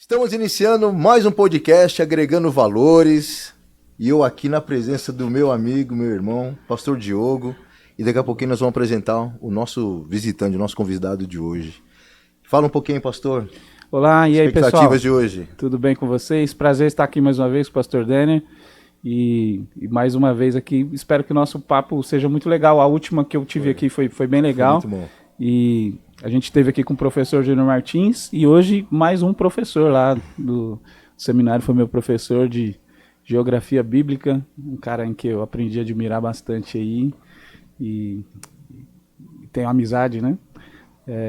Estamos iniciando mais um podcast agregando valores e eu aqui na presença do meu amigo, meu irmão, pastor Diogo, e daqui a pouquinho nós vamos apresentar o nosso visitante, o nosso convidado de hoje. Fala um pouquinho, pastor. Olá, e aí, pessoal? Expectativas de hoje. Tudo bem com vocês? Prazer estar aqui mais uma vez com o pastor Denner e mais uma vez aqui. Espero que o nosso papo seja muito legal. A última que eu tive aqui foi bem legal. Foi muito bom. E a gente esteve aqui com o professor Júnior Martins e hoje mais um professor lá do seminário, foi meu professor de Geografia Bíblica, um cara em que eu aprendi a admirar bastante aí e tenho amizade, né?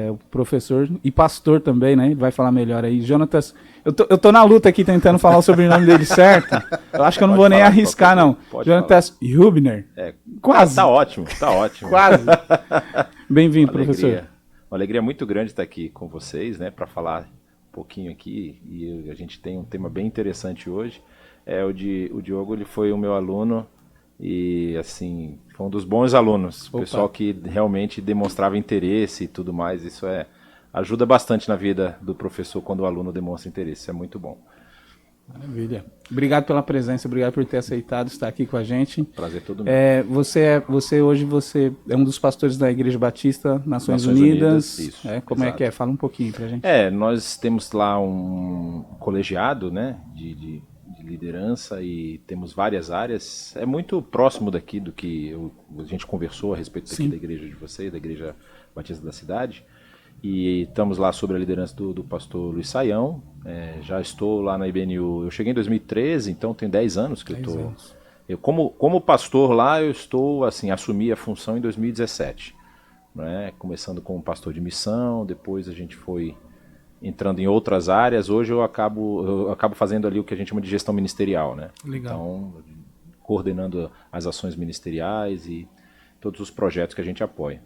O professor e pastor também, né? Ele vai falar melhor aí. Jonatas, eu tô na luta aqui tentando falar o sobrenome dele certo. Eu acho que eu não vou nem arriscar, não. Jonatas Hubner. Quase. Tá ótimo, tá ótimo. Quase. Bem-vindo, professor. Uma alegria muito grande estar aqui com vocês, né? Para falar um pouquinho aqui. E a gente tem um tema bem interessante hoje. O Diogo, ele foi o meu aluno e, assim, foi um dos bons alunos. O pessoal que realmente demonstrava interesse e tudo mais. Isso ajuda bastante na vida do professor quando o aluno demonstra interesse. Isso é muito bom. Maravilha. Obrigado pela presença, obrigado por ter aceitado estar aqui com a gente. Prazer todo mundo. Você hoje é um dos pastores da Igreja Batista Nações Unidas. Isso. Como exato. É? Fala um pouquinho pra gente. Nós temos lá um colegiado, né, de liderança e temos várias áreas. É muito próximo daqui do que a gente conversou a respeito daqui da igreja de vocês, da Igreja Batista da cidade. E estamos lá sobre a liderança do pastor Luiz Saião. Já estou lá na IBNU. Eu cheguei em 2013, então tem 10 anos que eu estou. Eu, como pastor lá, eu estou, assim, assumi a função em 2017. Né? Começando como pastor de missão, depois a gente foi entrando em outras áreas. Hoje eu acabo fazendo ali o que a gente chama de gestão ministerial, né? Legal. Então, coordenando as ações ministeriais e todos os projetos que a gente apoia.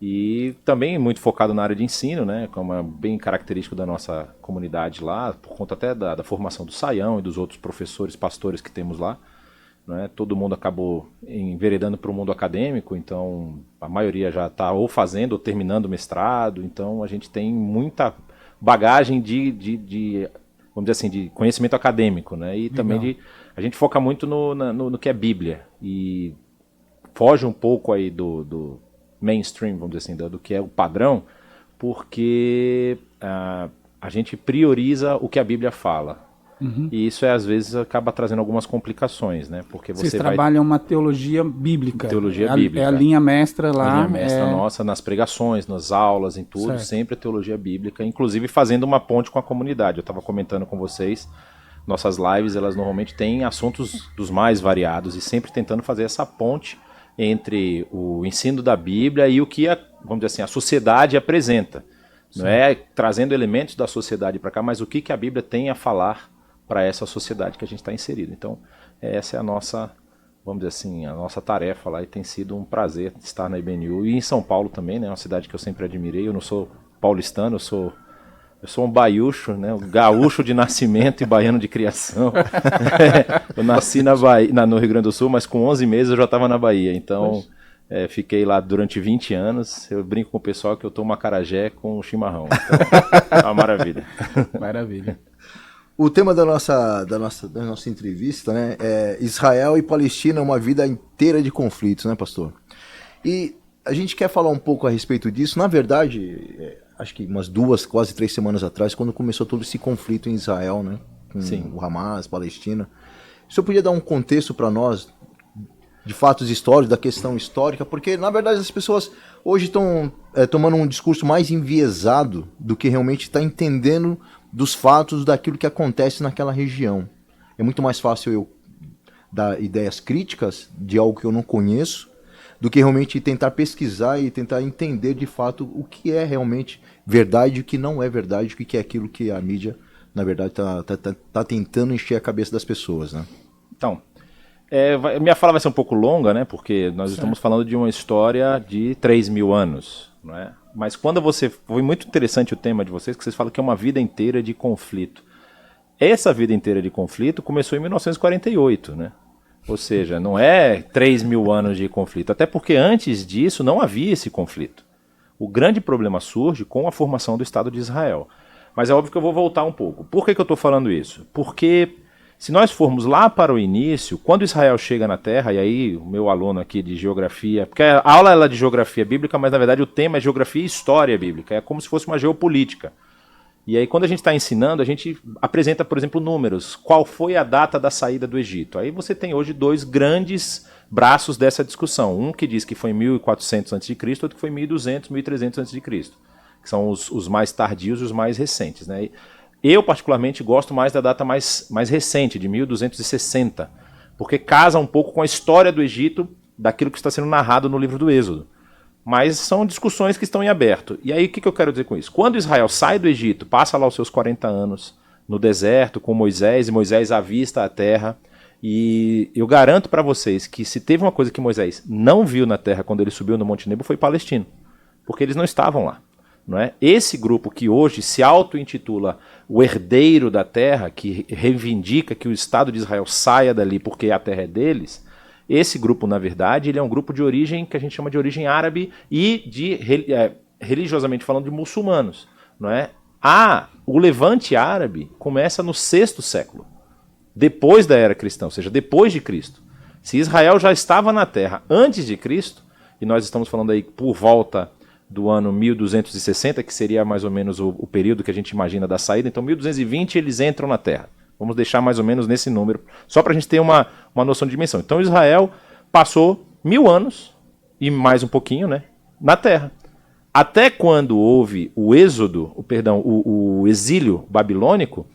E também muito focado na área de ensino, né, como é bem característico da nossa comunidade lá, por conta até da formação do Saião e dos outros professores, pastores que temos lá. Né, todo mundo acabou enveredando para o mundo acadêmico, então a maioria já está ou fazendo ou terminando o mestrado, então a gente tem muita bagagem vamos dizer assim, de conhecimento acadêmico, né, e legal. Também a gente foca muito no que é Bíblia e foge um pouco aí do mainstream, vamos dizer assim, do que é o padrão, porque a gente prioriza o que a Bíblia fala. Uhum. E isso às vezes acaba trazendo algumas complicações, né? Porque vocês trabalham uma teologia bíblica. Teologia bíblica. É a linha mestra lá. A linha mestra nossa, nas pregações, nas aulas, em tudo, certo. Sempre a teologia bíblica, inclusive fazendo uma ponte com a comunidade. Eu estava comentando com vocês, nossas lives, elas normalmente têm assuntos dos mais variados e sempre tentando fazer essa ponte entre o ensino da Bíblia e o que vamos dizer assim, a sociedade apresenta. Sim. Não é trazendo elementos da sociedade para cá, mas o que a Bíblia tem a falar para essa sociedade que a gente está inserido. Então, essa é a nossa, vamos dizer assim, a nossa tarefa lá, e tem sido um prazer estar na IBNU e em São Paulo também, né, uma cidade que eu sempre admirei. Eu não sou paulistano, eu sou um baiúcho, né, um gaúcho de nascimento e baiano de criação. Eu nasci na Bahia, no Rio Grande do Sul, mas com 11 meses eu já estava na Bahia, então fiquei lá durante 20 anos. Eu brinco com o pessoal que eu tomo acarajé com chimarrão. Então, é uma maravilha. Maravilha. O tema da nossa entrevista, né, é Israel e Palestina, uma vida inteira de conflitos, né, pastor? E a gente quer falar um pouco a respeito disso. Na verdade, acho que umas 2, quase 3 semanas atrás, quando começou todo esse conflito em Israel, né, com Sim. o Hamas, Palestina. O senhor podia dar um contexto para nós de fatos históricos, da questão histórica? Porque, na verdade, as pessoas hoje estão tomando um discurso mais enviesado do que realmente está entendendo dos fatos daquilo que acontece naquela região. É muito mais fácil eu dar ideias críticas de algo que eu não conheço do que realmente tentar pesquisar e tentar entender de fato o que é realmente verdade e o que não é verdade, o que é aquilo que a mídia, na verdade, tá tentando encher a cabeça das pessoas, né? Então, minha fala vai ser um pouco longa, né? Porque nós estamos falando de uma história de 3.000 anos, não é? Mas foi muito interessante o tema de vocês, que vocês falam que é uma vida inteira de conflito. Essa vida inteira de conflito começou em 1948, né? Ou seja, não é 3.000 anos de conflito, até porque antes disso não havia esse conflito. O grande problema surge com a formação do Estado de Israel. Mas é óbvio que eu vou voltar um pouco. Por que eu estou falando isso? Porque se nós formos lá para o início, quando Israel chega na Terra, e aí o meu aluno aqui de geografia, porque a aula é de geografia bíblica, mas na verdade o tema é geografia e história bíblica, é como se fosse uma geopolítica. E aí quando a gente está ensinando, a gente apresenta, por exemplo, números. Qual foi a data da saída do Egito? Aí você tem hoje dois grandes braços dessa discussão. Um que diz que foi em 1400 a.C., outro que foi em 1200, 1300 a.C., que são os mais tardios e os mais recentes, né? Eu, particularmente, gosto mais da data mais recente, de 1260, porque casa um pouco com a história do Egito, daquilo que está sendo narrado no livro do Êxodo. Mas são discussões que estão em aberto. E aí, o que eu quero dizer com isso? Quando Israel sai do Egito, passa lá os seus 40 anos no deserto com Moisés, e Moisés avista a terra, e eu garanto para vocês que se teve uma coisa que Moisés não viu na terra quando ele subiu no Monte Nebo, foi palestino, porque eles não estavam lá. Não é? Esse grupo que hoje se auto-intitula o herdeiro da terra, que reivindica que o Estado de Israel saia dali porque a terra é deles, esse grupo, na verdade, ele é um grupo de origem que a gente chama de origem árabe e religiosamente falando, de muçulmanos. Não é? O levante árabe começa no 6º século, depois da era cristã, ou seja, depois de Cristo. Se Israel já estava na terra antes de Cristo, e nós estamos falando aí por volta do ano 1260, que seria mais ou menos o período que a gente imagina da saída. Então, 1220 eles entram na Terra. Vamos deixar mais ou menos nesse número, só para a gente ter uma noção de dimensão. Então, Israel passou 1000 anos, e mais um pouquinho, né, na Terra. Até quando houve o exílio babilônico,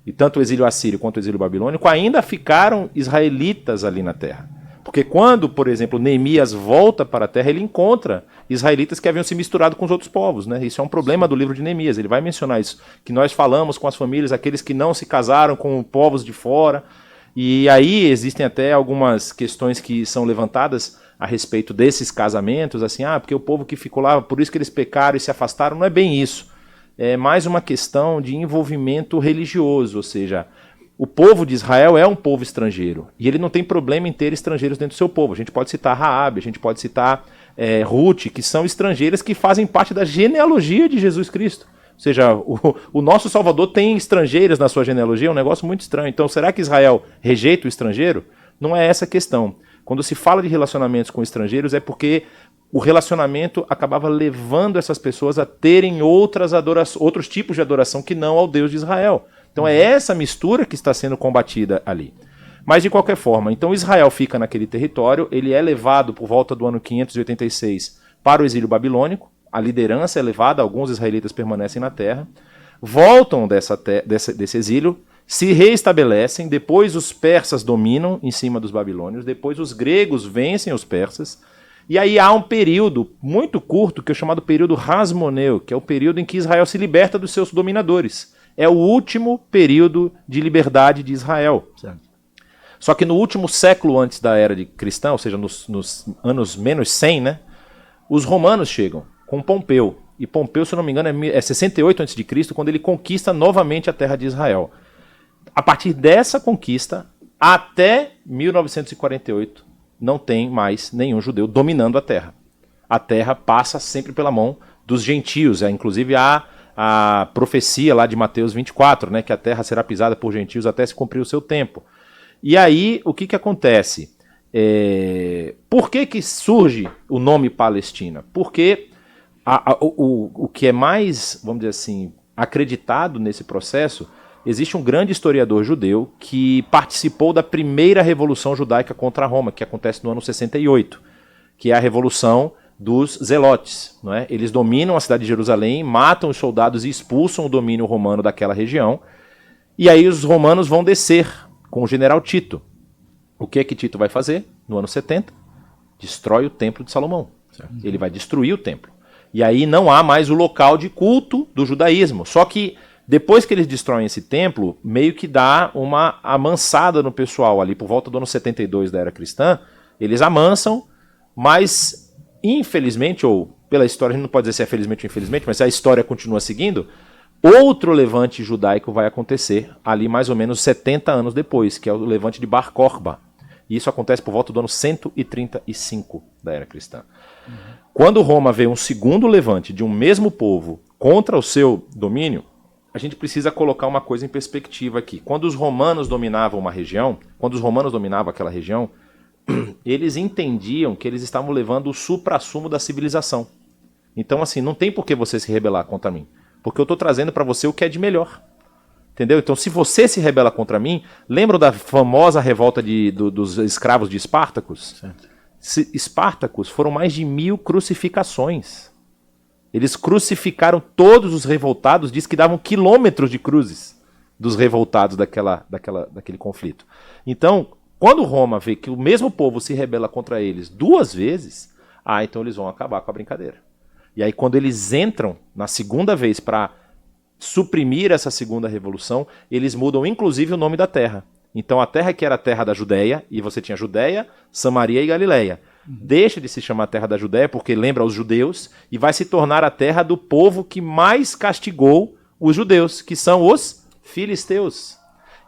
e tanto o exílio assírio quanto o exílio babilônico, ainda ficaram israelitas ali na Terra. Porque quando, por exemplo, Neemias volta para a terra, ele encontra israelitas que haviam se misturado com os outros povos, né? Isso é um problema do livro de Neemias. Ele vai mencionar isso, que nós falamos com as famílias, aqueles que não se casaram com povos de fora. E aí existem até algumas questões que são levantadas a respeito desses casamentos, assim, porque o povo que ficou lá, por isso que eles pecaram e se afastaram. Não é bem isso. É mais uma questão de envolvimento religioso, ou seja, o povo de Israel é um povo estrangeiro, e ele não tem problema em ter estrangeiros dentro do seu povo. A gente pode citar Raabe, a gente pode citar Ruth, que são estrangeiras que fazem parte da genealogia de Jesus Cristo. Ou seja, o nosso Salvador tem estrangeiras na sua genealogia, é um negócio muito estranho. Então, será que Israel rejeita o estrangeiro? Não é essa a questão. Quando se fala de relacionamentos com estrangeiros, é porque o relacionamento acabava levando essas pessoas a terem outros tipos de adoração que não ao Deus de Israel. Então é essa mistura que está sendo combatida ali. Mas de qualquer forma, então Israel fica naquele território, ele é levado por volta do ano 586 para o exílio babilônico, a liderança é levada, alguns israelitas permanecem na terra, voltam desse exílio, se reestabelecem, depois os persas dominam em cima dos babilônios, depois os gregos vencem os persas, e aí há um período muito curto, que é o chamado período Hasmoneu, que é o período em que Israel se liberta dos seus dominadores. É o último período de liberdade de Israel. Certo. Só que no último século antes da era de cristã, ou seja, nos anos menos 100, né, os romanos chegam com Pompeu. E Pompeu, se não me engano, é 68 a.C., quando ele conquista novamente a terra de Israel. A partir dessa conquista, até 1948, não tem mais nenhum judeu dominando a terra. A terra passa sempre pela mão dos gentios. Inclusive a profecia lá de Mateus 24, né, que a terra será pisada por gentios até se cumprir o seu tempo. E aí, o que acontece? Por que surge o nome Palestina? Porque o que é mais, vamos dizer assim, acreditado nesse processo, existe um grande historiador judeu que participou da primeira revolução judaica contra Roma, que acontece no ano 68, que é a revolução dos zelotes. Não é? Eles dominam a cidade de Jerusalém, matam os soldados e expulsam o domínio romano daquela região, e aí os romanos vão descer com o general Tito. O que Tito vai fazer? No ano 70, destrói o templo de Salomão. Certo. Ele vai destruir o templo. E aí não há mais o local de culto do judaísmo. Só que depois que eles destroem esse templo, meio que dá uma amansada no pessoal ali, por volta do ano 72 da era cristã, eles amansam, mas infelizmente, ou pela história, a gente não pode dizer se é felizmente ou infelizmente, mas a história continua seguindo, outro levante judaico vai acontecer ali mais ou menos 70 anos depois, que é o levante de Bar Kokhba. E isso acontece por volta do ano 135 da era cristã. Quando Roma vê um segundo levante de um mesmo povo contra o seu domínio, a gente precisa colocar uma coisa em perspectiva aqui. Quando os romanos dominavam uma região, quando os romanos dominavam aquela região, eles entendiam que eles estavam levando o suprassumo da civilização. Então, assim, não tem por que você se rebelar contra mim, porque eu estou trazendo para você o que é de melhor. Entendeu? Então, se você se rebela contra mim, lembram da famosa revolta dos escravos de Espartacus? Espartacus foram mais de 1000 crucificações. Eles crucificaram todos os revoltados, diz que davam quilômetros de cruzes dos revoltados daquele conflito. Então, quando Roma vê que o mesmo povo se rebela contra eles 2 vezes, então eles vão acabar com a brincadeira. E aí, quando eles entram na segunda vez para suprimir essa segunda revolução, eles mudam inclusive o nome da terra. Então a terra que era a terra da Judéia, e você tinha Judéia, Samaria e Galileia, deixa de se chamar terra da Judéia porque lembra os judeus, e vai se tornar a terra do povo que mais castigou os judeus, que são os filisteus.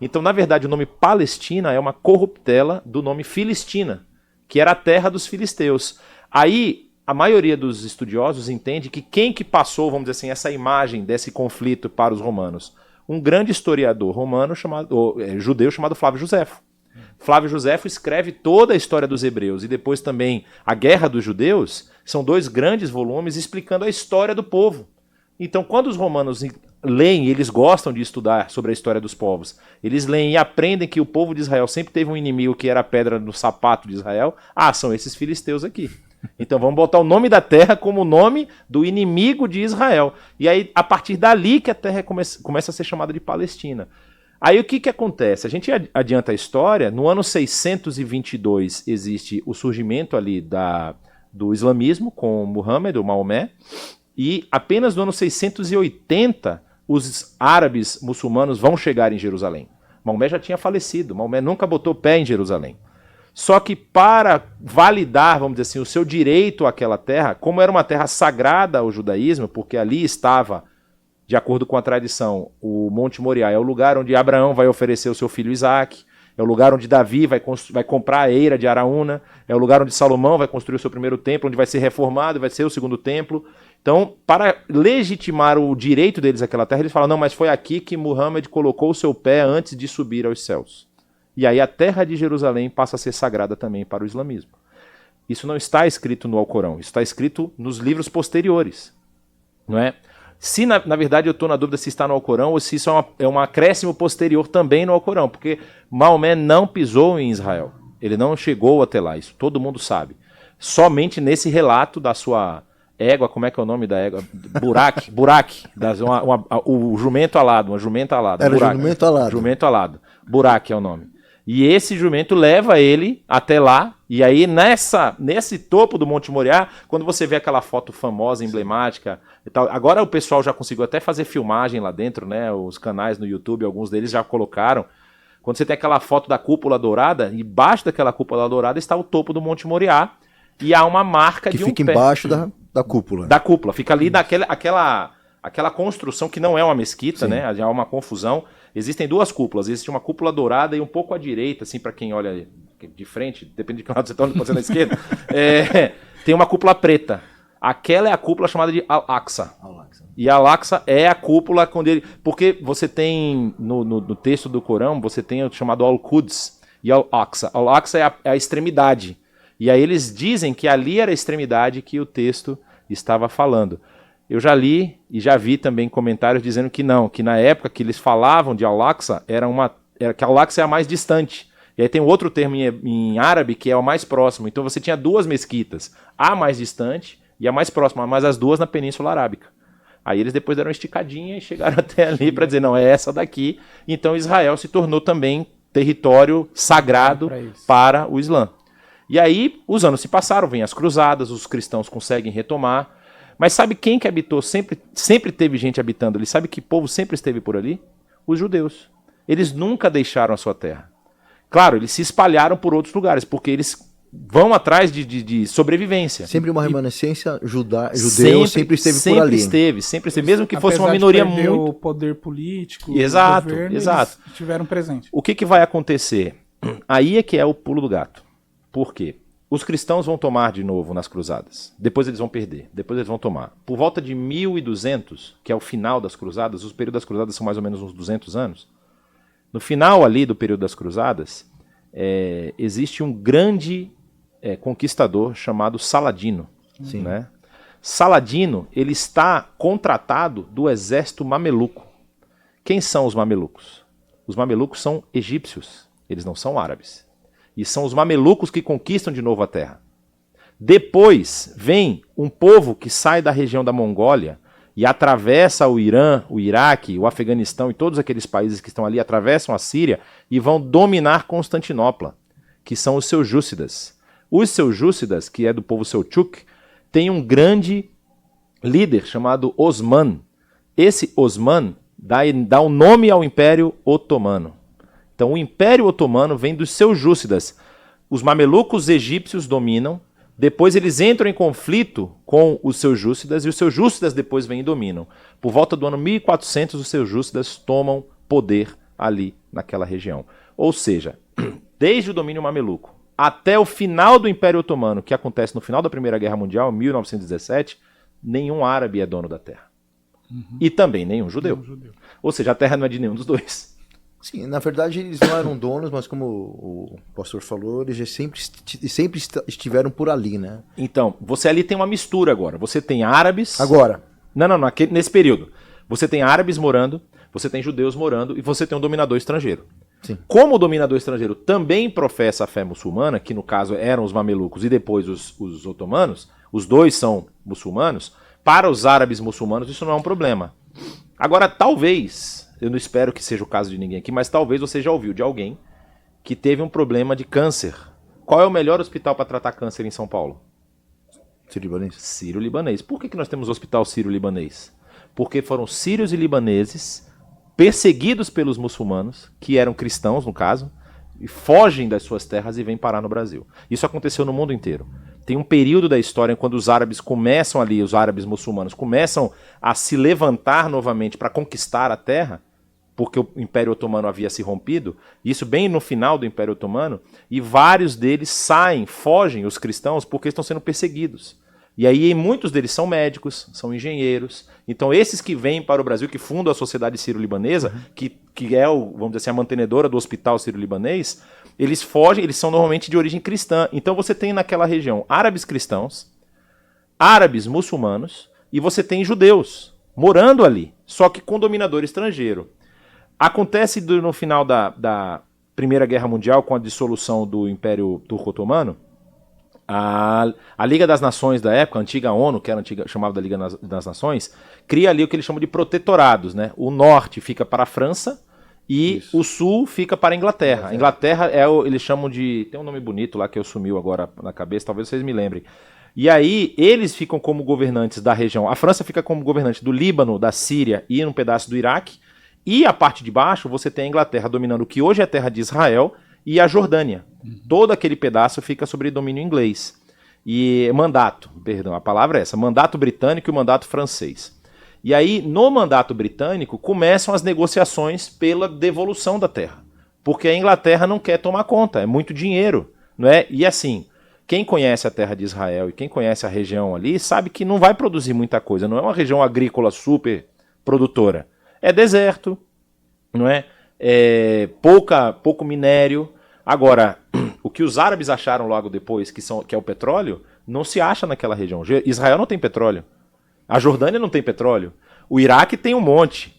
Então, na verdade, o nome Palestina é uma corruptela do nome Filistina, que era a terra dos filisteus. Aí a maioria dos estudiosos entende que quem que passou, vamos dizer assim, essa imagem desse conflito para os romanos? Um grande historiador romano judeu chamado Flávio Josefo. Flávio Josefo escreve toda a história dos hebreus e depois também a Guerra dos Judeus. São 2 grandes volumes explicando a história do povo. Então, quando os romanos leem, eles gostam de estudar sobre a história dos povos, eles leem e aprendem que o povo de Israel sempre teve um inimigo que era a pedra no sapato de Israel. São esses filisteus aqui. Então vamos botar o nome da terra como o nome do inimigo de Israel. E aí, a partir dali que a terra começa a ser chamada de Palestina. Aí o que acontece? A gente adianta a história, no ano 622 existe o surgimento ali do islamismo com Muhammad, ou Maomé, e apenas no ano 680 os árabes muçulmanos vão chegar em Jerusalém. Maomé já tinha falecido, Maomé nunca botou pé em Jerusalém. Só que para validar, vamos dizer assim, o seu direito àquela terra, como era uma terra sagrada ao judaísmo, porque ali estava, de acordo com a tradição, o Monte Moriá é o lugar onde Abraão vai oferecer o seu filho Isaac, é o lugar onde Davi vai comprar a eira de Araúna, é o lugar onde Salomão vai construir o seu primeiro templo, onde vai ser reformado, vai ser o segundo templo. Então, para legitimar o direito deles àquela terra, eles falam, não, mas foi aqui que Muhammad colocou o seu pé antes de subir aos céus. E aí a terra de Jerusalém passa a ser sagrada também para o islamismo. Isso não está escrito no Alcorão, isso está escrito nos livros posteriores. Não é? Se, na verdade, eu estou na dúvida se está no Alcorão ou se isso é um acréscimo posterior também no Alcorão, porque Maomé não pisou em Israel. Ele não chegou até lá, isso todo mundo sabe. Somente nesse relato da sua égua, como é que é o nome da égua? Burak, o jumento alado, uma jumenta alada. Era jumento alado. Jumento alado. Burak é o nome. E esse jumento leva ele até lá, e aí nesse topo do Monte Moriá, quando você vê aquela foto famosa, emblemática e tal, agora o pessoal já conseguiu até fazer filmagem lá dentro, né? Os canais no YouTube, alguns deles já colocaram. Quando você tem aquela foto da cúpula dourada, embaixo daquela cúpula dourada está o topo do Monte Moriá, e há uma marca de um pé. Que fica embaixo da cúpula. Da cúpula, fica ali aquela construção que não é uma mesquita, né? Já há uma confusão. Existem 2 cúpulas, existe uma cúpula dourada e um pouco à direita, assim, para quem olha de frente, depende de que lado você está olhando, pode ser na esquerda, tem uma cúpula preta. Aquela é a cúpula chamada de Al-Aqsa. E Al-Aqsa é a cúpula porque você tem, no texto do Corão, você tem o chamado Al-Quds e Al-Aqsa. Al-Aqsa é a extremidade. E aí eles dizem que ali era a extremidade que o texto estava falando. Eu já li e já vi também comentários dizendo que não, que na época que eles falavam de Al-Aqsa, que Al-Aqsa é a mais distante. E aí tem outro termo em árabe que é o mais próximo. Então você tinha 2 mesquitas, a mais distante e a mais próxima, mas as 2 na Península Arábica. Aí eles depois deram uma esticadinha e chegaram até ali para dizer, não, é essa daqui. Então Israel se tornou também território sagrado para o Islã. E aí os anos se passaram, vêm as cruzadas, os cristãos conseguem retomar. Mas sabe quem que habitou? Sempre teve gente habitando ali. Sabe que povo sempre esteve por ali? Os judeus. Eles nunca deixaram a sua terra. Claro, eles se espalharam por outros lugares, porque eles vão atrás de sobrevivência. Sempre uma remanescência judeu sempre esteve por ali. Sempre esteve, mesmo que fosse uma minoria muito... o poder político, exato, o governo, exato. Eles tiveram presente. O que vai acontecer? Aí é que é o pulo do gato. Por quê? os cristãos vão tomar de novo nas cruzadas. Depois eles vão perder. Depois eles vão tomar. Por volta de 1200, que é o final das cruzadas, os períodos das cruzadas são mais ou menos uns 200 anos. No final ali do período das cruzadas, existe um grande conquistador chamado Saladino. Sim. Né? Saladino, ele está contratado do exército mameluco. Quem são os mamelucos? Os mamelucos são egípcios, eles não são árabes. E são os mamelucos que conquistam de novo a terra. Depois vem um povo que sai da região da Mongólia e atravessa o Irã, o Iraque, o Afeganistão e todos aqueles países que estão ali, atravessam a Síria e vão dominar Constantinopla, que são os seljúcidas. Os seljúcidas, que é do povo Selçuk, tem um grande líder chamado Osman. Esse Osman dá o nome ao Império Otomano. Então o Império Otomano vem dos seljúcidas. Os mamelucos egípcios dominam, depois eles entram em conflito com os seljúcidas e os seljúcidas depois vêm e dominam. Por volta do ano 1400 os seljúcidas tomam poder ali naquela região. Ou seja, desde o domínio mameluco até o final do Império Otomano, que acontece no final da Primeira Guerra Mundial, em 1917, nenhum árabe é dono da terra. E também nenhum judeu. Ou seja, a terra não é de nenhum dos dois. Sim, na verdade eles não eram donos, mas como o pastor falou, eles já sempre estiveram por ali, né? Então, você ali tem uma mistura agora. Você tem árabes... Agora. Não, nesse período. Você tem árabes morando, você tem judeus morando e você tem um dominador estrangeiro. Sim. Como o dominador estrangeiro também professa a fé muçulmana, que no caso eram os mamelucos e depois os otomanos, os dois são muçulmanos, para os árabes muçulmanos isso não é um problema. Agora, talvez, eu não espero que seja o caso de ninguém aqui, mas talvez você já ouviu de alguém que teve um problema de câncer. Qual é o melhor hospital para tratar câncer em São Paulo? Sírio-libanês. Sírio-libanês. Por que nós temos o hospital sírio-libanês? Porque foram sírios e libaneses perseguidos pelos muçulmanos, que eram cristãos no caso, e fogem das suas terras e vêm parar no Brasil. Isso aconteceu no mundo inteiro. Tem um período da história quando os árabes começam ali, os árabes muçulmanos, começam a se levantar novamente para conquistar a terra, porque o Império Otomano havia se rompido, isso bem no final do Império Otomano, e vários deles saem, fogem, os cristãos, porque estão sendo perseguidos. E aí muitos deles são médicos, são engenheiros. Então esses que vêm para o Brasil, que fundam a Sociedade Sírio-Libanesa, que é, vamos dizer assim, a mantenedora do Hospital Sírio-Libanês, eles fogem, eles são normalmente de origem cristã. Então você tem naquela região árabes cristãos, árabes muçulmanos, e você tem judeus morando ali, só que com dominador estrangeiro. Acontece no final da Primeira Guerra Mundial, com a dissolução do Império Turco-Otomano, a Liga das Nações da época, a antiga ONU, que era chamada da Liga das Nações, cria ali o que eles chamam de protetorados, né? O norte fica para a França e o sul fica para a Inglaterra. A Inglaterra eles chamam de... Tem um nome bonito lá que eu sumiu agora na cabeça, talvez vocês me lembrem. E aí eles ficam como governantes da região. A França fica como governante do Líbano, da Síria e um pedaço do Iraque. E a parte de baixo você tem a Inglaterra dominando o que hoje é a terra de Israel e a Jordânia. Todo aquele pedaço fica sob domínio inglês. E a palavra é essa, mandato britânico e o mandato francês. E aí, no mandato britânico, começam as negociações pela devolução da terra. Porque a Inglaterra não quer tomar conta, é muito dinheiro, não é? E assim, quem conhece a terra de Israel e quem conhece a região ali, sabe que não vai produzir muita coisa, não é uma região agrícola super produtora. É deserto, não é? Pouco minério. Agora, o que os árabes acharam logo depois, que é o petróleo, não se acha naquela região. Israel não tem petróleo. A Jordânia não tem petróleo. O Iraque tem um monte.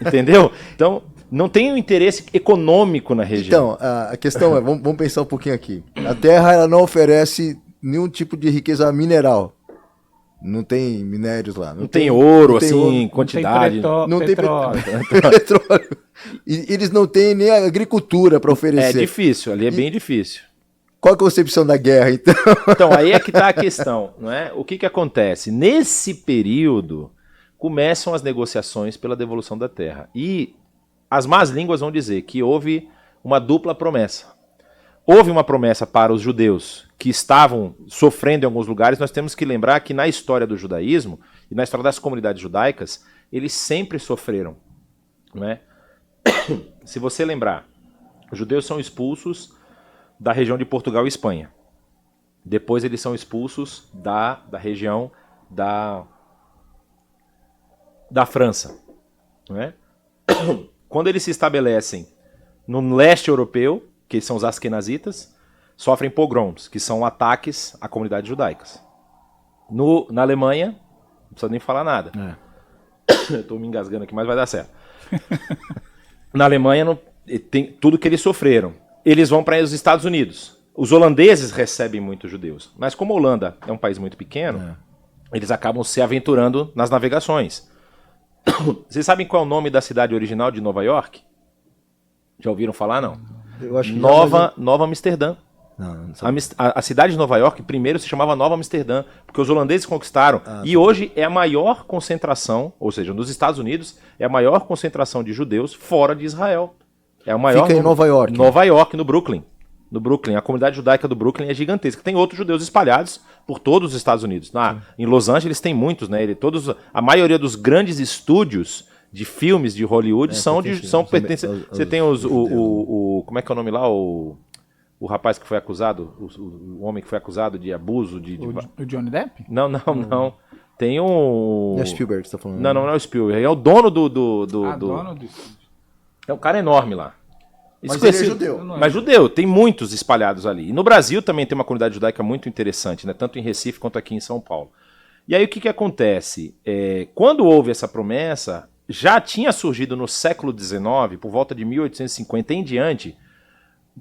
Entendeu? Então, não tem um interesse econômico na região. Então, a questão é, vamos pensar um pouquinho aqui. A terra ela não oferece nenhum tipo de riqueza mineral. Não tem minérios lá. Não tem ouro, assim, quantidade. Não tem petróleo. E eles não têm nem a agricultura para oferecer. É difícil, ali é bem difícil. Qual é a concepção da guerra, então? Então, aí é que está a questão, não é? O que acontece? Nesse período, começam as negociações pela devolução da terra. E as más línguas vão dizer que houve uma dupla promessa. Houve uma promessa para os judeus que estavam sofrendo em alguns lugares. Nós temos que lembrar que na história do judaísmo e na história das comunidades judaicas, eles sempre sofreram, não é? Se você lembrar, os judeus são expulsos da região de Portugal e Espanha. Depois eles são expulsos da região da França. Não é? Quando eles se estabelecem no leste europeu, que são os askenazitas, sofrem pogroms, que são ataques a comunidades judaicas. Na Alemanha, não precisa nem falar nada. Eu estou me engasgando aqui, mas vai dar certo. Na Alemanha, tem tudo que eles sofreram. Eles vão para os Estados Unidos. Os holandeses recebem muitos judeus. Mas como a Holanda é um país muito pequeno, eles acabam se aventurando nas navegações. Vocês sabem qual é o nome da cidade original de Nova York? Já ouviram falar, não? Eu acho que Nova Amsterdã. Não A cidade de Nova York primeiro se chamava Nova Amsterdã, porque os holandeses conquistaram. E hoje é a maior concentração, ou seja, nos Estados Unidos, é a maior concentração de judeus fora de Israel. É o maior. Fica em Nova York. Nova York, no Brooklyn. No Brooklyn. A comunidade judaica do Brooklyn é gigantesca. Tem outros judeus espalhados por todos os Estados Unidos. Em Los Angeles tem muitos, né? A maioria dos grandes estúdios de filmes de Hollywood pertencem. Você tem como é que é o nome lá? O rapaz que foi acusado, o homem que foi acusado de abuso de... O Johnny Depp? Não. Tem um... Não é Spielberg que você tá falando. Não é o Spielberg. É o dono do... dono do estúdio. É um cara enorme lá. Mas ele é judeu. Mas judeu, tem muitos espalhados ali. E no Brasil também tem uma comunidade judaica muito interessante, né? Tanto em Recife quanto aqui em São Paulo. E aí o que acontece? Quando houve essa promessa, já tinha surgido no século XIX, por volta de 1850 em diante...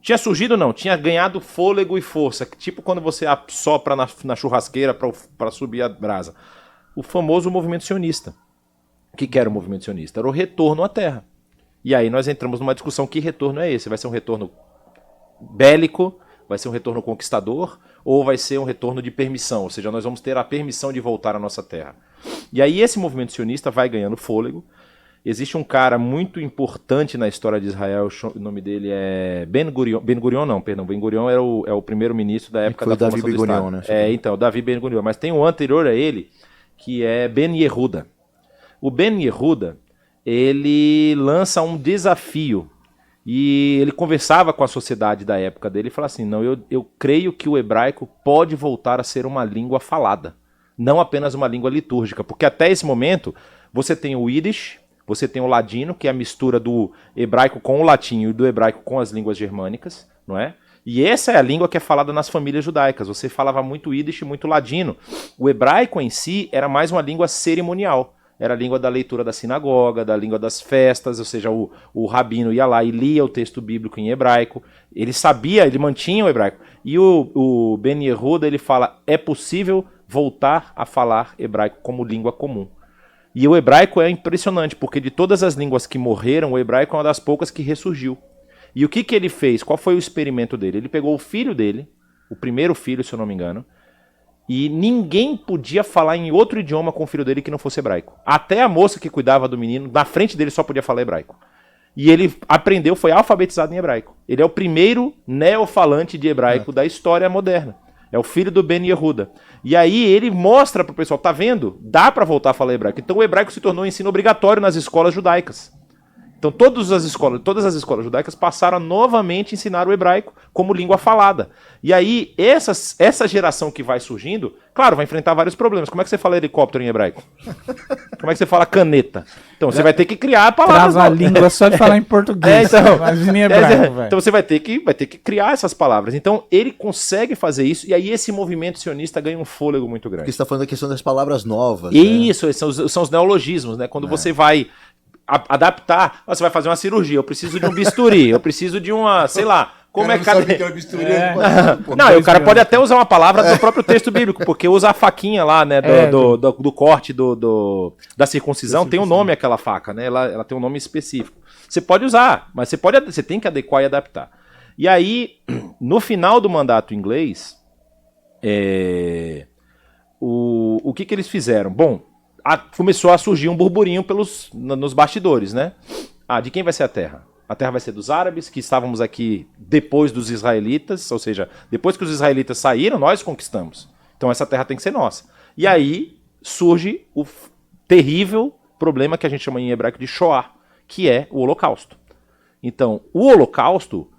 Tinha surgido não, tinha ganhado fôlego e força, tipo quando você assopra na churrasqueira para subir a brasa. O famoso movimento sionista. O que era o movimento sionista? Era o retorno à terra. E aí nós entramos numa discussão, que retorno é esse? Vai ser um retorno bélico? Vai ser um retorno conquistador? Ou vai ser um retorno de permissão? Ou seja, nós vamos ter a permissão de voltar à nossa terra. E aí esse movimento sionista vai ganhando fôlego. Existe um cara muito importante na história de Israel, o nome dele é Ben Gurion. Ben Gurion é o primeiro-ministro da época da formação do Estado. Né? Então, Davi Ben Gurion. Mas tem um anterior a ele, que é Ben Yehuda. O Ben Yehuda, ele lança um desafio. E ele conversava com a sociedade da época dele e falava assim, não, eu creio que o hebraico pode voltar a ser uma língua falada, não apenas uma língua litúrgica, porque até esse momento você tem o Yiddish, você tem o ladino, que é a mistura do hebraico com o latim e do hebraico com as línguas germânicas, não é? E essa é a língua que é falada nas famílias judaicas. Você falava muito Yiddish e muito ladino. O hebraico em si era mais uma língua cerimonial. Era a língua da leitura da sinagoga, da língua das festas, ou seja, o rabino ia lá e lia o texto bíblico em hebraico. Ele sabia, ele mantinha o hebraico. E o Ben Yehuda, ele fala, é possível voltar a falar hebraico como língua comum. E o hebraico é impressionante, porque de todas as línguas que morreram, o hebraico é uma das poucas que ressurgiu. E o que ele fez? Qual foi o experimento dele? Ele pegou o filho dele, o primeiro filho, se eu não me engano, e ninguém podia falar em outro idioma com o filho dele que não fosse hebraico. Até a moça que cuidava do menino, na frente dele só podia falar hebraico. E ele aprendeu, foi alfabetizado em hebraico. Ele é o primeiro neofalante de hebraico da história moderna. É o filho do Ben Yehuda. E aí ele mostra pro pessoal, tá vendo? Dá para voltar a falar hebraico. Então o hebraico se tornou um ensino obrigatório nas escolas judaicas. Então todas as escolas judaicas passaram a novamente ensinar o hebraico como língua falada. E aí essa geração que vai surgindo, claro, vai enfrentar vários problemas. Como é que você fala helicóptero em hebraico? Como é que você fala caneta? Então você vai ter que criar palavras. Trava a língua só de falar em português. Imagina em hebraico, então você vai ter que criar essas palavras. Então ele consegue fazer isso, e aí esse movimento sionista ganha um fôlego muito grande. Porque você está falando da questão das palavras novas. Isso, são os neologismos, né? Quando você vai adaptar, você vai fazer uma cirurgia, eu preciso de um bisturi, eu preciso de uma, sei lá, como é que Não, o cara pode até usar uma palavra do próprio texto bíblico, porque usa a faquinha lá, né, do corte da circuncisão, tem um nome aquela faca, né, ela tem um nome específico. Você pode usar, mas você tem que adequar e adaptar. E aí, no final do mandato inglês, o que eles fizeram? Bom, começou a surgir um burburinho nos bastidores, né? De quem vai ser a terra? A terra vai ser dos árabes, que estávamos aqui depois dos israelitas, ou seja, depois que os israelitas saíram, nós conquistamos. Então essa terra tem que ser nossa. E aí surge o terrível problema que a gente chama em hebraico de Shoah, que é o Holocausto. Então, o Holocausto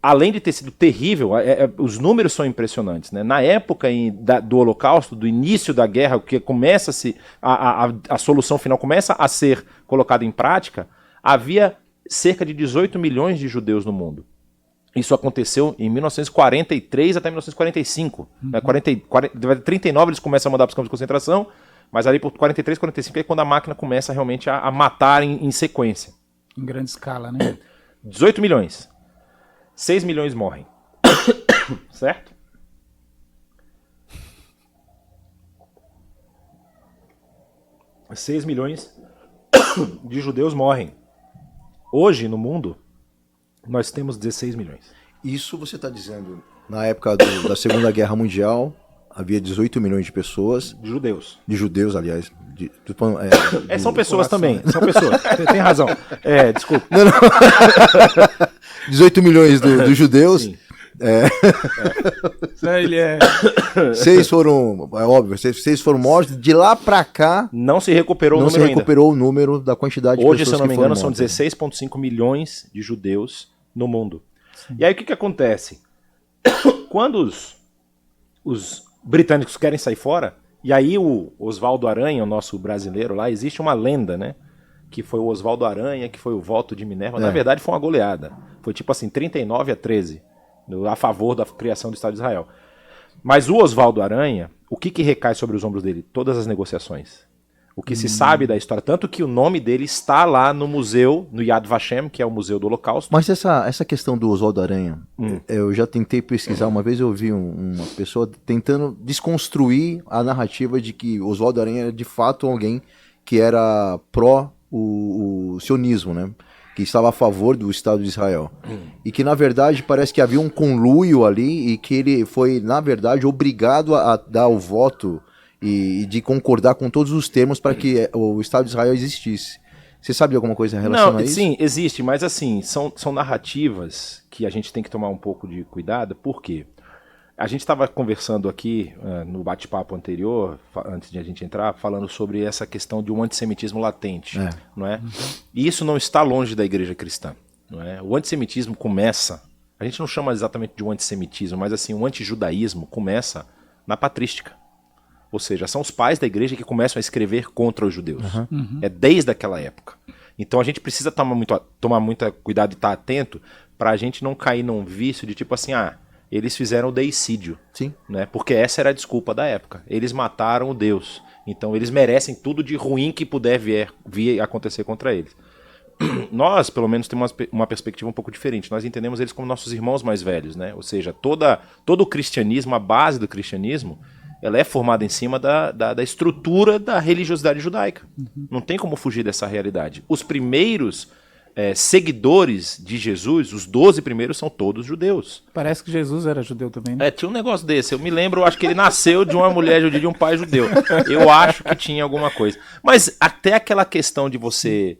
além de ter sido terrível, os números são impressionantes, né? Na época do Holocausto, do início da guerra, que começa a solução final começa a ser colocada em prática, havia cerca de 18 milhões de judeus no mundo. Isso aconteceu em 1943 até 1945. Né? 39 eles começam a mandar para os campos de concentração, mas ali por 43, 45 é quando a máquina começa realmente a matar em sequência. Em grande escala, né? 18 milhões. 6 milhões morrem. Certo? Seis milhões de judeus morrem. Hoje, no mundo, nós temos 16 milhões. Isso você está dizendo, na época da Segunda Guerra Mundial, havia 18 milhões de pessoas. De judeus. De judeus, aliás. São pessoas também. São pessoas. Tem razão. Desculpa. Não. 18 milhões dos judeus. Sim. Ele é... 6 foram, é óbvio, 6 foram mortos. De lá pra cá, não se recuperou o número ainda. Não se recuperou o número da quantidade de hoje, pessoas se eu não me engano, mortas. são 16,5 milhões de judeus no mundo. Sim. E aí o que acontece? Quando os britânicos querem sair fora, e aí o Oswaldo Aranha, o nosso brasileiro lá, existe uma lenda, né? Que foi o Oswaldo Aranha, que foi o voto de Minerva. Na verdade, foi uma goleada. Foi tipo assim, 39-13, a favor da criação do Estado de Israel. Mas o Oswaldo Aranha, o que recai sobre os ombros dele? Todas as negociações. O que se sabe da história, tanto que o nome dele está lá no museu, no Yad Vashem, que é o Museu do Holocausto. Mas essa questão do Oswaldo Aranha, eu já tentei pesquisar, uma vez eu ouvi uma pessoa tentando desconstruir a narrativa de que Oswaldo Aranha era de fato alguém que era pró o sionismo, né? Que estava a favor do Estado de Israel. E que, na verdade, parece que havia um conluio ali e que ele foi, na verdade, obrigado a dar o voto e de concordar com todos os termos para que o Estado de Israel existisse. Você sabe de alguma coisa em relação a isso? Sim, existe, mas assim, são narrativas que a gente tem que tomar um pouco de cuidado, por quê? A gente estava conversando aqui no bate-papo anterior, antes de a gente entrar, falando sobre essa questão de um antissemitismo latente, não é? E isso não está longe da igreja cristã, não é? O antissemitismo começa, a gente não chama exatamente de um antissemitismo, mas assim, o antijudaísmo começa na patrística. Ou seja, são os pais da igreja que começam a escrever contra os judeus. É desde aquela época. Então a gente precisa tomar muito cuidado e estar atento para a gente não cair num vício de tipo assim, eles fizeram o deicídio. Sim. Né? Porque essa era a desculpa da época. Eles mataram o Deus. Então eles merecem tudo de ruim que puder vir acontecer contra eles. Nós, pelo menos, temos uma perspectiva um pouco diferente. Nós entendemos eles como nossos irmãos mais velhos. Né? Ou seja, todo o cristianismo, a base do cristianismo, ela é formada em cima da estrutura da religiosidade judaica. Não tem como fugir dessa realidade. Os primeiros seguidores de Jesus, os 12 primeiros, são todos judeus. Parece que Jesus era judeu também, né? Tinha um negócio desse. Eu me lembro, acho que ele nasceu de uma mulher judia e de um pai judeu. Eu acho que tinha alguma coisa. Mas até aquela questão de você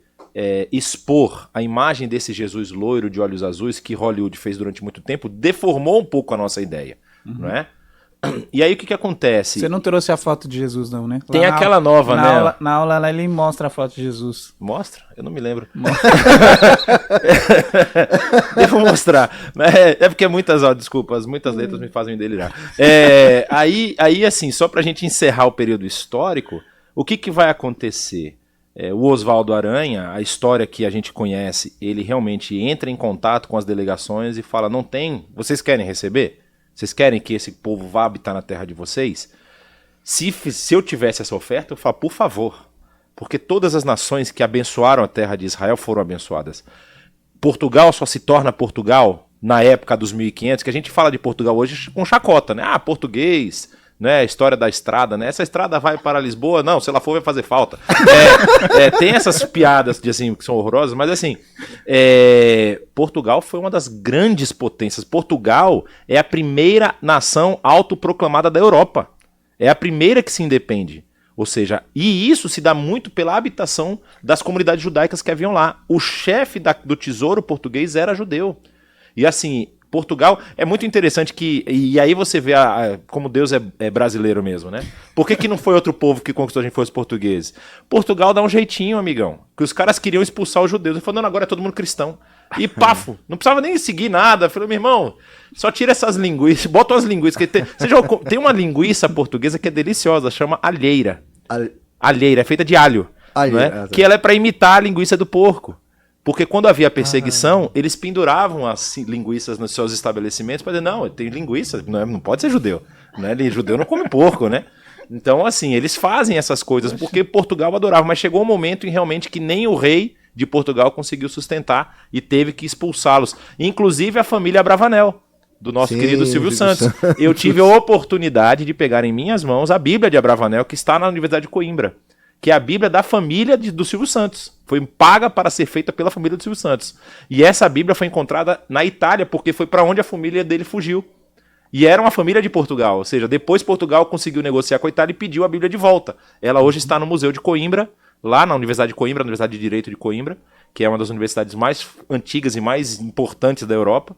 expor a imagem desse Jesus loiro de olhos azuis que Hollywood fez durante muito tempo, deformou um pouco a nossa ideia, não é? E aí o que acontece? Você não trouxe a foto de Jesus não, né? Tem aquela nova, né? Na aula lá ele mostra a foto de Jesus. Mostra? Eu não me lembro. Devo mostrar. É porque muitas letras me fazem delirar. Aí, assim, só pra gente encerrar o período histórico, o que vai acontecer? O Oswaldo Aranha, a história que a gente conhece, ele realmente entra em contato com as delegações e fala, não tem, vocês querem receber? Vocês querem que esse povo vá habitar na terra de vocês? Se eu tivesse essa oferta, eu falo, por favor. Porque todas as nações que abençoaram a terra de Israel foram abençoadas. Portugal só se torna Portugal na época dos 1500, que a gente fala de Portugal hoje com chacota, né? português, né? História da estrada, né? Essa estrada vai para Lisboa? Não, se ela for vai fazer falta. Tem essas piadas assim, que são horrorosas, mas assim, Portugal foi uma das grandes potências. Portugal é a primeira nação autoproclamada da Europa. É a primeira que se independe. Ou seja, e isso se dá muito pela habitação das comunidades judaicas que haviam lá. O chefe do tesouro português era judeu. E assim, Portugal é muito interessante e aí você vê como Deus é brasileiro mesmo, né? Por que não foi outro povo que conquistou a gente, foi os portugueses? Portugal dá um jeitinho, amigão, que os caras queriam expulsar os judeus. Ele falou, não, agora é todo mundo cristão. E pafo, não precisava nem seguir nada. Eu falei, meu irmão, só tira essas linguiças, bota umas linguiças. Tem uma linguiça portuguesa que é deliciosa, chama alheira. Alheira, é feita de alho. Né? Que ela é para imitar a linguiça do porco. Porque quando havia perseguição, eles penduravam as linguiças nos seus estabelecimentos para dizer, não, tem linguiça, não pode ser judeu. Né? Judeu não come porco, né? Então, assim, eles fazem essas coisas porque Portugal adorava. Mas chegou um momento em realmente que nem o rei de Portugal conseguiu sustentar e teve que expulsá-los. Inclusive a família Abravanel, do nosso querido Silvio Santos. Eu tive a oportunidade de pegar em minhas mãos a Bíblia de Abravanel, que está na Universidade de Coimbra, que é a Bíblia da família do Silvio Santos. Foi paga para ser feita pela família do Silvio Santos. E essa Bíblia foi encontrada na Itália, porque foi para onde a família dele fugiu. E era uma família de Portugal, ou seja, depois Portugal conseguiu negociar com a Itália e pediu a Bíblia de volta. Ela hoje está no Museu de Coimbra, lá na Universidade de Coimbra, Universidade de Direito de Coimbra, que é uma das universidades mais antigas e mais importantes da Europa.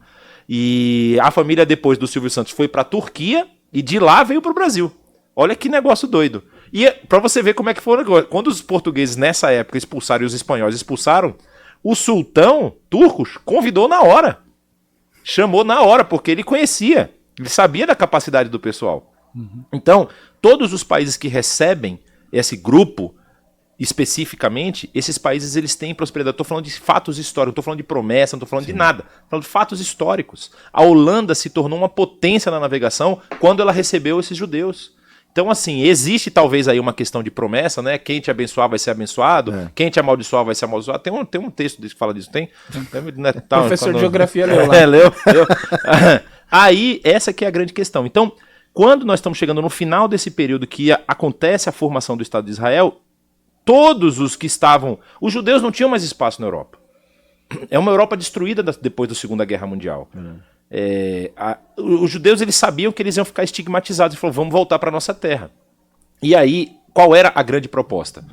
E a família, depois do Silvio Santos, foi para a Turquia e de lá veio para o Brasil. Olha que negócio doido. E para você ver como é que foi o negócio. Quando os portugueses, nessa época, expulsaram e os espanhóis expulsaram, o sultão turcos convidou na hora. Chamou na hora, porque ele conhecia. Ele sabia da capacidade do pessoal. Então, todos os países que recebem esse grupo, especificamente, esses países eles têm prosperidade. Estou falando de fatos históricos, não estou falando de promessa, não estou falando de nada. Estou falando de fatos históricos. A Holanda se tornou uma potência na navegação quando ela recebeu esses judeus. Então, assim, existe talvez aí uma questão de promessa, né? Quem te abençoar vai ser abençoado, quem te amaldiçoar vai ser amaldiçoado. Tem um texto que fala disso, tem? Professor de geografia leu lá. Leu. Aí, essa que é a grande questão. Então, quando nós estamos chegando no final desse período que acontece a formação do Estado de Israel, todos os que estavam... Os judeus não tinham mais espaço na Europa. É uma Europa destruída depois da Segunda Guerra Mundial. Os judeus eles sabiam que eles iam ficar estigmatizados e falaram, vamos voltar para a nossa terra. E aí, qual era a grande proposta?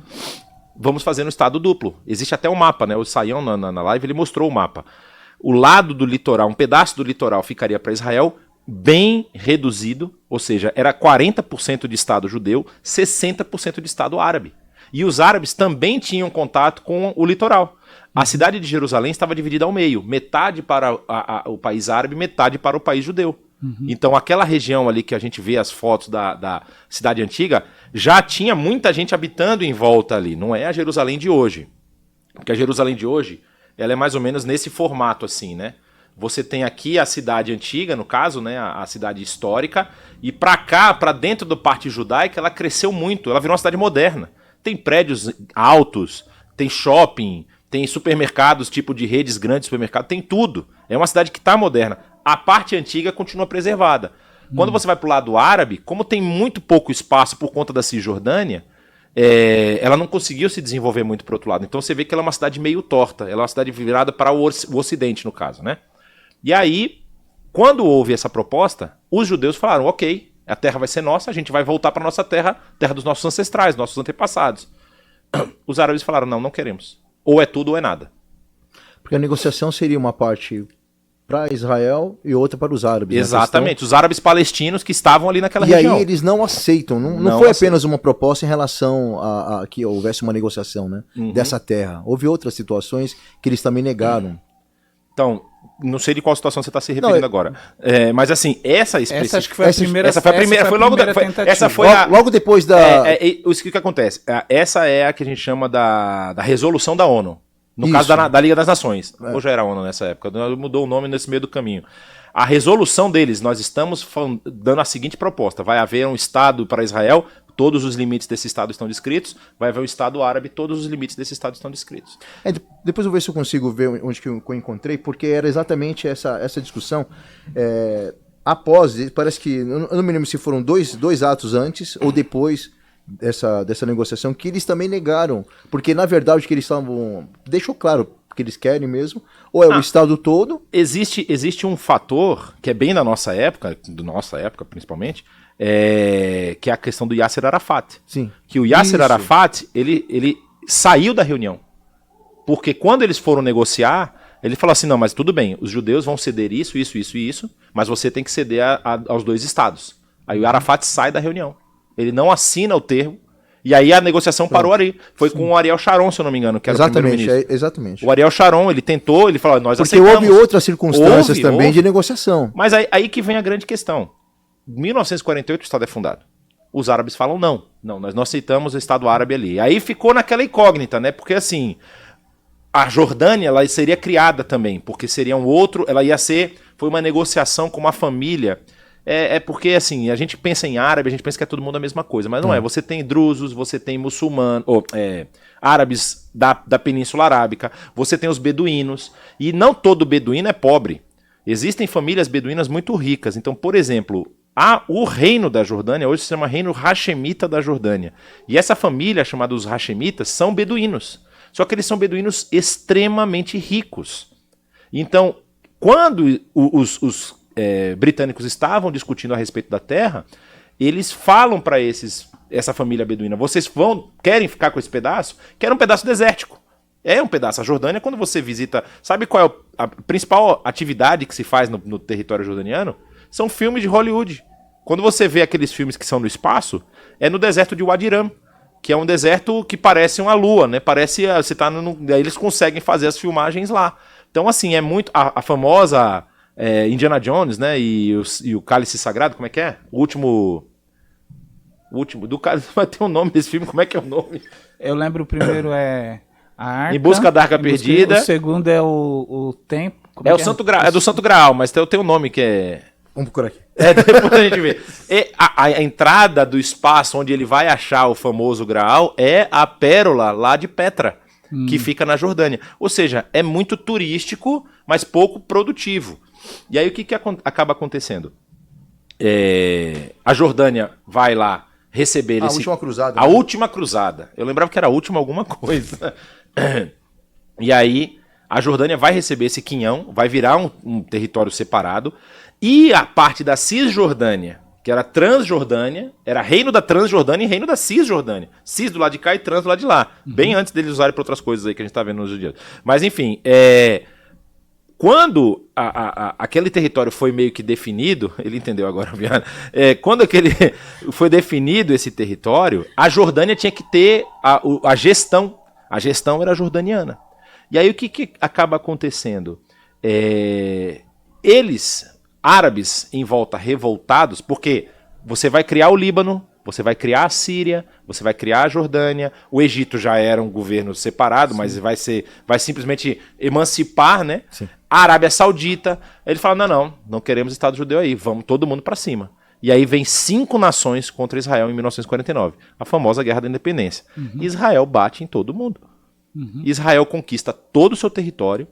Vamos fazer um Estado duplo. Existe até um mapa, né? O Saião na live ele mostrou o mapa. O lado do litoral, um pedaço do litoral ficaria para Israel bem reduzido, ou seja, era 40% de Estado judeu, 60% de Estado árabe. E os árabes também tinham contato com o litoral. A cidade de Jerusalém estava dividida ao meio, metade para o país árabe, metade para o país judeu. Então aquela região ali que a gente vê as fotos da cidade antiga, já tinha muita gente habitando em volta ali, não é a Jerusalém de hoje. Porque a Jerusalém de hoje, ela é mais ou menos nesse formato assim, né? Você tem aqui a cidade antiga, no caso, né, a cidade histórica, e para cá, para dentro da parte judaica, ela cresceu muito, ela virou uma cidade moderna. Tem prédios altos, tem shopping, tem supermercados, tipo de redes grandes de supermercado, tem tudo. É uma cidade que está moderna. A parte antiga continua preservada. Quando você vai para o lado árabe, como tem muito pouco espaço por conta da Cisjordânia, ela não conseguiu se desenvolver muito para o outro lado. Então você vê que ela é uma cidade meio torta. Ela é uma cidade virada para o Ocidente, no caso, né? E aí, quando houve essa proposta, os judeus falaram, ok, a terra vai ser nossa, a gente vai voltar para a nossa terra, terra dos nossos ancestrais, nossos antepassados. Os árabes falaram, não queremos. Ou é tudo ou é nada. Porque a negociação seria uma parte para Israel e outra para os árabes. Exatamente, os árabes palestinos que estavam ali naquela região. E aí eles não aceitam, não foi apenas uma proposta em relação a que houvesse uma negociação, né, dessa terra. Houve outras situações que eles também negaram. Então, não sei de qual situação você está se referindo agora. Mas assim, essa acho que foi a primeira. Essa foi a primeira, foi logo tentativa. Essa foi logo depois da. O que acontece? Essa é a que a gente chama da resolução da ONU. No caso da Liga das Nações. Ou já era a ONU nessa época, mudou o nome nesse meio do caminho. A resolução deles, nós estamos dando a seguinte proposta: vai haver um Estado para Israel, todos os limites desse Estado estão descritos, vai haver um Estado árabe, todos os limites desse Estado estão descritos. Depois eu vou ver se eu consigo ver onde que eu encontrei, porque era exatamente essa discussão. Após, parece que, eu não me lembro se foram dois atos antes ou depois dessa negociação, que eles também negaram, porque na verdade o que eles estavam, deixou claro que eles querem mesmo, ou é o Estado todo. Existe um fator que é bem da nossa época principalmente, que é a questão do Yasser Arafat. Sim. Que o Yasser Arafat, ele saiu da reunião. Porque quando eles foram negociar, ele falou assim, não, mas tudo bem, os judeus vão ceder isso, mas você tem que ceder aos dois estados. Aí o Arafat sai da reunião. Ele não assina o termo, E aí a negociação parou ali. Foi com o Ariel Sharon, se eu não me engano, que era o primeiro-ministro. Exatamente. O Ariel Sharon, ele tentou, ele falou, nós Porque aceitamos. houve outras circunstâncias também de negociação. Mas aí que vem a grande questão. Em 1948 o Estado é fundado. Os árabes falam não, nós não aceitamos o Estado árabe ali. Aí ficou naquela incógnita, né? Porque assim, a Jordânia ela seria criada também, porque seria um outro, ela ia ser, foi uma negociação com uma família. Porque assim, a gente pensa em árabe, a gente pensa que é todo mundo a mesma coisa, mas não é. Você tem drusos, você tem muçulmanos, árabes da Península Arábica, você tem os beduínos, e não todo beduíno é pobre. Existem famílias beduínas muito ricas. Então, por exemplo, o reino da Jordânia hoje se chama Reino Hashemita da Jordânia. E essa família, chamada os Hashemitas, são beduínos. Só que eles são beduínos extremamente ricos. Então, quando os britânicos estavam discutindo a respeito da terra, eles falam para essa família beduína, vocês querem ficar com esse pedaço? Querem um pedaço desértico. É um pedaço. A Jordânia, quando você visita, sabe qual é a principal atividade que se faz no território jordaniano? São filmes de Hollywood. Quando você vê aqueles filmes que são no espaço, é no deserto de Wadi Rum, que é um deserto que parece uma lua, né? Parece, você tá aí eles conseguem fazer as filmagens lá. Então, assim, é muito a famosa Indiana Jones, né? E o Cálice Sagrado, como é que é? O último do Cálice, vai ter um nome desse filme, como é que é o nome? Eu lembro o primeiro a Arca. Em Busca da Arca Perdida. O segundo é o Tempo. O Santo Graal, é do Santo Graal, mas tem um nome que é... Vamos procurar aqui. Depois a gente vê. A entrada do espaço onde ele vai achar o famoso Graal é a pérola lá de Petra, que fica na Jordânia. Ou seja, é muito turístico, mas pouco produtivo. E aí o que acaba acontecendo? A Jordânia vai lá receber a última cruzada. A última cruzada. Eu lembrava que era a última alguma coisa. E aí a Jordânia vai receber esse quinhão, vai virar um território separado. E a parte da Cisjordânia, que era Transjordânia, era reino da Transjordânia e reino da Cisjordânia. Cis do lado de cá e Trans do lado de lá. Bem antes deles usarem para outras coisas aí que a gente está vendo nos dias. Mas enfim, quando aquele território foi meio que definido, ele entendeu agora, viado. Quando foi definido esse território, a Jordânia tinha que ter a gestão. A gestão era jordaniana. E aí o que acaba acontecendo? Eles, árabes em volta revoltados, porque você vai criar o Líbano, você vai criar a Síria, você vai criar a Jordânia, o Egito já era um governo separado, mas vai simplesmente emancipar, né? Sim. A Arábia Saudita, ele fala, não queremos Estado judeu aí, vamos todo mundo para cima. E aí vem 5 nações contra Israel em 1949, a famosa Guerra da Independência. Israel bate em todo mundo. Israel conquista todo o seu território,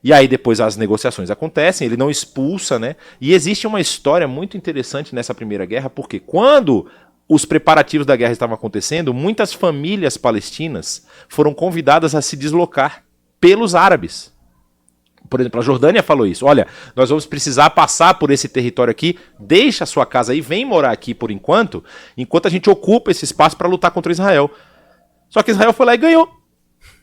e aí depois as negociações acontecem, ele não expulsa, né? E existe uma história muito interessante nessa primeira guerra, porque quando os preparativos da guerra estavam acontecendo, muitas famílias palestinas foram convidadas a se deslocar pelos árabes. Por exemplo, a Jordânia falou isso. Olha, nós vamos precisar passar por esse território aqui, deixa a sua casa aí, vem morar aqui por enquanto a gente ocupa esse espaço para lutar contra Israel. Só que Israel foi lá e ganhou.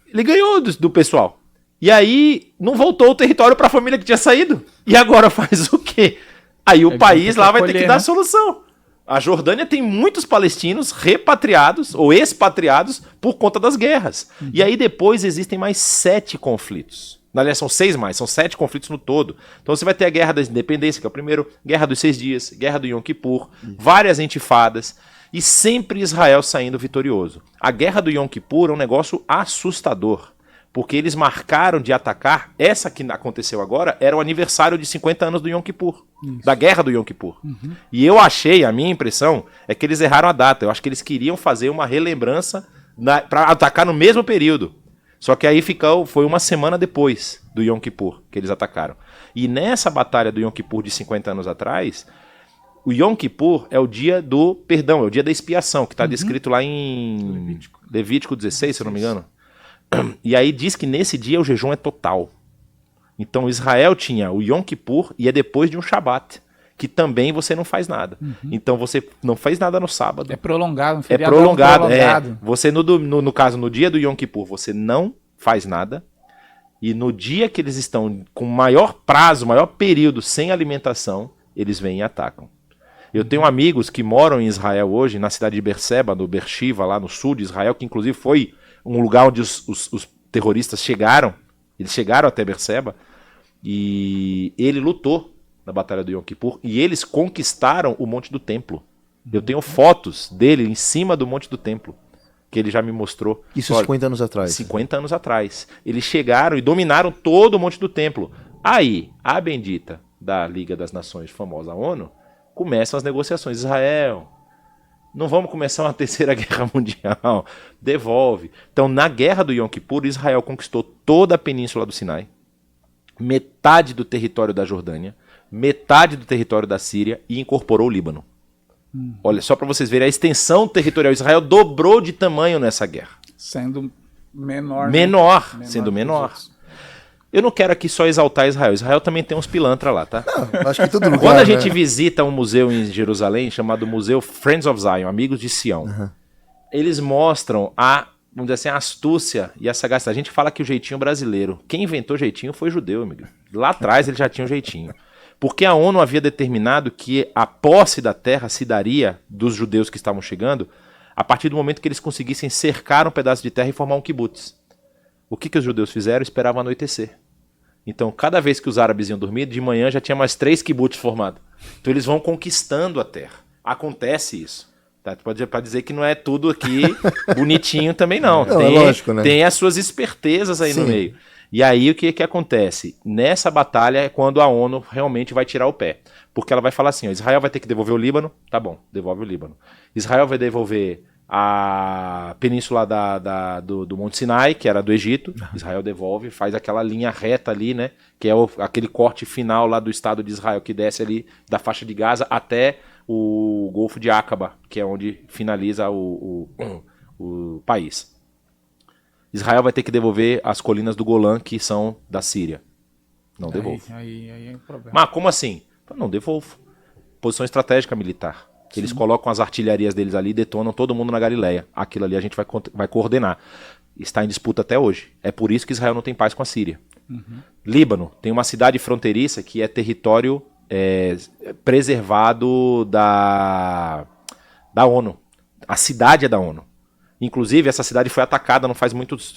Ele ganhou do pessoal. E aí não voltou o território para a família que tinha saído. E agora faz o quê? Aí o país lá vai ter que dar a solução. A Jordânia tem muitos palestinos repatriados ou expatriados por conta das guerras. E aí depois existem mais 7 conflitos. Aliás, são 6 mais, são 7 conflitos no todo. Então você vai ter a Guerra da Independência, que é o primeiro, Guerra dos 6 Dias, Guerra do Yom Kippur, várias intifadas, e sempre Israel saindo vitorioso. A Guerra do Yom Kippur é um negócio assustador, porque eles marcaram de atacar, essa que aconteceu agora, era o aniversário de 50 anos do Yom Kippur, da Guerra do Yom Kippur. E eu achei, a minha impressão, é que eles erraram a data. Eu acho que eles queriam fazer uma relembrança para atacar no mesmo período. Só que aí foi uma semana depois do Yom Kippur que eles atacaram. E nessa batalha do Yom Kippur de 50 anos atrás, o Yom Kippur é o dia do perdão, é o dia da expiação, que está descrito lá em Levítico 16, se eu não me engano. E aí diz que nesse dia o jejum é total. Então Israel tinha o Yom Kippur e é depois de um Shabat, que também você não faz nada. Então você não faz nada no sábado. É prolongado, um feriado prolongado. Você no caso, no dia do Yom Kippur, você não faz nada. E no dia que eles estão com maior prazo, maior período sem alimentação, eles vêm e atacam. Eu tenho amigos que moram em Israel hoje, na cidade de Beerseba, no Beersheba, lá no sul de Israel, que inclusive foi um lugar onde os terroristas chegaram. Eles chegaram até Beerseba e ele lutou na Batalha do Yom Kippur e eles conquistaram o Monte do Templo. Eu tenho fotos dele em cima do Monte do Templo, que ele já me mostrou. Isso 50 anos atrás. 50 anos atrás. Eles chegaram e dominaram todo o Monte do Templo. Aí, a bendita da Liga das Nações, famosa ONU, começam as negociações. Israel, não vamos começar uma terceira guerra mundial. Devolve. Então, na guerra do Yom Kippur, Israel conquistou toda a península do Sinai, metade do território da Jordânia, metade do território da Síria e incorporou o Líbano. Olha, só para vocês verem, a extensão territorial de Israel dobrou de tamanho nessa guerra. Sendo menor. Sendo menor. Eu não quero aqui só exaltar Israel. Israel também tem uns pilantras lá, tá? Não, acho que todo lugar, Quando a gente visita um museu em Jerusalém, chamado Museu Friends of Zion, Amigos de Sião, eles mostram vamos dizer assim, a astúcia e a sagacidade. A gente fala que o jeitinho brasileiro. Quem inventou jeitinho foi judeu, amigo. Lá atrás ele já tinha um jeitinho. Porque a ONU havia determinado que a posse da terra se daria dos judeus que estavam chegando a partir do momento que eles conseguissem cercar um pedaço de terra e formar um kibutz. O que os judeus fizeram? Esperavam anoitecer. Então, cada vez que os árabes iam dormir, de manhã já tinha mais 3 kibutz formados. Então, eles vão conquistando a terra. Acontece isso. Tá? Pode dizer que não é tudo aqui bonitinho também, não. Não, é lógico, né? Tem as suas espertezas aí no meio. E aí, o que acontece? Nessa batalha é quando a ONU realmente vai tirar o pé. Porque ela vai falar assim, ó, Israel vai ter que devolver o Líbano. Tá bom, devolve o Líbano. Israel vai devolver a península do Monte Sinai, que era do Egito. Israel devolve, faz aquela linha reta ali, né? Que é aquele corte final lá do Estado de Israel, que desce ali da faixa de Gaza até o Golfo de Aqaba, que é onde finaliza o país. Israel vai ter que devolver as colinas do Golã, que são da Síria. Não devolve. Aí é o problema. Mas como assim? Não devolvo. Posição estratégica militar. Eles colocam as artilharias deles ali e detonam todo mundo na Galileia. Aquilo ali a gente vai coordenar. Está em disputa até hoje. É por isso que Israel não tem paz com a Síria. Líbano tem uma cidade fronteiriça que é território preservado da ONU. A cidade é da ONU. Inclusive, essa cidade foi atacada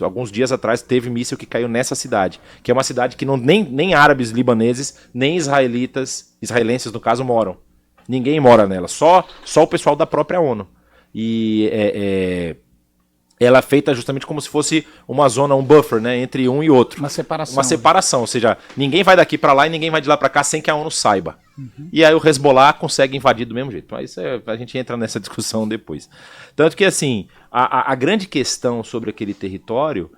alguns dias atrás, teve míssil que caiu nessa cidade, que é uma cidade que nem árabes libaneses, nem israelenses no caso, moram. Ninguém mora nela, só o pessoal da própria ONU. E ela é feita justamente como se fosse uma zona, um buffer, né, entre um e outro. Uma separação. Uma separação, ou seja, ninguém vai daqui para lá e ninguém vai de lá para cá sem que a ONU saiba. E aí o Hezbollah consegue invadir do mesmo jeito. Mas a gente entra nessa discussão depois. Tanto que, assim, a grande questão sobre aquele território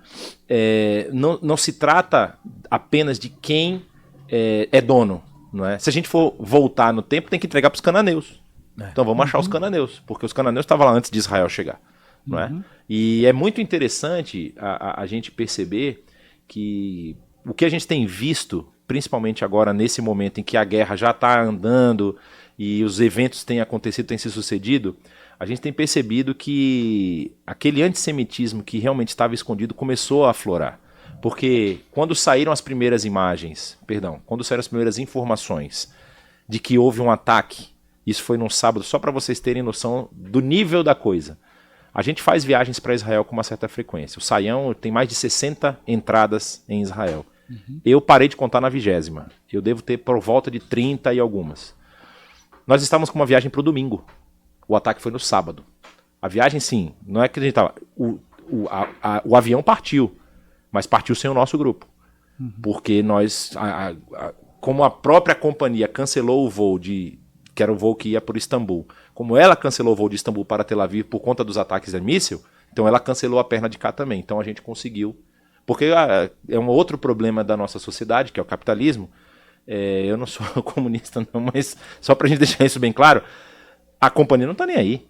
não se trata apenas de quem é dono. Não é? Se a gente for voltar no tempo, tem que entregar para os cananeus. Então vamos achar os cananeus, porque os cananeus estavam lá antes de Israel chegar. Não é? E é muito interessante a gente perceber que o que a gente tem visto, principalmente agora nesse momento em que a guerra já está andando e os eventos têm acontecido, têm se sucedido, a gente tem percebido que aquele antissemitismo que realmente estava escondido começou a aflorar. Porque quando saíram as primeiras informações de que houve um ataque, isso foi num sábado, só para vocês terem noção do nível da coisa. A gente faz viagens para Israel com uma certa frequência. O Saião tem mais de 60 entradas em Israel. Eu parei de contar na 20ª. Eu devo ter por volta de 30 e algumas. Nós estávamos com uma viagem para o domingo. O ataque foi no sábado. A viagem, sim, não é que a gente estava... O avião partiu. Mas partiu sem o nosso grupo. Porque nós, como a própria companhia cancelou o voo que era o voo que ia para o Istambul, como ela cancelou o voo de Istambul para Tel Aviv por conta dos ataques de míssil, então ela cancelou a perna de cá também. Então a gente conseguiu. Porque é um outro problema da nossa sociedade, que é o capitalismo. Eu não sou comunista não, mas só para a gente deixar isso bem claro, a companhia não está nem aí.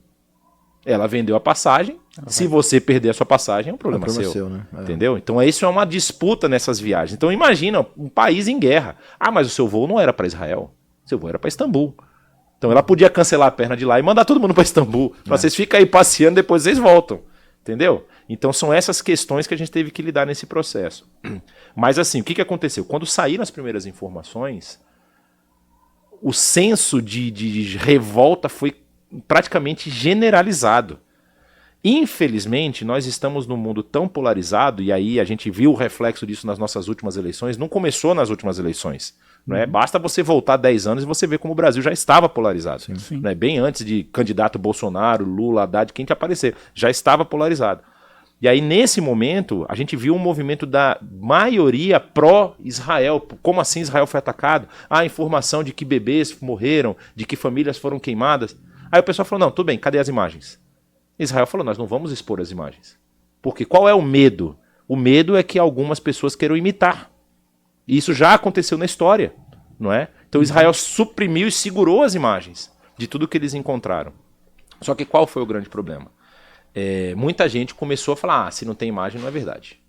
Ela vendeu a passagem. Se você perder a sua passagem, é um problema seu. Né? Entendeu? Então isso é uma disputa nessas viagens. Então imagina um país em guerra. Mas o seu voo não era para Israel. Seu voo era para Istambul. Então ela podia cancelar a perna de lá e mandar todo mundo para Istambul. Vocês ficam aí passeando, depois vocês voltam. Entendeu? Então são essas questões que a gente teve que lidar nesse processo. Mas assim, o que aconteceu? Quando saíram as primeiras informações, o senso de revolta foi praticamente generalizado. Infelizmente, nós estamos num mundo tão polarizado, e aí a gente viu o reflexo disso nas nossas últimas eleições, não começou nas últimas eleições. Não é? Basta você voltar 10 anos e você ver como o Brasil já estava polarizado. Sim. Não é? Bem antes de candidato Bolsonaro, Lula, Haddad, quem que aparecer, já estava polarizado. E aí, nesse momento, a gente viu um movimento da maioria pró-Israel. Como assim Israel foi atacado? Ah, informação de que bebês morreram, de que famílias foram queimadas. Aí o pessoal falou, não, tudo bem, cadê as imagens? Israel falou, nós não vamos expor as imagens. Porque qual é o medo? O medo é que algumas pessoas queiram imitar. E isso já aconteceu na história, não é? Então Israel suprimiu e segurou as imagens de tudo que eles encontraram. Só que qual foi o grande problema? Muita gente começou a falar, se não tem imagem não é verdade.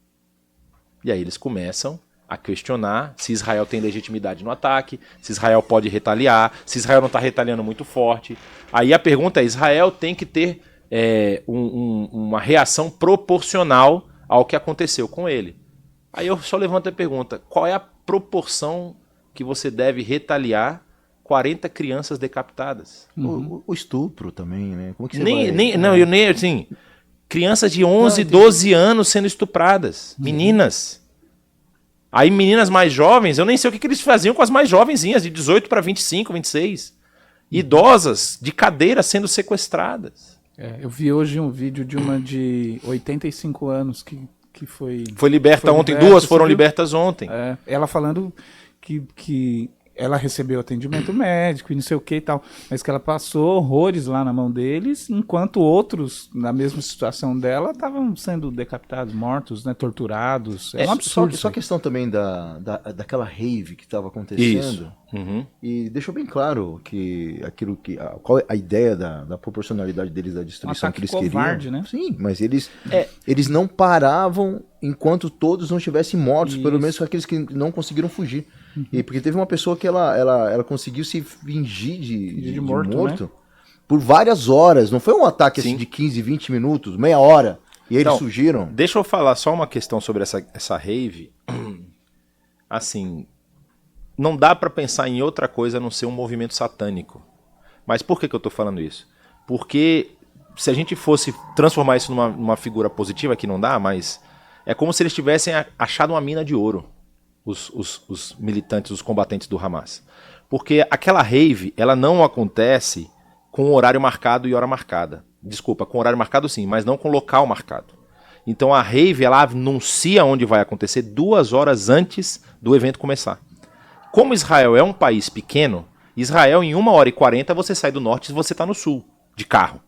E aí eles começam a questionar se Israel tem legitimidade no ataque, se Israel pode retaliar, se Israel não está retaliando muito forte. Aí a pergunta é, Israel tem que ter uma reação proporcional ao que aconteceu com ele. Aí eu só levanto a pergunta, qual é a proporção que você deve retaliar 40 crianças decapitadas? O estupro também, né? Como que você assim, crianças de 11, 12 anos sendo estupradas, meninas. Aí meninas mais jovens, eu nem sei o que eles faziam com as mais jovenzinhas, de 18 para 25, 26. Idosas, de cadeira, sendo sequestradas. Eu vi hoje um vídeo de uma de 85 anos que foi liberta ontem, duas foram libertas ontem. Ela falando que ela recebeu atendimento médico e não sei o que e tal, mas que ela passou horrores lá na mão deles, enquanto outros, na mesma situação dela, estavam sendo decapitados, mortos, né, torturados. É um absurdo. Só a questão também daquela rave que estava acontecendo. Isso. Uhum. E deixou bem claro qual é a ideia da proporcionalidade deles, da destruição que eles covarde, queriam. Né? Sim, mas eles não paravam enquanto todos não estivessem mortos, pelo menos aqueles que não conseguiram fugir. E porque teve uma pessoa que ela conseguiu se fingir de morto, né? Por várias horas. Não foi um ataque assim, de 15, 20 minutos, meia hora. E eles surgiram. Deixa eu falar só uma questão sobre essa rave. Assim, não dá para pensar em outra coisa a não ser um movimento satânico. Mas por que eu tô falando isso? Porque se a gente fosse transformar isso numa figura positiva, que não dá, mas é como se eles tivessem achado uma mina de ouro. Os militantes, os combatentes do Hamas. Porque aquela rave, ela não acontece com horário marcado e hora marcada. Desculpa, com horário marcado sim, mas não com local marcado. Então a rave, ela anuncia onde vai acontecer 2 horas antes do evento começar. Como Israel é um país pequeno, Israel em 1h40 você sai do norte e você está no sul, de carro.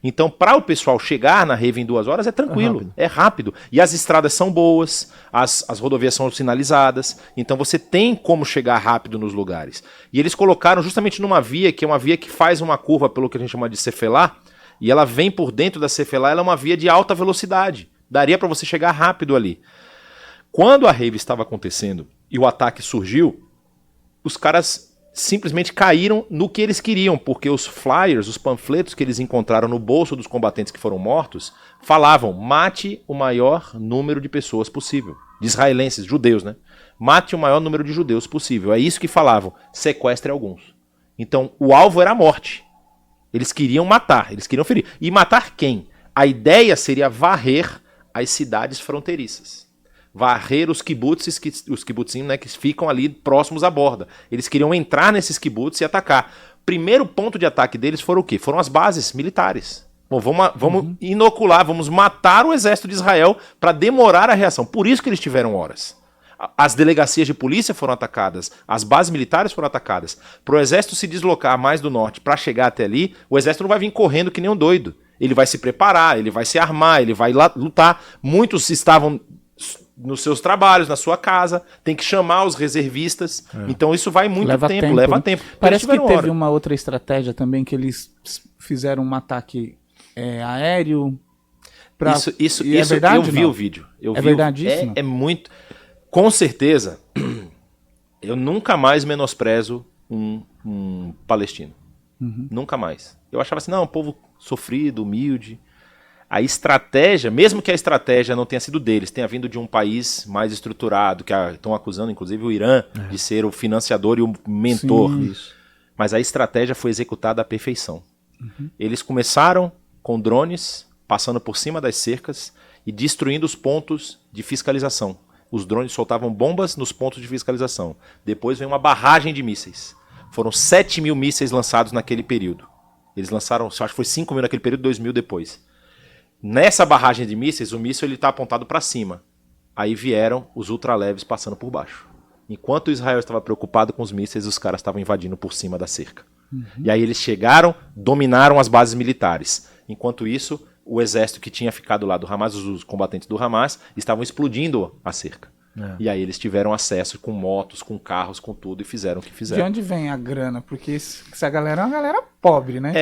Então, para o pessoal chegar na rave em 2 horas é tranquilo, é rápido. E as estradas são boas, as rodovias são sinalizadas, então você tem como chegar rápido nos lugares. E eles colocaram justamente numa via, que é uma via que faz uma curva pelo que a gente chama de cefelá, e ela vem por dentro da cefelá, ela é uma via de alta velocidade. Daria para você chegar rápido ali. Quando a rave estava acontecendo e o ataque surgiu, os caras simplesmente caíram no que eles queriam, porque os flyers, os panfletos que eles encontraram no bolso dos combatentes que foram mortos, falavam, mate o maior número de pessoas possível. De israelenses, judeus, né? Mate o maior número de judeus possível. É isso que falavam, sequestre alguns. Então, o alvo era a morte. Eles queriam matar, eles queriam ferir. E matar quem? A ideia seria varrer as cidades fronteiriças. Varrer os kibbutzim, né, que ficam ali próximos à borda. Eles queriam entrar nesses kibbutz e atacar. Primeiro ponto de ataque deles foram o quê? Foram as bases militares. Bom, vamos inocular, vamos matar o exército de Israel para demorar a reação. Por isso que eles tiveram horas. As delegacias de polícia foram atacadas, as bases militares foram atacadas. Para o exército se deslocar mais do norte para chegar até ali, o exército não vai vir correndo que nem um doido. Ele vai se preparar, ele vai se armar, ele vai lá lutar. Muitos estavam nos seus trabalhos, na sua casa, tem que chamar os reservistas, então isso vai muito tempo, leva tempo. Parece que teve uma outra estratégia também, que eles fizeram um ataque aéreo. Isso é verdade, eu vi o vídeo. Verdade isso? É muito... Com certeza, eu nunca mais menosprezo um palestino. Nunca mais. Eu achava assim, não, um povo sofrido, humilde. A estratégia, mesmo que a estratégia não tenha sido deles, tenha vindo de um país mais estruturado, que estão acusando inclusive o Irã de ser o financiador e o mentor. mas a estratégia foi executada à perfeição. Eles começaram com drones, passando por cima das cercas e destruindo os pontos de fiscalização. Os drones soltavam bombas nos pontos de fiscalização. Depois veio uma barragem de mísseis. Foram 7 mil mísseis lançados naquele período. Eles lançaram, acho que foi 5 mil naquele período, 2 mil depois. Nessa barragem de mísseis, o míssil está apontado para cima. Aí vieram os ultraleves passando por baixo. Enquanto Israel estava preocupado com os mísseis, os caras estavam invadindo por cima da cerca. E aí eles chegaram, dominaram as bases militares. Enquanto isso, o exército que tinha ficado lá do Hamas, os combatentes do Hamas, estavam explodindo a cerca. E aí eles tiveram acesso com motos, com carros, com tudo e fizeram o que fizeram. De onde vem a grana? Porque essa galera é uma galera pobre, né?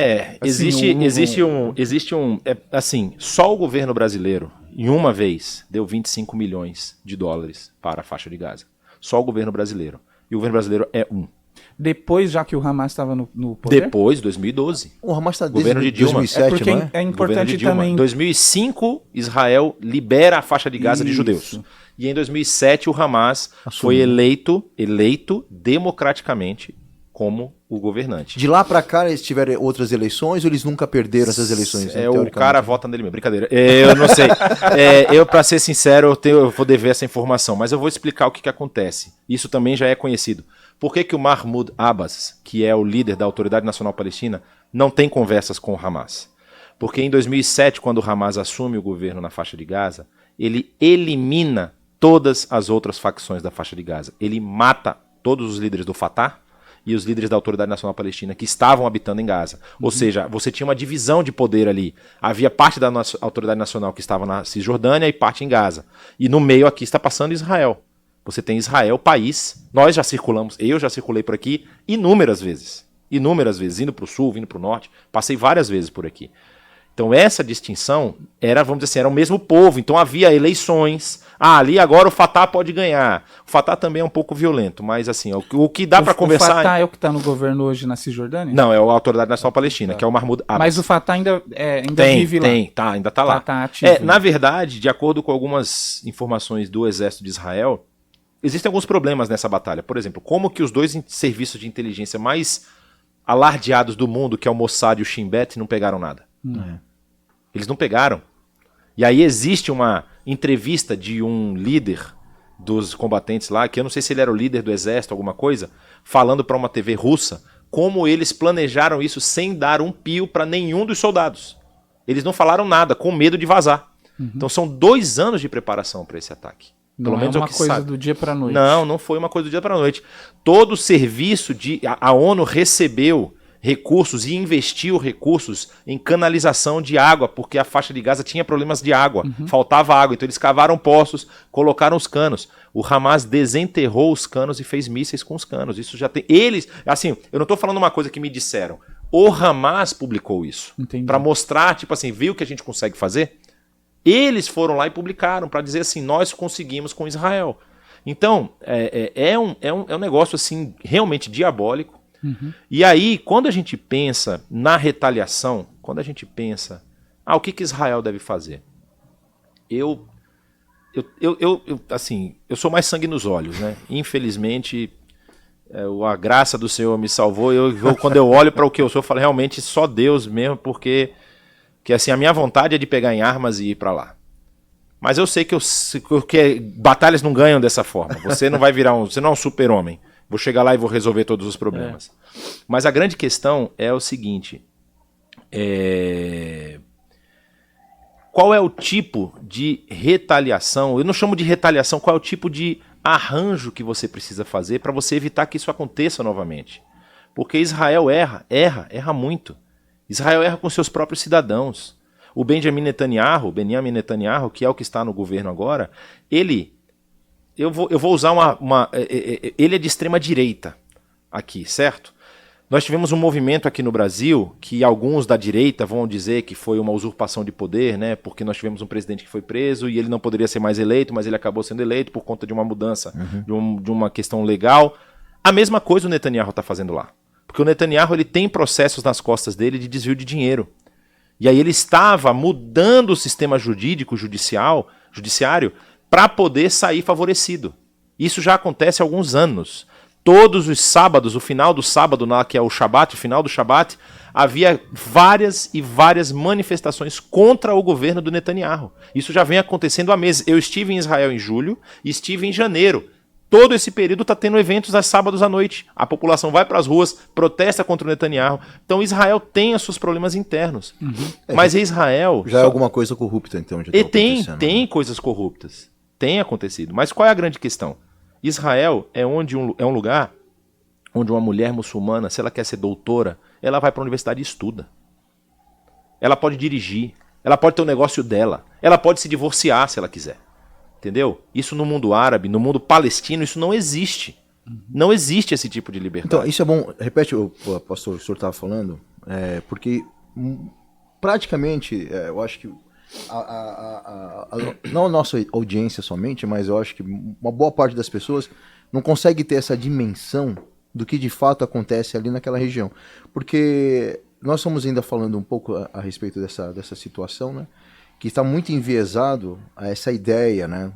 Assim, só o governo brasileiro, em uma vez, deu 25 milhões de dólares para a faixa de Gaza. Só o governo brasileiro. E o governo brasileiro é um. Depois, já que o Hamas estava no poder? Depois, 2012. O Hamas está desde Governo de Dilma. 2007, porque não é? é Governo importante de Dilma. também... Em 2005, Israel libera a faixa de Gaza de judeus. E em 2007, o Hamas foi eleito democraticamente como o governante. De lá pra cá, eles tiveram outras eleições ou eles nunca perderam essas eleições? O teoricamente? cara vota nele mesmo. Brincadeira. Eu não sei. Eu, pra ser sincero, eu vou dever essa informação. Mas eu vou explicar o que acontece. Isso também já é conhecido. Por que o Mahmoud Abbas, que é o líder da Autoridade Nacional Palestina, não tem conversas com o Hamas? Porque em 2007, quando o Hamas assume o governo na faixa de Gaza, ele elimina todas as outras facções da faixa de Gaza. Ele mata todos os líderes do Fatah e os líderes da Autoridade Nacional Palestina que estavam habitando em Gaza. Ou seja, você tinha uma divisão de poder ali. Havia parte da Autoridade Nacional que estava na Cisjordânia e parte em Gaza. E no meio aqui está passando Israel. Você tem Israel, país. Nós já circulamos, eu já circulei por aqui inúmeras vezes. Inúmeras vezes, indo para o sul, vindo para o norte. Passei várias vezes por aqui. Então essa distinção era, vamos dizer assim, era o mesmo povo. Então havia eleições. Ali agora o Fatah pode ganhar. O Fatah também é um pouco violento, mas assim, o que dá para conversar... O Fatah é o que está no governo hoje na Cisjordânia? Não, é a Autoridade Nacional Palestina, que é o Mahmoud Abbas. Mas o Fatah ainda vive lá? Ainda está lá. Tá ativo. Na verdade, de acordo com algumas informações do Exército de Israel, existem alguns problemas nessa batalha. Por exemplo, como que os dois serviços de inteligência mais alardeados do mundo, que é o Mossad e o Shin Bet, não pegaram nada. Eles não pegaram. E aí existe uma entrevista de um líder dos combatentes lá, que eu não sei se ele era o líder do exército, alguma coisa, falando para uma TV russa como eles planejaram isso sem dar um pio para nenhum dos soldados. Eles não falaram nada, com medo de vazar. Então são 2 anos de preparação para esse ataque. Não é uma coisa do dia para noite. Não foi uma coisa do dia para noite. Todo o serviço a ONU recebeu recursos e investiu recursos em canalização de água, porque a faixa de Gaza tinha problemas de água, faltava água, então eles cavaram poços, colocaram os canos. O Hamas desenterrou os canos e fez mísseis com os canos. Isso já tem. Eles, assim, eu não estou falando uma coisa que me disseram. O Hamas publicou isso para mostrar, tipo assim, viu o que a gente consegue fazer? Eles foram lá e publicaram para dizer assim, nós conseguimos com Israel. Então, é um negócio assim realmente diabólico. E aí, quando a gente pensa na retaliação, quando a gente pensa, o que Israel deve fazer? Eu sou mais sangue nos olhos, né? Infelizmente, a graça do Senhor me salvou. Quando eu olho para o que eu sou, eu falo realmente só Deus mesmo, porque assim, a minha vontade é de pegar em armas e ir para lá. Mas eu sei que batalhas não ganham dessa forma. Você não vai virar você não é um super-homem. Vou chegar lá e vou resolver todos os problemas. Mas a grande questão é o seguinte. Qual é o tipo de retaliação? Eu não chamo de retaliação. Qual é o tipo de arranjo que você precisa fazer para você evitar que isso aconteça novamente? Porque Israel erra muito. Israel erra com seus próprios cidadãos. O Benjamin Netanyahu, que é o que está no governo agora, eu vou usar ele é de extrema direita aqui, certo? Nós tivemos um movimento aqui no Brasil que alguns da direita vão dizer que foi uma usurpação de poder, né? Porque nós tivemos um presidente que foi preso e ele não poderia ser mais eleito, mas ele acabou sendo eleito por conta de uma mudança, de uma questão legal. A mesma coisa o Netanyahu está fazendo lá. Porque o Netanyahu ele tem processos nas costas dele de desvio de dinheiro. E aí ele estava mudando o sistema judiciário para poder sair favorecido. Isso já acontece há alguns anos. Todos os sábados, o final do sábado, que é o Shabat, o final do Shabat, havia várias e várias manifestações contra o governo do Netanyahu. Isso já vem acontecendo há meses. Eu estive em Israel em julho e estive em janeiro. Todo esse período está tendo eventos aos sábados à noite. A população vai para as ruas, protesta contra o Netanyahu. Então Israel tem os seus problemas internos. Mas Israel... Já é alguma coisa corrupta, então. E tem coisas corruptas. Tem acontecido. Mas qual é a grande questão? Israel é um lugar onde uma mulher muçulmana, se ela quer ser doutora, ela vai para a universidade e estuda. Ela pode dirigir. Ela pode ter o negócio dela. Ela pode se divorciar se ela quiser. Entendeu? Isso no mundo árabe, no mundo palestino, isso não existe. Não existe esse tipo de liberdade. Então, isso é bom. Repete, pastor, o senhor estava falando, porque praticamente, eu acho que não a nossa audiência somente, mas eu acho que uma boa parte das pessoas não consegue ter essa dimensão do que de fato acontece ali naquela região. Porque nós estamos ainda falando um pouco a respeito dessa situação, né? Que está muito enviesado a essa ideia, né,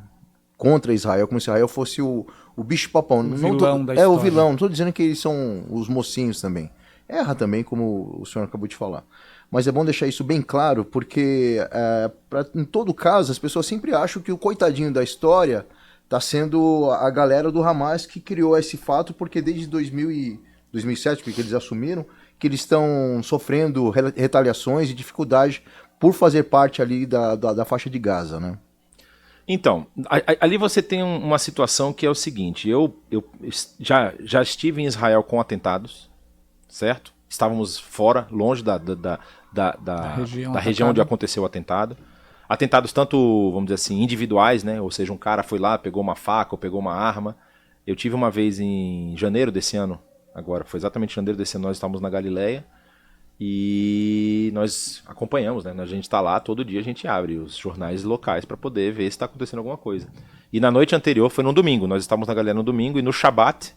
contra Israel, como se Israel fosse o bicho-papão. O vilão da história. É o vilão, não estou dizendo que eles são os mocinhos também. Erra também, como o senhor acabou de falar. Mas é bom deixar isso bem claro, porque em todo caso, as pessoas sempre acham que o coitadinho da história está sendo a galera do Hamas que criou esse fato, porque desde 2007, porque eles assumiram, que eles estão sofrendo retaliações e dificuldades por fazer parte ali da faixa de Gaza, né? Então, ali você tem uma situação que é o seguinte, eu já estive em Israel com atentados, certo? Estávamos fora, longe da região onde aconteceu o atentado. Atentados tanto, vamos dizer assim, individuais, né? Ou seja, um cara foi lá, pegou uma faca ou pegou uma arma. Eu tive uma vez em janeiro desse ano, agora, foi exatamente em janeiro desse ano, nós estávamos na Galileia. E nós acompanhamos, né? A gente está lá, todo dia a gente abre os jornais locais para poder ver se está acontecendo alguma coisa. E na noite anterior, foi no domingo, nós estávamos na Galileia no domingo e no Shabat,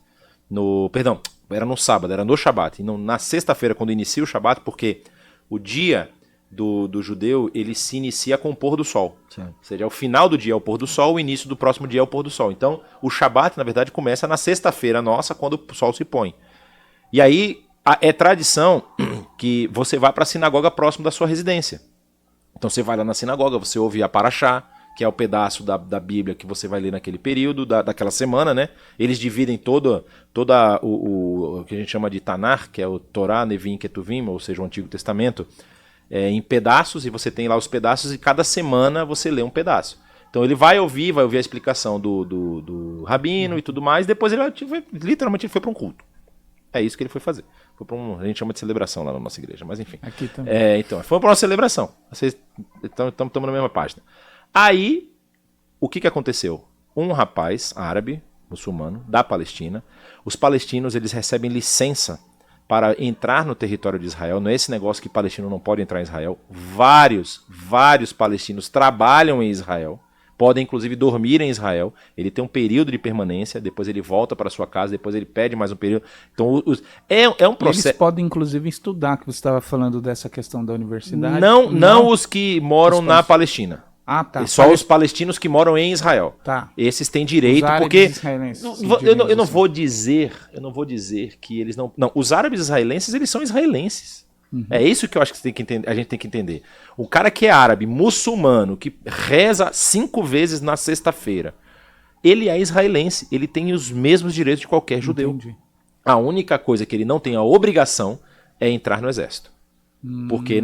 perdão, era no sábado, era no Shabat. E na sexta-feira, quando inicia o Shabat, porque o dia do judeu, ele se inicia com o pôr do sol. Sim. Ou seja, o final do dia é o pôr do sol, o início do próximo dia é o pôr do sol. Então, o Shabat, na verdade, começa na sexta-feira nossa, quando o sol se põe. E aí, é tradição que você vai para a sinagoga próximo da sua residência. Então você vai lá na sinagoga, você ouve a Parashá, que é o pedaço da Bíblia que você vai ler naquele período, daquela semana, né? Eles dividem toda o que a gente chama de Tanar, que é o Torá, Nevim, Ketuvim, ou seja, o Antigo Testamento, em pedaços, e você tem lá os pedaços, e cada semana você lê um pedaço. Então ele vai ouvir a explicação do rabino e tudo mais, depois ele literalmente foi para um culto. É isso que ele foi fazer. A gente chama de celebração lá na nossa igreja, mas enfim. Aqui também. Então, foi para uma celebração. Vocês estamos na mesma página. Aí, o que aconteceu? Um rapaz árabe, muçulmano, da Palestina. Os palestinos, eles recebem licença para entrar no território de Israel. Não é esse negócio que palestino não pode entrar em Israel. Vários palestinos trabalham em Israel. Podem, inclusive, dormir em Israel. Ele tem um período de permanência, depois ele volta para sua casa, depois ele pede mais um período. Então, é um processo... Eles podem, inclusive, estudar, que você estava falando dessa questão da universidade. Não os que moram na Palestina. Ah, tá. Só os palestinos que moram em Israel. Tá. Esses têm direito, porque... Eu não vou dizer que eles não... Não, os árabes israelenses, eles são israelenses. Uhum. É isso que eu acho que a gente tem que entender. O cara que é árabe, muçulmano, que reza 5 vezes na sexta-feira, ele é israelense, ele tem os mesmos direitos de qualquer judeu. Entendi. A única coisa que ele não tem a obrigação é entrar no exército. Porque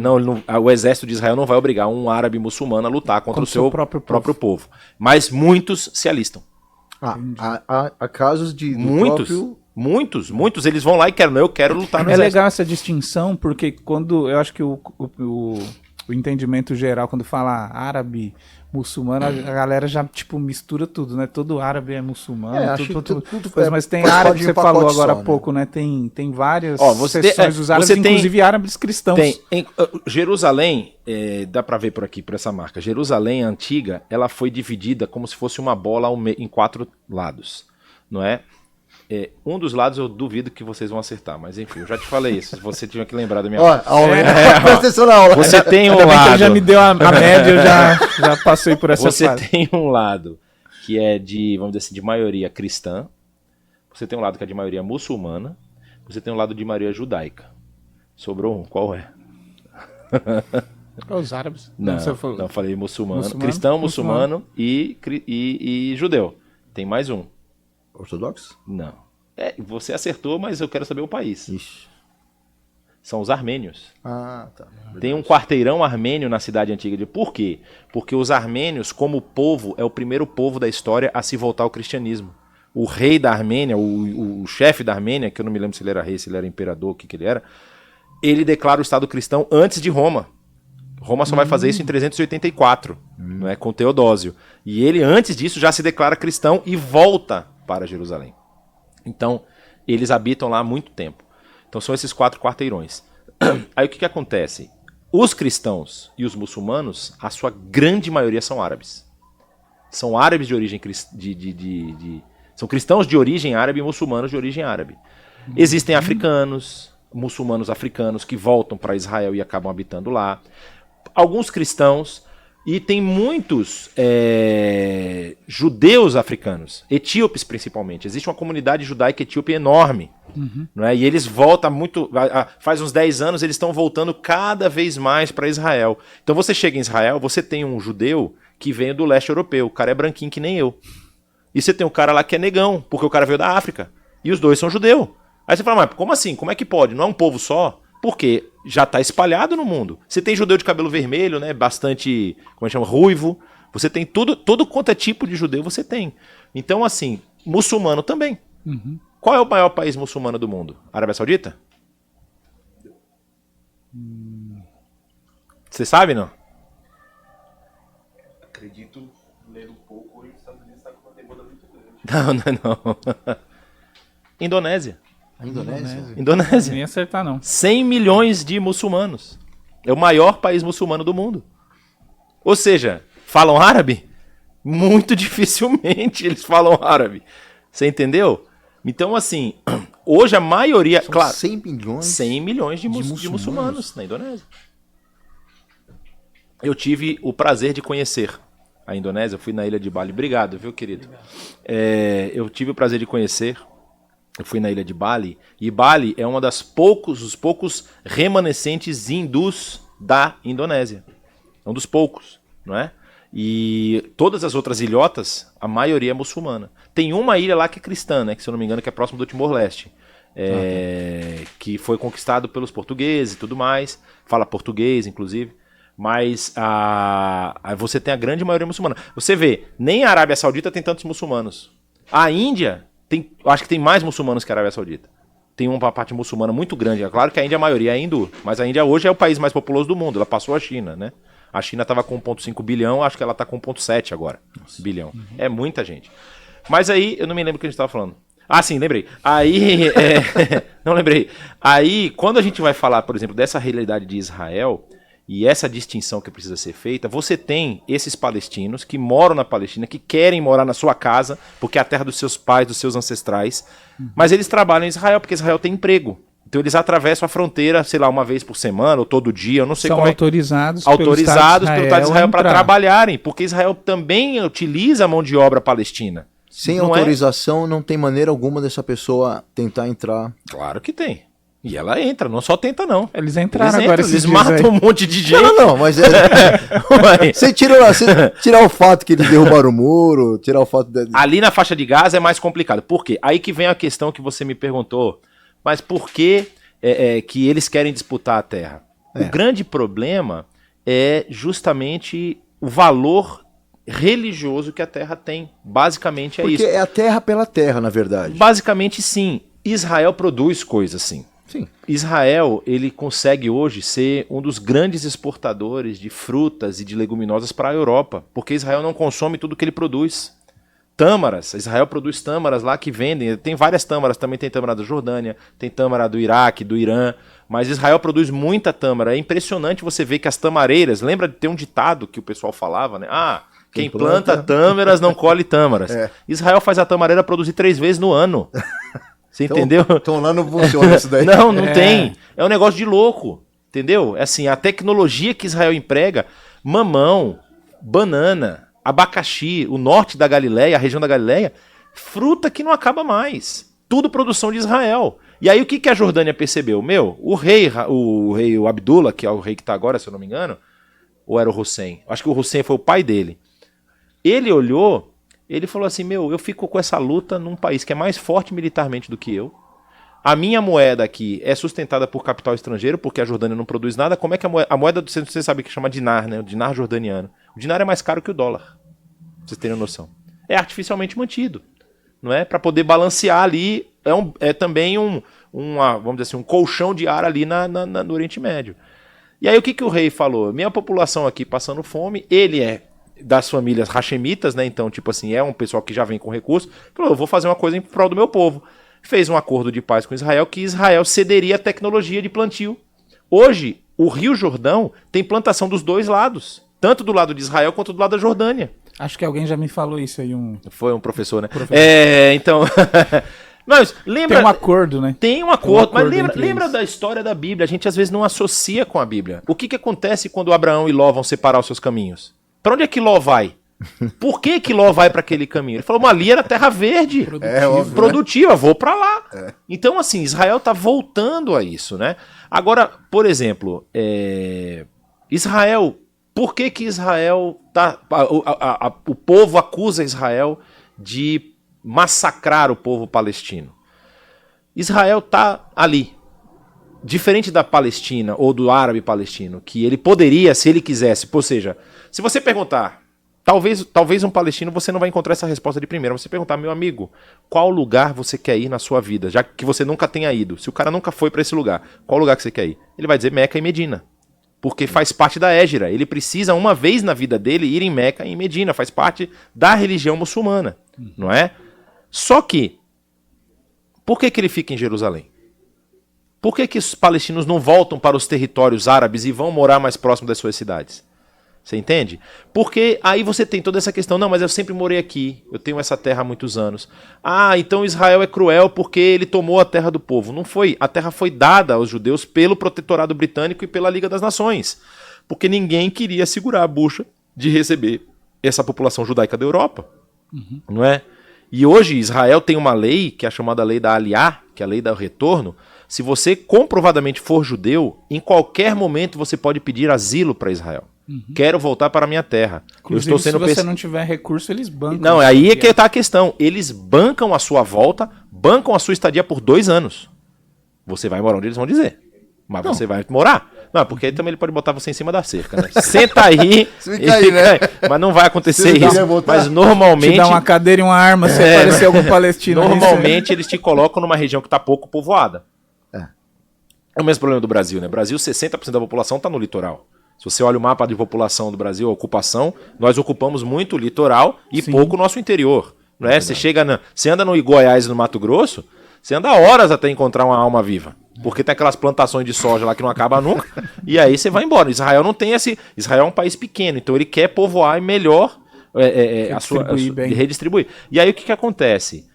o exército de Israel não vai obrigar um árabe muçulmano a lutar contra o seu próprio povo. Mas muitos se alistam. Há casos de... Muitos, eles vão lá e eu quero lutar no exército. É legal essa distinção, porque quando eu acho que o entendimento geral, quando fala árabe, muçulmano, a galera já mistura tudo, né? Todo árabe é muçulmano, tudo mas tem árabe, você falou agora há pouco, né? Tem várias seções dos árabes, inclusive árabes cristãos. Jerusalém, dá pra ver por aqui, por essa marca, Jerusalém antiga, ela foi dividida como se fosse uma bola em 4 lados, não é? Um dos lados eu duvido que vocês vão acertar, mas enfim, eu já te falei isso. Você tinha que lembrar da minha aula. Presta atenção na aula. Você tem um lado. Ele já me deu a média, eu já passei por essa fase. Você tem um lado que é de, vamos dizer assim, de maioria cristã. Você tem um lado que é de maioria muçulmana, você tem um lado de maioria judaica. Sobrou um, qual é? Os árabes. Não, não falei muçulmano. Cristão, muçulmano e judeu. Tem mais um. Ortodoxo? Não. Você acertou, mas eu quero saber o país. Ixi. São os armênios. Ah, tá. Tem um quarteirão armênio na cidade antiga. Por quê? Porque os armênios, como povo, é o primeiro povo da história a se voltar ao cristianismo. O rei da Armênia, o chefe da Armênia, que eu não me lembro se ele era rei, se ele era imperador, o que ele era, ele declara o Estado cristão antes de Roma. Roma só vai fazer isso em 384, né, com Teodósio. E ele, antes disso, já se declara cristão e volta para Jerusalém. Então, eles habitam lá há muito tempo. Então, são esses 4 quarteirões. Aí, o que acontece? Os cristãos e os muçulmanos, a sua grande maioria são árabes. São árabes de origem... São cristãos de origem árabe e muçulmanos de origem árabe. Existem africanos, muçulmanos africanos, que voltam para Israel e acabam habitando lá. Alguns cristãos, e tem muitos judeus africanos, etíopes principalmente. Existe uma comunidade judaica etíope enorme. Não é? E eles voltam muito... Faz uns 10 anos eles estão voltando cada vez mais para Israel. Então você chega em Israel, você tem um judeu que veio do leste europeu. O cara é branquinho que nem eu. E você tem um cara lá que é negão, porque o cara veio da África. E os dois são judeus. Aí você fala, mas como assim? Como é que pode? Não é um povo só? Porque já está espalhado no mundo. Você tem judeu de cabelo vermelho, né? Bastante, como é que chama? Ruivo. Você tem todo quanto é tipo de judeu, você tem. Então, assim, muçulmano também. Qual é o maior país muçulmano do mundo? Arábia Saudita? Você sabe, não? Acredito, lendo um pouco, os Estados Unidos está com uma demanda muito grande. Não. Indonésia. A Indonésia? Indonésia. Nem acertar, não. 100 milhões de muçulmanos. É o maior país muçulmano do mundo. Ou seja, falam árabe? Muito dificilmente eles falam árabe. Você entendeu? Então, assim, hoje a maioria... São claro, 100 milhões? 100 milhões de muçulmanos na Indonésia. Eu tive o prazer de conhecer a Indonésia. Eu fui na ilha de Bali. Obrigado, viu, querido? Eu tive o prazer de conhecer... Eu fui na ilha de Bali, e Bali é uma dos poucos remanescentes hindus da Indonésia. É um dos poucos, não é? E todas as outras ilhotas, a maioria é muçulmana. Tem uma ilha lá que é cristã, né? Que se eu não me engano que é próximo do Timor-Leste. Que foi conquistado pelos portugueses e tudo mais. Fala português, inclusive. Mas você tem a grande maioria muçulmana. Você vê, nem a Arábia Saudita tem tantos muçulmanos. A Índia... acho que tem mais muçulmanos que a Arábia Saudita. Tem uma parte muçulmana muito grande. É claro que a Índia, a maioria é hindu, mas a Índia hoje é o país mais populoso do mundo. Ela passou a China, né? A China estava com 1,5 bilhão, acho que ela está com 1,7 agora. Bilhão. É muita gente. Mas aí, eu não me lembro o que a gente estava falando. Ah, sim, lembrei. Aí, não lembrei. Aí, quando a gente vai falar, por exemplo, dessa realidade de Israel... E essa distinção que precisa ser feita, você tem esses palestinos que moram na Palestina, que querem morar na sua casa, porque é a terra dos seus pais, dos seus ancestrais, mas eles trabalham em Israel, porque Israel tem emprego. Então eles atravessam a fronteira, sei lá, uma vez por semana, ou todo dia, eu não sei como é. Autorizados pelo Estado de Israel para trabalharem, porque Israel também utiliza a mão de obra palestina. Sem autorização, não tem maneira alguma dessa pessoa tentar entrar. Claro que tem. E ela entra, não só tenta, não. Eles entraram agora. Eles matam um monte de gente. Não, mas você tirar o fato que eles derrubaram o muro, tirar o fato... Ali na faixa de Gaza é mais complicado. Por quê? Aí que vem a questão que você me perguntou. Mas por que que eles querem disputar a terra? O grande problema é justamente o valor religioso que a terra tem. Basicamente isso. Porque é a terra pela terra, na verdade. Basicamente, sim. Israel produz coisas, sim. Sim. Israel, ele consegue hoje ser um dos grandes exportadores de frutas e de leguminosas para a Europa, porque Israel não consome tudo que ele produz. Tâmaras, Israel produz tâmaras lá que vendem, tem várias tâmaras, também tem tâmara da Jordânia, tem tâmara do Iraque, do Irã, mas Israel produz muita tâmara. É impressionante você ver que as tamareiras, lembra de ter um ditado que o pessoal falava, né? Quem planta tâmaras não colhe tâmaras. Israel faz a tamareira produzir 3 vezes no ano. Você entendeu? Então lá não funciona isso daí. Não tem. É um negócio de louco, entendeu? É assim, a tecnologia que Israel emprega, mamão, banana, abacaxi, o norte da Galileia, a região da Galileia, fruta que não acaba mais. tudo produção de Israel. E aí o que a Jordânia percebeu? O rei o Abdullah, que é o rei que está agora, se eu não me engano, ou era o Hussein? Acho que o Hussein foi o pai dele. Ele olhou, ele falou assim, eu fico com essa luta num país que é mais forte militarmente do que eu. A minha moeda aqui é sustentada por capital estrangeiro, porque a Jordânia não produz nada. Como é que a moeda você sabe que chama dinar, né? O dinar jordaniano. O dinar é mais caro que o dólar, pra vocês terem noção. É artificialmente mantido, não é? Para poder balancear ali, é também vamos dizer assim, um colchão de ar ali no Oriente Médio. E aí o que o rei falou? Minha população aqui passando fome, ele é das famílias hashemitas, né? Então, tipo assim, é um pessoal que já vem com recursos. Falou, eu vou fazer uma coisa em prol do meu povo. Fez um acordo de paz com Israel, que Israel cederia a tecnologia de plantio. Hoje, o Rio Jordão tem plantação dos dois lados, tanto do lado de Israel quanto do lado da Jordânia. Acho que alguém já me falou isso aí. Foi um professor, né? Então... Mas lembra... Tem um acordo, né? Tem um acordo, mas lembra da história da Bíblia. A gente às vezes não associa com a Bíblia. O que acontece quando Abraão e Ló vão separar os seus caminhos? Para onde é que Ló vai? Por que Ló vai para aquele caminho? Ele falou, ali era terra verde, produtiva, vou para lá. Então, assim, Israel está voltando a isso, né? Agora, por exemplo, Israel, por que Israel tá... o povo acusa Israel de massacrar o povo palestino? Israel está ali. Diferente da Palestina ou do árabe palestino, que ele poderia, se ele quisesse, ou seja, se você perguntar... Talvez um palestino você não vai encontrar essa resposta de primeira. Você perguntar, meu amigo, qual lugar você quer ir na sua vida? Já que você nunca tenha ido. Se o cara nunca foi para esse lugar, qual lugar que você quer ir? Ele vai dizer Meca e Medina. Porque faz parte da Hégira. Ele precisa, uma vez na vida dele, ir em Meca e em Medina. Faz parte da religião muçulmana. Não é? Só que, por que ele fica em Jerusalém? Por que os palestinos não voltam para os territórios árabes e vão morar mais próximo das suas cidades? Você entende? Porque aí você tem toda essa questão, não, mas eu sempre morei aqui, eu tenho essa terra há muitos anos. Ah, então Israel é cruel porque ele tomou a terra do povo. Não foi, a terra foi dada aos judeus pelo protetorado britânico e pela Liga das Nações. Porque ninguém queria segurar a bucha de receber essa população judaica da Europa. Não é? E hoje Israel tem uma lei, que é a chamada lei da Aliá, que é a lei do retorno. Se você comprovadamente for judeu, em qualquer momento você pode pedir asilo para Israel. Quero voltar para a minha terra. Inclusive, eu estou sendo se você não tiver recurso, eles bancam. Não, aí é que está a questão. Eles bancam a sua volta, bancam a sua estadia por 2 anos. Você vai morar onde eles vão dizer. Mas não. Você vai morar. Não, porque aí também ele pode botar você em cima da cerca, né? Senta aí. Fica aí, né? Mas não vai acontecer isso. Mas normalmente... Te dá uma cadeira e uma arma se aparecer algum palestino. Normalmente eles te colocam numa região que está pouco povoada. É o mesmo problema do Brasil, né? Brasil, 60% da população está no litoral. Se você olha o mapa de população do Brasil, a ocupação, nós ocupamos muito o litoral e pouco o nosso interior. Não é? Você você anda no Goiás e no Mato Grosso, você anda horas até encontrar uma alma viva. Porque tem aquelas plantações de soja lá que não acaba nunca, e aí você vai embora. Israel não tem esse... Israel é um país pequeno, então ele quer povoar melhor redistribuir. E aí o que acontece?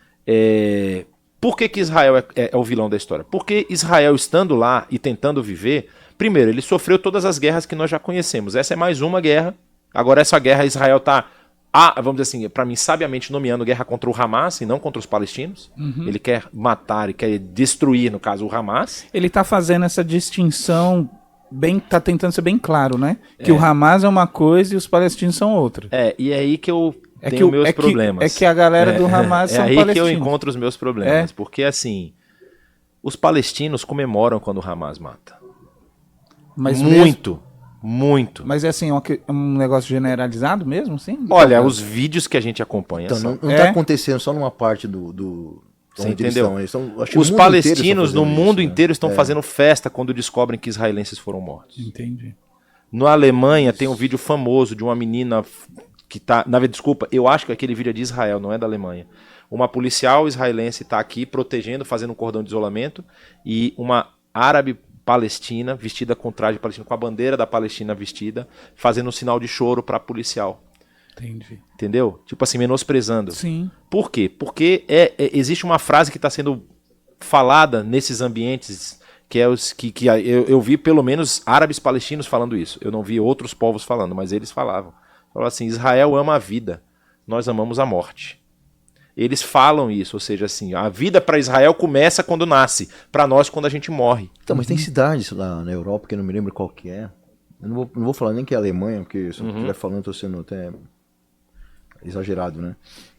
Por que Israel é o vilão da história? Porque Israel, estando lá e tentando viver... Primeiro, ele sofreu todas as guerras que nós já conhecemos. Essa é mais uma guerra. Agora essa guerra, Israel está, vamos dizer assim, para mim, sabiamente nomeando guerra contra o Hamas e não contra os palestinos. Ele quer matar e quer destruir, no caso, o Hamas. Ele está fazendo essa distinção, está tentando ser bem claro, né? Que o Hamas é uma coisa e os palestinos são outra. E é aí que eu tenho meus problemas. É que a galera do Hamas são palestinos. É aí que eu encontro os meus problemas. Porque, assim, os palestinos comemoram quando o Hamas mata. Mas muito. Mas é assim, um negócio generalizado mesmo, sim? Olha, os vídeos que a gente acompanha. Então, não está acontecendo só numa parte Você entendeu? Os palestinos no mundo inteiro estão fazendo festa quando descobrem que israelenses foram mortos. Entendi. Na Alemanha tem um vídeo famoso de uma menina que tá... Desculpa, eu acho que aquele vídeo é de Israel, não é da Alemanha. Uma policial israelense está aqui protegendo, fazendo um cordão de isolamento, e uma árabe palestina, vestida com traje palestino, com a bandeira da Palestina vestida, fazendo um sinal de choro para policial. Entendi. Entendeu? Tipo assim, menosprezando. Sim. Por quê? Porque existe uma frase que está sendo falada nesses ambientes, que é que eu vi pelo menos árabes palestinos falando isso. Eu não vi outros povos falando, mas eles falavam. Falavam assim, Israel ama a vida, nós amamos a morte. eles falam isso, ou seja, assim, a vida para Israel começa quando nasce, para nós quando a gente morre. Então, mas tem cidades lá na Europa, que eu não me lembro qual que é. Eu não vou falar nem que é a Alemanha, porque se eu estiver falando, estou sendo até exagerado, né?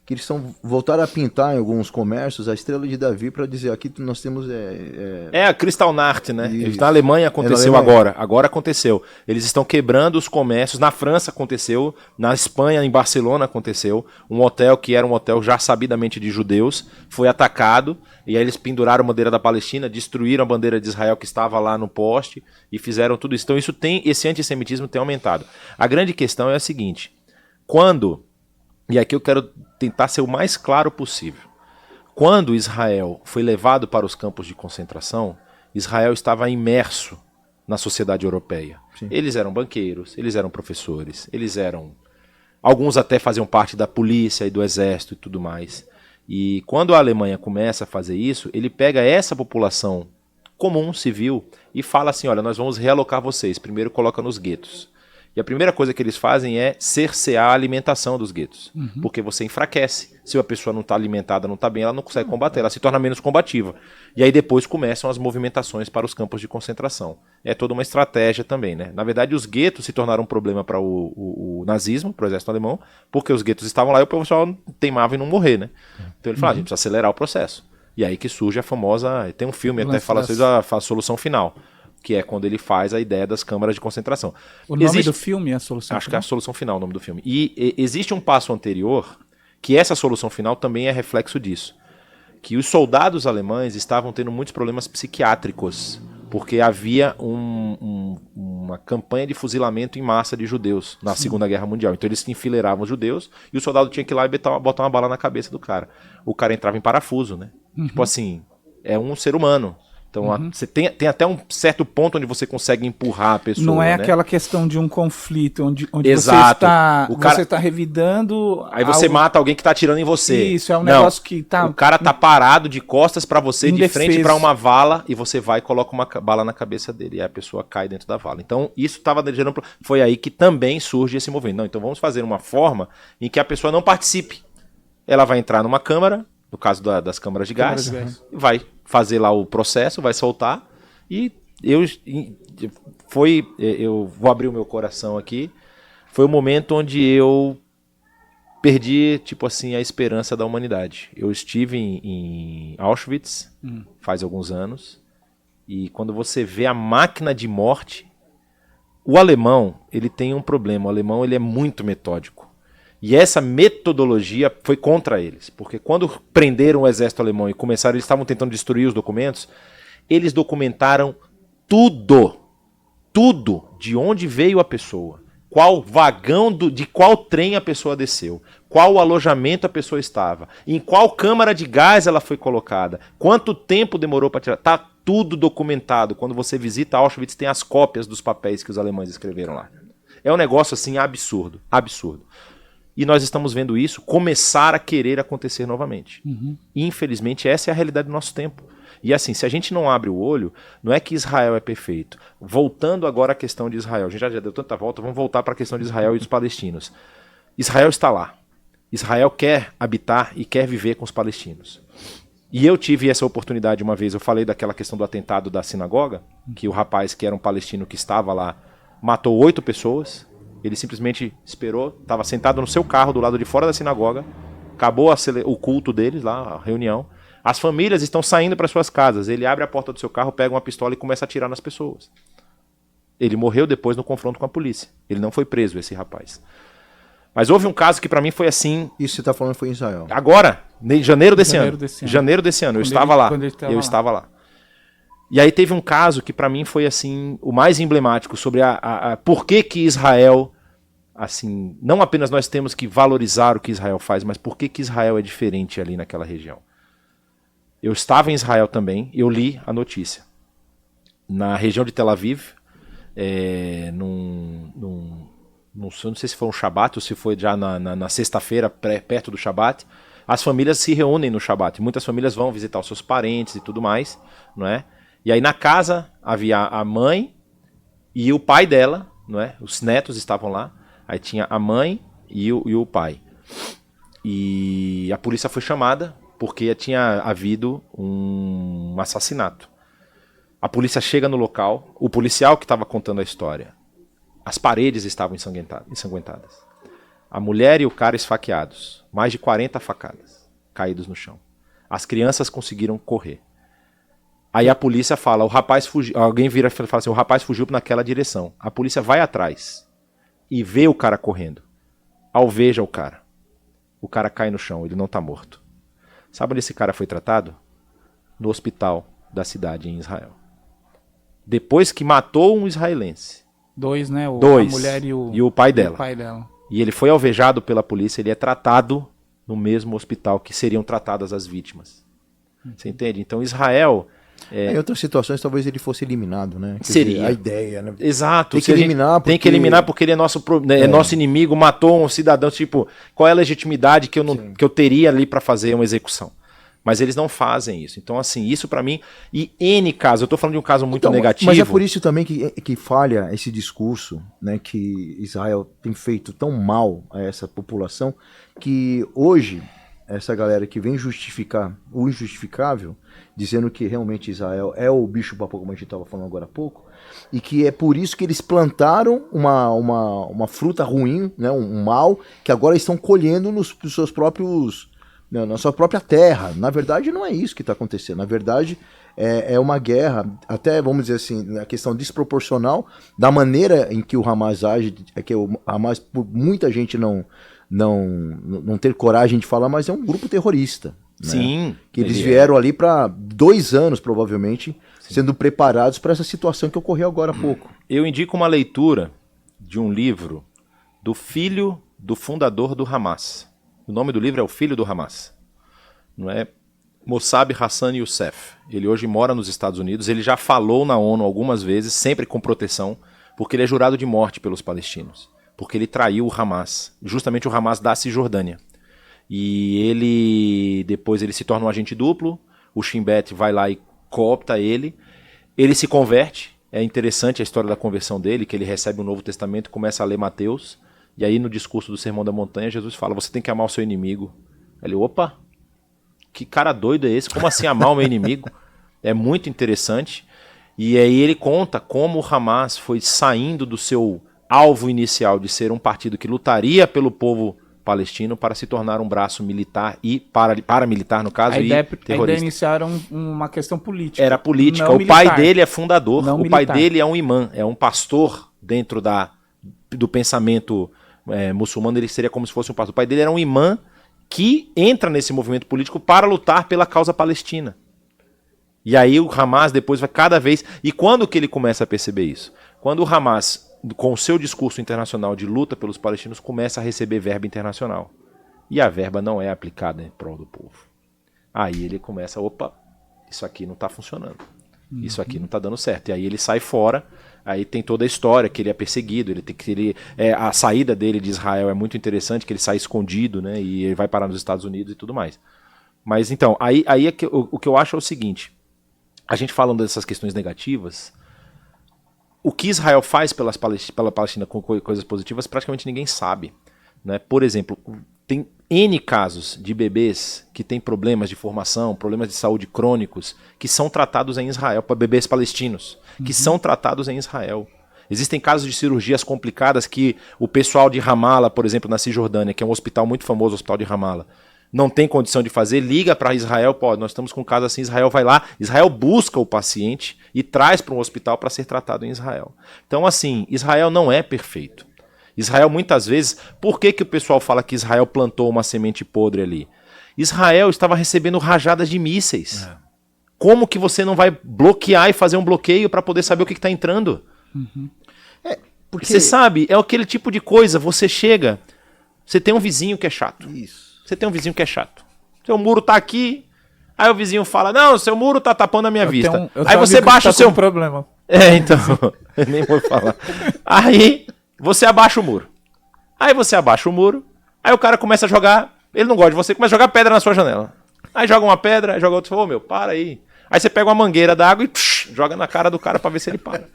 Que eles voltaram a pintar em alguns comércios a estrela de Davi para dizer aqui nós temos... É a Kristallnacht, né? Isso. Na Alemanha aconteceu na Alemanha. agora aconteceu. Eles estão quebrando os comércios, na França aconteceu, na Espanha, em Barcelona aconteceu, um hotel que era um hotel já sabidamente de judeus, foi atacado, e aí eles penduraram a bandeira da Palestina, destruíram a bandeira de Israel que estava lá no poste, e fizeram tudo isso. Então esse antissemitismo tem aumentado. A grande questão é a seguinte, e aqui eu quero tentar ser o mais claro possível. Quando Israel foi levado para os campos de concentração, Israel estava imerso na sociedade europeia. Sim. Eles eram banqueiros, eles eram professores, alguns até faziam parte da polícia e do exército e tudo mais. E quando a Alemanha começa a fazer isso, ele pega essa população comum, civil, e fala assim, olha, nós vamos realocar vocês, primeiro coloca nos guetos. E a primeira coisa que eles fazem é cercear a alimentação dos guetos. Porque você enfraquece. Se a pessoa não está alimentada, não está bem, ela não consegue combater, ela se torna menos combativa. E aí depois começam as movimentações para os campos de concentração. É toda uma estratégia também, né? Na verdade, os guetos se tornaram um problema para o nazismo, para o exército alemão, porque os guetos estavam lá e o pessoal teimava em não morrer, né? Então ele fala, a gente precisa acelerar o processo. E aí que surge a famosa... Tem um filme até fala às vezes a solução final, que é quando ele faz a ideia das câmaras de concentração. O nome do filme é a solução Acho final? Que é a solução final o nome do filme. E existe um passo anterior, que essa solução final também é reflexo disso. Que os soldados alemães estavam tendo muitos problemas psiquiátricos, porque havia uma campanha de fuzilamento em massa de judeus na Segunda Guerra Mundial. Então eles enfileiravam os judeus e o soldado tinha que ir lá e botar uma bala na cabeça do cara. O cara entrava em parafuso, né? Tipo assim, é um ser humano. Então você tem até um certo ponto onde você consegue empurrar a pessoa. Não é, né? Aquela questão de um conflito onde Exato. você está revidando. Aí você mata alguém que está atirando em você. Isso, é um negócio que tá. O cara tá parado de costas para você, de indefeso. frente para uma vala, e você vai e coloca uma bala na cabeça dele. E aí a pessoa cai dentro da vala. Então isso estava gerando. Foi aí que também surge esse movimento. Não, então vamos fazer uma forma em que a pessoa não participe. Ela vai entrar numa câmara. No caso das câmaras de gás, vai fazer lá o processo, vai soltar, e eu vou abrir o meu coração aqui, foi o momento onde eu perdi, tipo assim, a esperança da humanidade. Eu estive em Auschwitz, faz alguns anos, e quando você vê a máquina de morte, o alemão, ele tem um problema, o alemão ele é muito metódico. E essa metodologia foi contra eles, porque quando prenderam o exército alemão e começaram, eles estavam tentando destruir os documentos, eles documentaram tudo, de onde veio a pessoa, qual vagão, de qual trem a pessoa desceu, qual alojamento a pessoa estava, em qual câmara de gás ela foi colocada, quanto tempo demorou para tirar, tá tudo documentado. Quando você visita Auschwitz, tem as cópias dos papéis que os alemães escreveram lá. É um negócio assim absurdo, absurdo. E nós estamos vendo isso começar a querer acontecer novamente. E, infelizmente, essa é a realidade do nosso tempo. E assim, se a gente não abre o olho, não é que Israel é perfeito. Voltando agora à questão de Israel. A gente já deu tanta volta, vamos voltar para a questão de Israel e dos palestinos. Israel está lá. Israel quer habitar e quer viver com os palestinos. E eu tive essa oportunidade uma vez, eu falei daquela questão do atentado da sinagoga, que o rapaz que era um palestino que estava lá matou 8 pessoas. Ele simplesmente esperou, estava sentado no seu carro do lado de fora da sinagoga, acabou o culto deles lá, a reunião. As famílias estão saindo para suas casas. Ele abre a porta do seu carro, pega uma pistola e começa a atirar nas pessoas. Ele morreu depois no confronto com a polícia. Ele não foi preso, esse rapaz. Mas houve um caso que para mim foi assim... Isso que você está falando foi em Israel. Agora, em janeiro desse ano. Janeiro desse ano, eu estava lá. Eu estava lá. E aí teve um caso que para mim foi assim o mais emblemático sobre por que Israel, assim, não apenas nós temos que valorizar o que Israel faz, mas por que Israel é diferente ali naquela região. Eu estava em Israel também, eu li a notícia. Na região de Tel Aviv, não sei se foi um Shabat ou se foi já na sexta-feira, perto do Shabat, as famílias se reúnem no Shabat. Muitas famílias vão visitar os seus parentes e tudo mais, não é? E aí na casa havia a mãe e o pai dela, não é? Os netos estavam lá. Aí tinha a mãe e o pai. E a polícia foi chamada porque tinha havido um assassinato. A polícia chega no local, o policial que estava contando a história, as paredes estavam ensanguentadas. A mulher e o cara esfaqueados, mais de 40 facadas, caídos no chão. As crianças conseguiram correr. Aí a polícia fala, o rapaz fugiu, alguém vira e fala assim, o rapaz fugiu naquela direção. A polícia vai atrás e vê o cara correndo. Alveja o cara cai no chão, ele não está morto. Sabe onde esse cara foi tratado? No hospital da cidade em Israel. Depois que matou um israelense. Dois, né? A mulher e o pai dela. O pai dela. E ele foi alvejado pela polícia, ele é tratado no mesmo hospital que seriam tratadas as vítimas. Você entende? Então Israel... Em outras situações talvez ele fosse eliminado, né? Seria. A ideia, né? Exato. Tem que eliminar porque... Tem que eliminar porque ele é nosso inimigo, matou um cidadão. Tipo, qual é a legitimidade que eu teria ali para fazer uma execução? Mas eles não fazem isso. Então, assim, isso para mim... E N casos, eu tô falando de um caso muito negativo. Mas é por isso também que falha esse discurso, né, que Israel tem feito tão mal a essa população, que hoje, essa galera que vem justificar o injustificável, dizendo que realmente Israel é o bicho-papão, como a gente estava falando agora há pouco, e que é por isso que eles plantaram uma fruta ruim, né, um mal, que agora estão colhendo nos seus próprios... na sua própria terra. Na verdade, não é isso que está acontecendo. Na verdade, é uma guerra, até, vamos dizer assim, a questão desproporcional da maneira em que o Hamas age, é que o Hamas, por muita gente não ter coragem de falar, mas é um grupo terrorista. Né? Sim. Que eles vieram ali para 2 anos, provavelmente, sendo preparados para essa situação que ocorreu agora há pouco. Eu indico uma leitura de um livro do filho do fundador do Hamas. O nome do livro é O Filho do Hamas. Não é? Mossab Hassan Youssef. Ele hoje mora nos Estados Unidos. Ele já falou na ONU algumas vezes, sempre com proteção, porque ele é jurado de morte pelos palestinos. Porque ele traiu o Hamas. Justamente o Hamas da Cisjordânia. E depois ele se torna um agente duplo. O Shin Bet vai lá e coopta ele. Ele se converte. É interessante a história da conversão dele, que ele recebe o Novo Testamento e começa a ler Mateus. E aí no discurso do Sermão da Montanha, Jesus fala, você tem que amar o seu inimigo. Ele, opa, que cara doido é esse? Como assim amar o meu inimigo? É muito interessante. E aí ele conta como o Hamas foi saindo do seu alvo inicial de ser um partido que lutaria pelo povo palestino para se tornar um braço militar e paramilitar, no caso, e terrorista. A ideia inicial era uma questão política. Era política. O pai dele é fundador, o pai dele é um imã, é um pastor dentro do pensamento muçulmano, ele seria como se fosse um pastor. O pai dele era um imã que entra nesse movimento político para lutar pela causa palestina. E aí o Hamas depois vai cada vez... E quando que ele começa a perceber isso? Quando o Hamas, com o seu discurso internacional de luta pelos palestinos, começa a receber verba internacional. E a verba não é aplicada em prol do povo. Aí ele começa, opa, isso aqui não está funcionando. Isso aqui não está dando certo. E aí ele sai fora, aí tem toda a história, que ele é perseguido, a saída dele de Israel é muito interessante, que ele sai escondido, né, e ele vai parar nos Estados Unidos e tudo mais. Mas então, aí o que eu acho é o seguinte, a gente falando dessas questões negativas, o que Israel faz pela Palestina com coisas positivas, praticamente ninguém sabe. Né? Por exemplo, tem N casos de bebês que têm problemas de formação, problemas de saúde crônicos, que são tratados em Israel, para bebês palestinos, que são tratados em Israel. Existem casos de cirurgias complicadas que o pessoal de Ramallah, por exemplo, na Cisjordânia, que é um hospital muito famoso, o hospital de Ramallah, não tem condição de fazer, liga para Israel, pô, nós estamos com um caso assim, Israel vai lá, Israel busca o paciente e traz para um hospital para ser tratado em Israel. Então, assim, Israel não é perfeito. Israel, muitas vezes, por que o pessoal fala que Israel plantou uma semente podre ali? Israel estava recebendo rajadas de mísseis. Como que você não vai bloquear e fazer um bloqueio para poder saber o que está entrando? Porque você sabe, é aquele tipo de coisa, você chega, você tem um vizinho que é chato. Isso. Você tem um vizinho que é chato. Seu muro tá aqui, aí o vizinho fala, não, seu muro tá tapando a minha vista. Aí você baixa o seu... problema. Então, eu nem vou falar. Aí você abaixa o muro. Aí você abaixa o muro, aí o cara começa a jogar, ele não gosta de você, começa a jogar pedra na sua janela. Aí joga uma pedra, aí joga outra, ô meu, para aí. Aí você pega uma mangueira d'água e joga na cara do cara pra ver se ele para.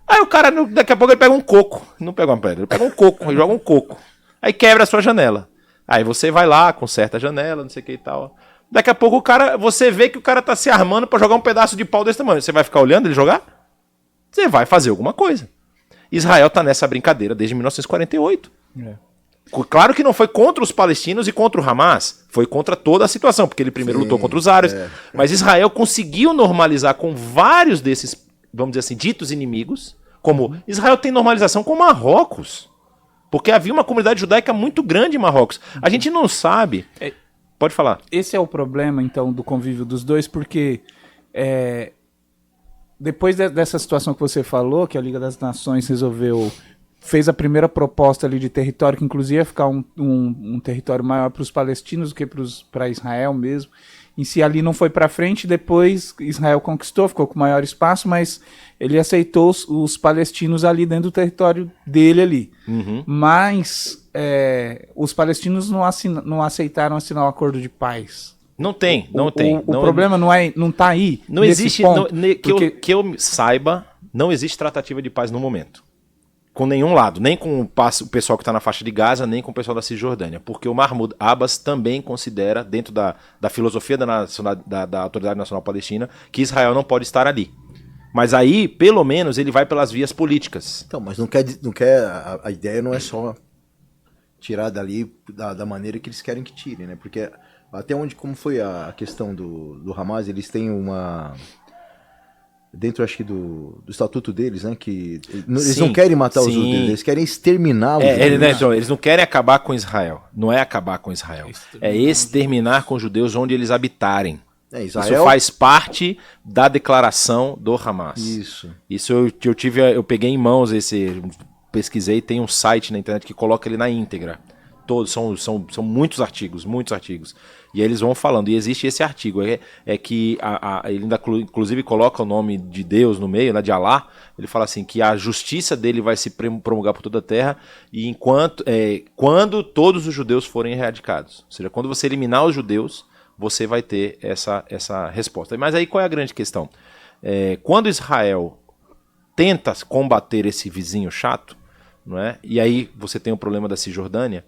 Aí o cara, daqui a pouco ele pega um coco, não pega uma pedra, ele pega um coco, ele joga um coco. Aí quebra a sua janela. Aí você vai lá, conserta a janela, não sei o que e tal. Daqui a pouco você vê que o cara tá se armando pra jogar um pedaço de pau desse tamanho. Você vai ficar olhando ele jogar? Você vai fazer alguma coisa. Israel tá nessa brincadeira desde 1948. Claro que não foi contra os palestinos e contra o Hamas, foi contra toda a situação, porque ele primeiro lutou contra os árabes. Mas Israel conseguiu normalizar com vários desses, vamos dizer assim, ditos inimigos, como Israel tem normalização com Marrocos, porque havia uma comunidade judaica muito grande em Marrocos. A gente não sabe... Pode falar. Esse é o problema, então, do convívio dos dois, porque depois dessa situação que você falou, que a Liga das Nações fez a primeira proposta ali de território, que inclusive ia ficar um território maior para os palestinos do que para Israel mesmo. Em si ali não foi para frente, depois Israel conquistou, ficou com maior espaço, mas ele aceitou os palestinos ali dentro do território dele ali. Mas os palestinos não aceitaram assinar o acordo de paz. Não tem. O problema não tá aí. Não existe, ponto, que eu saiba, não existe tratativa de paz no momento. Com nenhum lado, nem com o pessoal que está na faixa de Gaza, nem com o pessoal da Cisjordânia. Porque o Mahmoud Abbas também considera, dentro da filosofia da Autoridade Nacional Palestina, que Israel não pode estar ali. Mas aí, pelo menos, ele vai pelas vias políticas. Então, mas não quer a ideia não é só tirar dali da maneira que eles querem que tirem, né? Porque até como foi a questão do Hamas, eles têm uma... Dentro, acho que, do estatuto deles, né? Que eles não querem matar os judeus, eles querem exterminar os judeus. Eles não querem acabar com Israel. Não é acabar com Israel. É exterminar com os judeus onde eles habitarem. Israel... Isso faz parte da declaração do Hamas. Isso eu peguei em mãos pesquisei, tem um site na internet que coloca ele na íntegra. Todos, são muitos artigos. E eles vão falando, e existe esse artigo, que ele ainda inclusive coloca o nome de Deus no meio, né, de Alá. Ele fala assim, que a justiça dele vai se promulgar por toda a terra, e quando todos os judeus forem erradicados. Ou seja, quando você eliminar os judeus, você vai ter essa resposta. Mas aí qual é a grande questão? Quando Israel tenta combater esse vizinho chato, não é? E aí você tem o problema da Cisjordânia,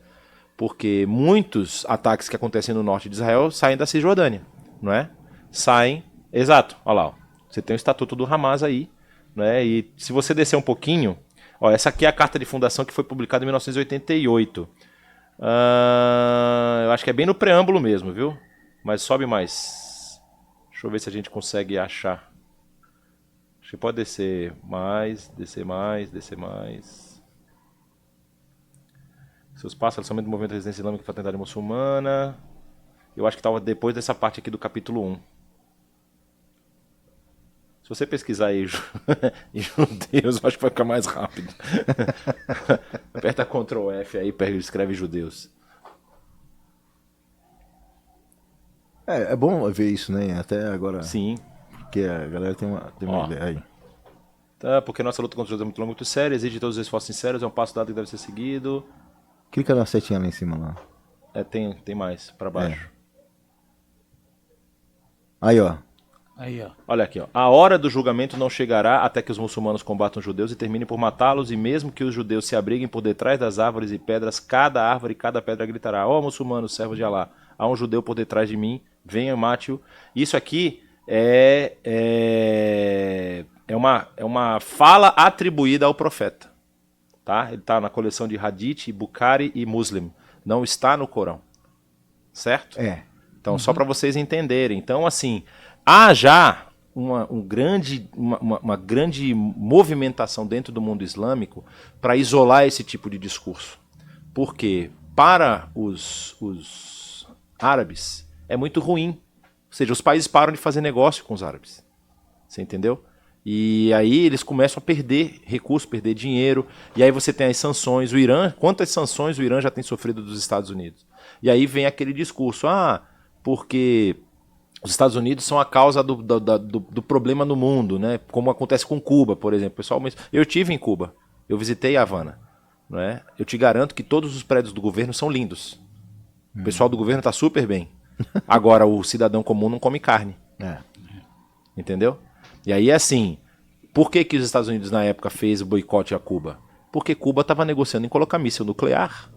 porque muitos ataques que acontecem no norte de Israel saem da Cisjordânia, não é? Exato, olha lá, ó. Você tem o estatuto do Hamas aí, não é? E se você descer um pouquinho, ó, essa aqui é a carta de fundação que foi publicada em 1988. Eu acho que é bem no preâmbulo mesmo, viu? Mas sobe mais. Deixa eu ver se a gente consegue achar. Acho que pode descer mais. Seus passos, somente do movimento de resistência islâmica e fraternidade muçulmana. Eu acho que estava depois dessa parte aqui do capítulo 1. Se você pesquisar aí em judeus, eu acho que vai ficar mais rápido. Aperta Ctrl F aí, escreve judeus. É bom ver isso, né? Até agora. Sim. Porque a galera tem uma ideia aí. Tá, porque nossa luta contra os judeus é muito longa, muito séria, exige de todos os esforços sinceros, é um passo dado que deve ser seguido. Clica na setinha lá em cima lá. Tem mais para baixo. Aí, ó. Olha aqui, ó. A hora do julgamento não chegará até que os muçulmanos combatam os judeus e terminem por matá-los, e mesmo que os judeus se abriguem por detrás das árvores e pedras, cada árvore e cada pedra gritará: ó muçulmanos, servos de Alá, há um judeu por detrás de mim, venha, mate-o. Isso aqui é uma fala atribuída ao profeta. Tá? Ele está na coleção de Hadith, Bukhari e Muslim. Não está no Corão. Certo? Então, só para vocês entenderem. Então, assim, há já uma grande movimentação dentro do mundo islâmico para isolar esse tipo de discurso. Porque para os árabes é muito ruim. Ou seja, os países param de fazer negócio com os árabes. Você entendeu? E aí eles começam a perder recursos, perder dinheiro. E aí você tem as sanções. O Irã, quantas sanções o Irã já tem sofrido dos Estados Unidos? E aí vem aquele discurso, porque os Estados Unidos são a causa do problema no mundo, né? Como acontece com Cuba, por exemplo. Pessoal, eu estive em Cuba, eu visitei a Havana, não é? Eu te garanto que todos os prédios do governo são lindos. O pessoal do governo está super bem. Agora, o cidadão comum não come carne. Entendeu? E aí, assim, por que os Estados Unidos na época fez o boicote a Cuba? Porque Cuba estava negociando em colocar míssil nuclear.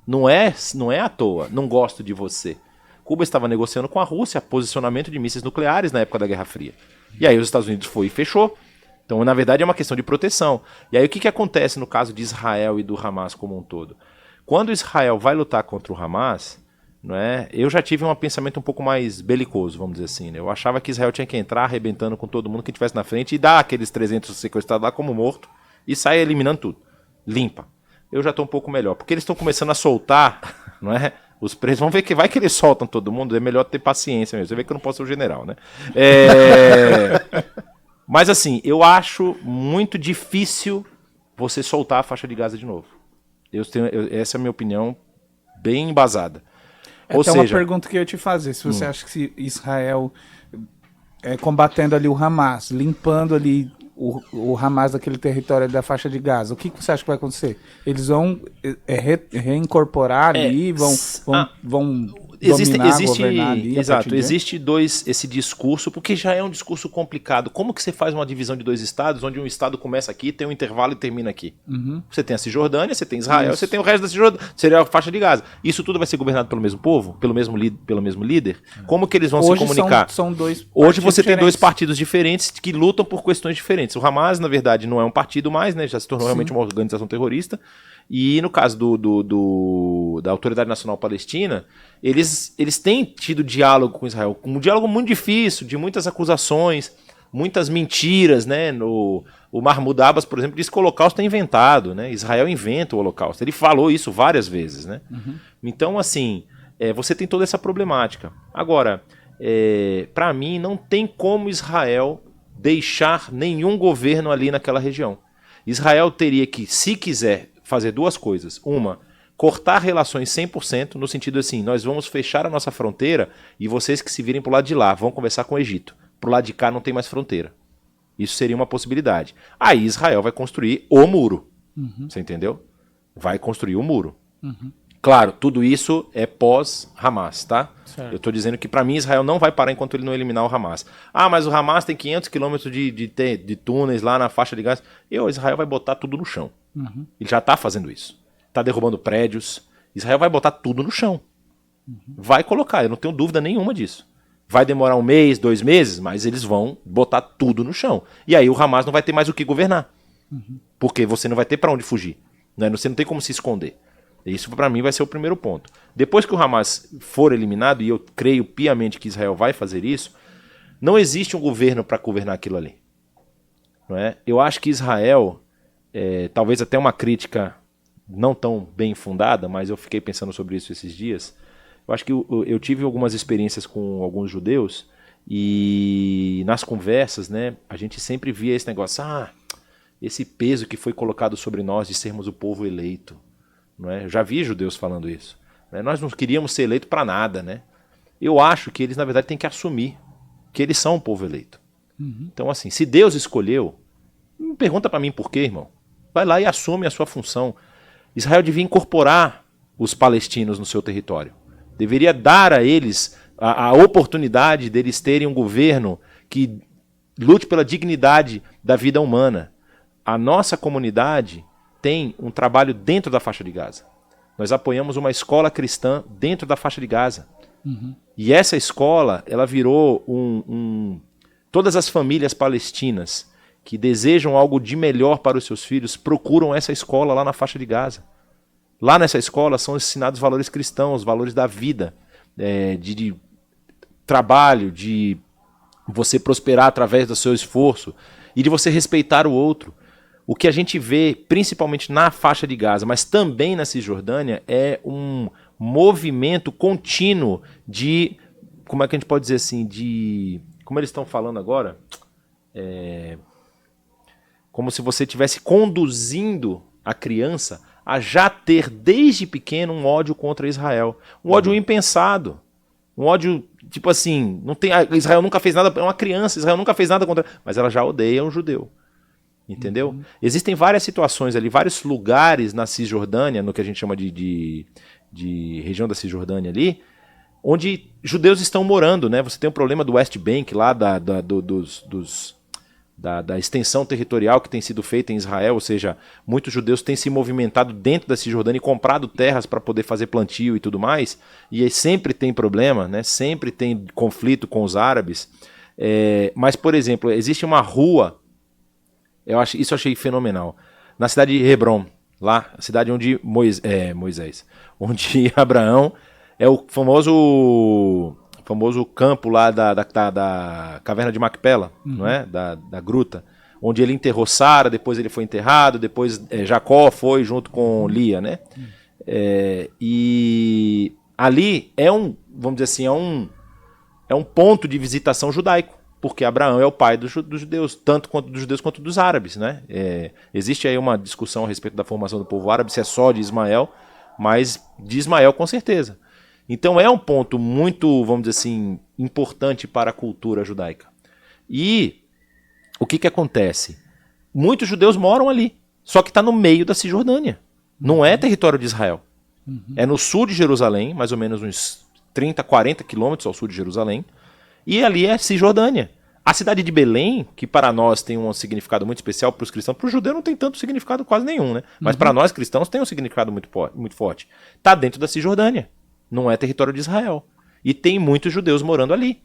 Não é à toa, não gosto de você. Cuba estava negociando com a Rússia posicionamento de mísseis nucleares na época da Guerra Fria. E aí os Estados Unidos foi e fechou. Então, na verdade, é uma questão de proteção. E aí o que acontece no caso de Israel e do Hamas como um todo? Quando Israel vai lutar contra o Hamas, não é? Eu já tive um pensamento um pouco mais belicoso, vamos dizer assim. Né? Eu achava que Israel tinha que entrar arrebentando com todo mundo que estivesse na frente e dar aqueles 300 sequestrados lá como morto e sair eliminando tudo. Limpa. Eu já estou um pouco melhor, porque eles estão começando a soltar, não é? Os presos, vamos ver que vai que eles soltam todo mundo, é melhor ter paciência mesmo. Você vê que eu não posso ser o general, né? Mas assim, eu acho muito difícil você soltar a faixa de Gaza de novo. Essa é a minha opinião bem embasada. Ou seja, uma pergunta que eu ia te fazer, se você acha que se Israel combatendo ali o Hamas, limpando ali o Hamas daquele território da faixa de Gaza, o que você acha que vai acontecer? Eles vão reincorporar ali, vão dominar, governar ali? Exato, existe esse discurso, porque já é um discurso complicado. Como que você faz uma divisão de 2 estados, onde um estado começa aqui, tem um intervalo e termina aqui? Você tem a Cisjordânia, você tem Israel, você tem o resto da Cisjordânia, seria a faixa de Gaza. Isso tudo vai ser governado pelo mesmo povo? Pelo mesmo líder? Como que eles vão se comunicar? São dois Hoje você tem 2 partidos diferentes que lutam por questões diferentes. O Hamas, na verdade, não é um partido mais, né? Já se tornou realmente uma organização terrorista. E no caso da Autoridade Nacional Palestina, eles têm tido diálogo com Israel, um diálogo muito difícil, de muitas acusações, muitas mentiras, né? O Mahmoud Abbas, por exemplo, disse que o Holocausto é inventado, né? Israel inventa o Holocausto. Ele falou isso várias vezes, né? Então, assim, você tem toda essa problemática. Agora, para mim, não tem como Israel deixar nenhum governo ali naquela região. Israel teria que, se quiser, fazer 2 coisas. Uma, cortar relações 100%, no sentido assim, nós vamos fechar a nossa fronteira e vocês que se virem pro lado de lá vão conversar com o Egito. Pro lado de cá não tem mais fronteira. Isso seria uma possibilidade. Aí Israel vai construir o muro. Você entendeu? Vai construir o muro. Claro, tudo isso é pós-Hamas, tá? Certo. Eu estou dizendo que, para mim, Israel não vai parar enquanto ele não eliminar o Hamas. Ah, mas o Hamas tem 500 quilômetros de túneis lá na faixa de Gaza. Israel vai botar tudo no chão. Ele já está fazendo isso. Está derrubando prédios. Israel vai botar tudo no chão. Vai colocar, eu não tenho dúvida nenhuma disso. Vai demorar 1 mês, 2 meses, mas eles vão botar tudo no chão. E aí o Hamas não vai ter mais o que governar. Porque você não vai ter para onde fugir. Né? Você não tem como se esconder. Isso, para mim, vai ser o primeiro ponto. Depois que o Hamas for eliminado, e eu creio piamente que Israel vai fazer isso, não existe um governo para governar aquilo ali. Não é? Eu acho que Israel, talvez até uma crítica não tão bem fundada, mas eu fiquei pensando sobre isso esses dias. Eu acho que eu tive algumas experiências com alguns judeus, e nas conversas, né, a gente sempre via esse negócio, esse peso que foi colocado sobre nós de sermos o povo eleito. Não é? Eu já vi judeus falando isso. Né? Nós não queríamos ser eleitos para nada. Né? Eu acho que eles, na verdade, têm que assumir que eles são um povo eleito. Então, assim, se Deus escolheu, não pergunta para mim por quê, irmão. Vai lá e assume a sua função. Israel devia incorporar os palestinos no seu território. Deveria dar a eles a oportunidade deles terem um governo que lute pela dignidade da vida humana. A nossa comunidade tem um trabalho dentro da faixa de Gaza. Nós apoiamos uma escola cristã dentro da faixa de Gaza. E essa escola, ela virou todas as famílias palestinas que desejam algo de melhor para os seus filhos procuram essa escola lá na faixa de Gaza. Lá nessa escola são ensinados valores cristãos, valores da vida, de trabalho, de você prosperar através do seu esforço e de você respeitar o outro. O que a gente vê, principalmente na faixa de Gaza, mas também na Cisjordânia, é um movimento contínuo de, como é que a gente pode dizer assim, de, como eles estão falando agora, como se você estivesse conduzindo a criança a já ter desde pequeno um ódio contra Israel. Um ódio impensado. Um ódio, tipo assim, Israel nunca fez nada, é uma criança, Israel nunca fez nada contra, mas ela já odeia um judeu. Entendeu? Existem várias situações ali, vários lugares na Cisjordânia, no que a gente chama de região da Cisjordânia ali, onde judeus estão morando, né? Você tem o problema do West Bank lá, da extensão territorial que tem sido feita em Israel, ou seja, muitos judeus têm se movimentado dentro da Cisjordânia e comprado terras para poder fazer plantio e tudo mais, e aí sempre tem problema, né? Sempre tem conflito com os árabes. Mas, por exemplo, existe uma rua, isso eu achei fenomenal, na cidade de Hebron, lá, a cidade onde onde Abraão é o famoso campo lá da caverna de Macpela, não é? Da gruta, onde ele enterrou Sara, depois ele foi enterrado, depois Jacó foi junto com Lia, né? E ali vamos dizer assim, é um ponto de visitação judaico, porque Abraão é o pai dos judeus, tanto quanto dos judeus quanto dos árabes, né? Existe aí uma discussão a respeito da formação do povo árabe, se é só de Ismael, mas de Ismael com certeza. Então é um ponto muito, vamos dizer assim, importante para a cultura judaica. E o que acontece? Muitos judeus moram ali, só que está no meio da Cisjordânia. Não é território de Israel. É no sul de Jerusalém, mais ou menos uns 30, 40 quilômetros ao sul de Jerusalém. E ali é Cisjordânia. A cidade de Belém, que para nós tem um significado muito especial para os cristãos, para o judeu não tem tanto significado quase nenhum, né? Mas para nós cristãos tem um significado muito forte. Está dentro da Cisjordânia. Não é território de Israel. E tem muitos judeus morando ali.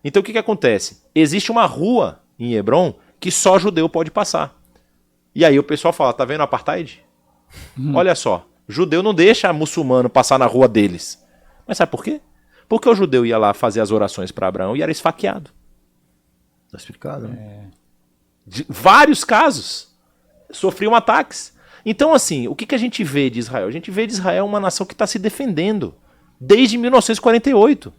Então o que acontece? Existe uma rua em Hebron que só judeu pode passar. E aí o pessoal fala, tá vendo o apartheid? Olha só, judeu não deixa muçulmano passar na rua deles. Mas sabe por quê? Porque o judeu ia lá fazer as orações para Abraão e era esfaqueado. Tá explicado, né? Vários casos sofriam ataques. Então assim, o que a gente vê de Israel? A gente vê de Israel uma nação que está se defendendo. Desde 1948.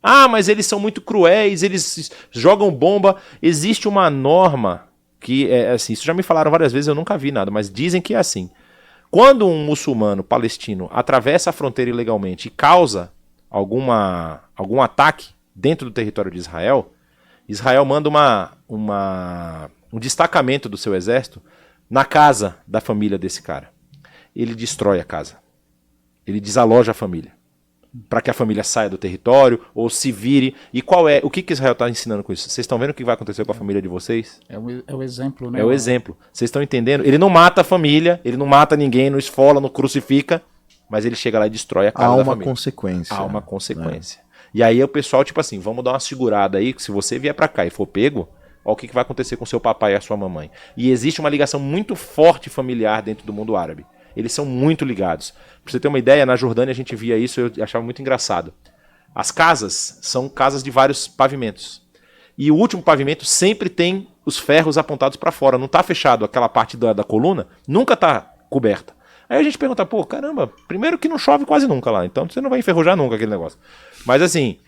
Ah, mas eles são muito cruéis, eles jogam bomba. Existe uma norma que é assim, isso já me falaram várias vezes, eu nunca vi nada, mas dizem que é assim. Quando um muçulmano palestino atravessa a fronteira ilegalmente e causa algum ataque dentro do território de Israel, Israel manda um destacamento do seu exército na casa da família desse cara. Ele destrói a casa. Ele desaloja a família, para que a família saia do território ou se vire. E o que Israel está ensinando com isso? Vocês estão vendo o que vai acontecer com a família de vocês? É o exemplo, né? É o exemplo. Vocês estão entendendo? Ele não mata a família, ele não mata ninguém, não esfola, não crucifica, mas ele chega lá e destrói a casa da família. Há uma consequência. Há uma consequência. E aí o pessoal, tipo assim, vamos dar uma segurada aí, que se você vier para cá e for pego, olha o que vai acontecer com seu papai e a sua mamãe. E existe uma ligação muito forte familiar dentro do mundo árabe. Eles são muito ligados. Pra você ter uma ideia, na Jordânia a gente via isso, eu achava muito engraçado. As casas são casas de vários pavimentos. E o último pavimento sempre tem os ferros apontados para fora. Não está fechado aquela parte da coluna, nunca está coberta. Aí a gente pergunta, pô, caramba, primeiro que não chove quase nunca lá, então você não vai enferrujar nunca aquele negócio. Mas assim,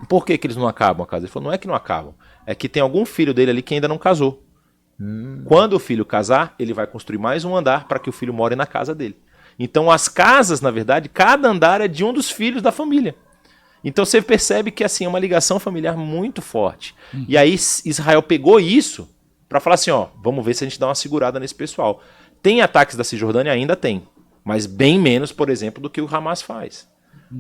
por que eles não acabam a casa? Ele falou, não é que não acabam, é que tem algum filho dele ali que ainda não casou. Quando o filho casar, ele vai construir mais um andar para que o filho more na casa dele. Então as casas, na verdade, cada andar é de um dos filhos da família. Então você percebe que assim é uma ligação familiar muito forte. E aí Israel pegou isso para falar assim, ó, vamos ver se a gente dá uma segurada nesse pessoal. Tem ataques da Cisjordânia? Ainda tem. Mas bem menos, por exemplo, do que o Hamas faz.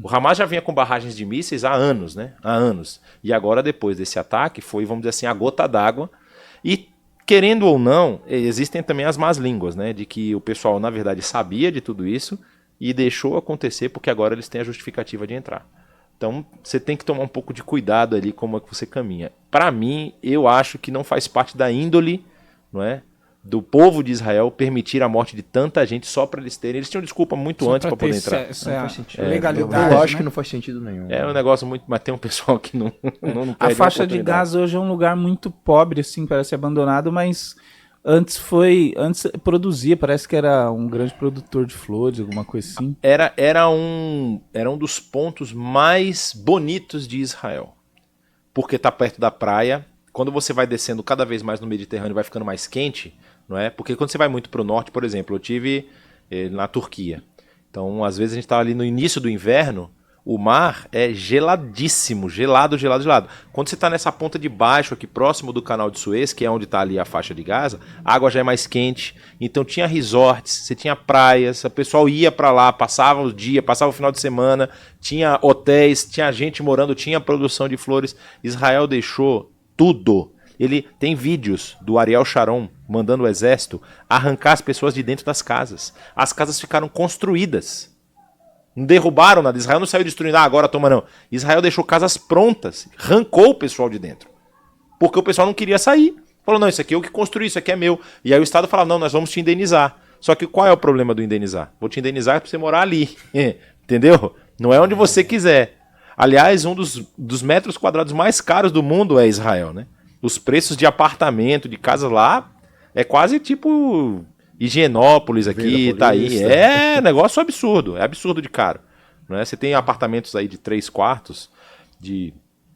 O Hamas já vinha com barragens de mísseis há anos, né? Há anos. E agora, depois desse ataque, foi, vamos dizer assim, a gota d'água. E querendo ou não, existem também as más línguas, né? De que o pessoal, na verdade, sabia de tudo isso e deixou acontecer porque agora eles têm a justificativa de entrar. Então, você tem que tomar um pouco de cuidado ali como é que você caminha. Para mim, eu acho que não faz parte da índole, não é, do povo de Israel permitir a morte de tanta gente só para eles terem. Eles tinham desculpa muito Só antes para poder ter entrar. essa Não faz sentido. legalidade, Eu acho né? que não faz sentido nenhum. É um negócio muito... Mas tem um pessoal que não perde A faixa de oportunidade. Gaza hoje é um lugar muito pobre, assim, parece abandonado, mas antes produzia, parece que era um grande produtor de flores, alguma coisa assim. Era um dos pontos mais bonitos de Israel. Porque está perto da praia. Quando você vai descendo cada vez mais no Mediterrâneo, vai ficando mais quente, não é? Porque quando você vai muito para o norte, por exemplo, eu tive na Turquia. Então, às vezes a gente está ali no início do inverno, o mar é geladíssimo, gelado. Quando você está nessa ponta de baixo, aqui próximo do canal de Suez, que é onde está ali a faixa de Gaza, a água já é mais quente. Então tinha resorts, você tinha praias, o pessoal ia para lá, passava o dia, passava o final de semana, tinha hotéis, tinha gente morando, tinha produção de flores. Israel deixou tudo. Ele tem vídeos do Ariel Sharon mandando o exército arrancar as pessoas de dentro das casas. As casas ficaram construídas. Não derrubaram nada. Israel não saiu destruindo, agora toma não. Israel deixou casas prontas, arrancou o pessoal de dentro. Porque o pessoal não queria sair. Falou, não, isso aqui é eu que construí, isso aqui é meu. E aí o Estado falava, não, nós vamos te indenizar. Só que qual é o problema do indenizar? Vou te indenizar para você morar ali. Entendeu? Não é onde você quiser. Aliás, um dos metros quadrados mais caros do mundo é Israel, né? Os preços de apartamento, de casa lá, é quase tipo Higienópolis aqui, tá aí. É negócio absurdo, é absurdo de caro. Né? Você tem apartamentos aí de 3 quartos, de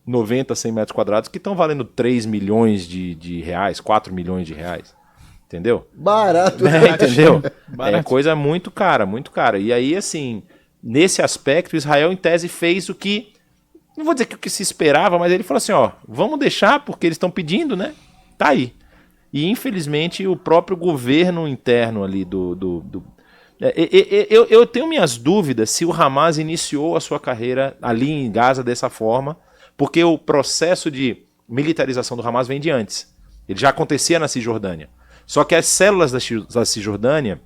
90, 100 metros quadrados, que estão valendo 3 milhões de reais, 4 milhões de reais. Entendeu? Barato. Entendeu? Barato. É coisa muito cara, muito cara. E aí, assim, nesse aspecto, Israel, em tese, fez o que... Não vou dizer que o que se esperava, mas ele falou assim, ó, vamos deixar porque eles estão pedindo, né? Tá aí. E, infelizmente, o próprio governo interno ali eu tenho minhas dúvidas se o Hamas iniciou a sua carreira ali em Gaza dessa forma, porque o processo de militarização do Hamas vem de antes. Ele já acontecia na Cisjordânia. Só que as células da Cisjordânia,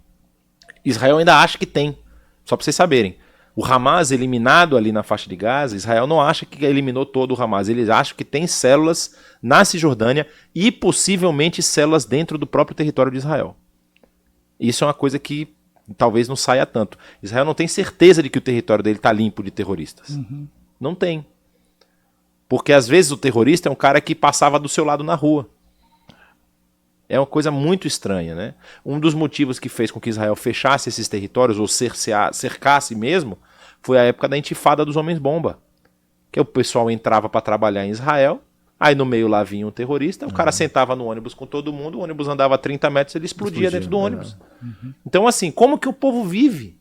Israel ainda acha que tem. Só para vocês saberem. O Hamas eliminado ali na faixa de Gaza, Israel não acha que eliminou todo o Hamas. Eles acham que tem células na Cisjordânia e possivelmente células dentro do próprio território de Israel. Isso é uma coisa que talvez não saia tanto. Israel não tem certeza de que o território dele está limpo de terroristas. Uhum. Não tem. Porque às vezes o terrorista é um cara que passava do seu lado na rua. É uma coisa muito estranha, né? Um dos motivos que fez com que Israel fechasse esses territórios, ou cercasse mesmo, foi a época da intifada dos homens-bomba. Que o pessoal entrava para trabalhar em Israel, aí no meio lá vinha um terrorista, o cara sentava no ônibus com todo mundo, o ônibus andava a 30 metros, ele explodia dentro do ônibus. Então assim, como que o povo vive?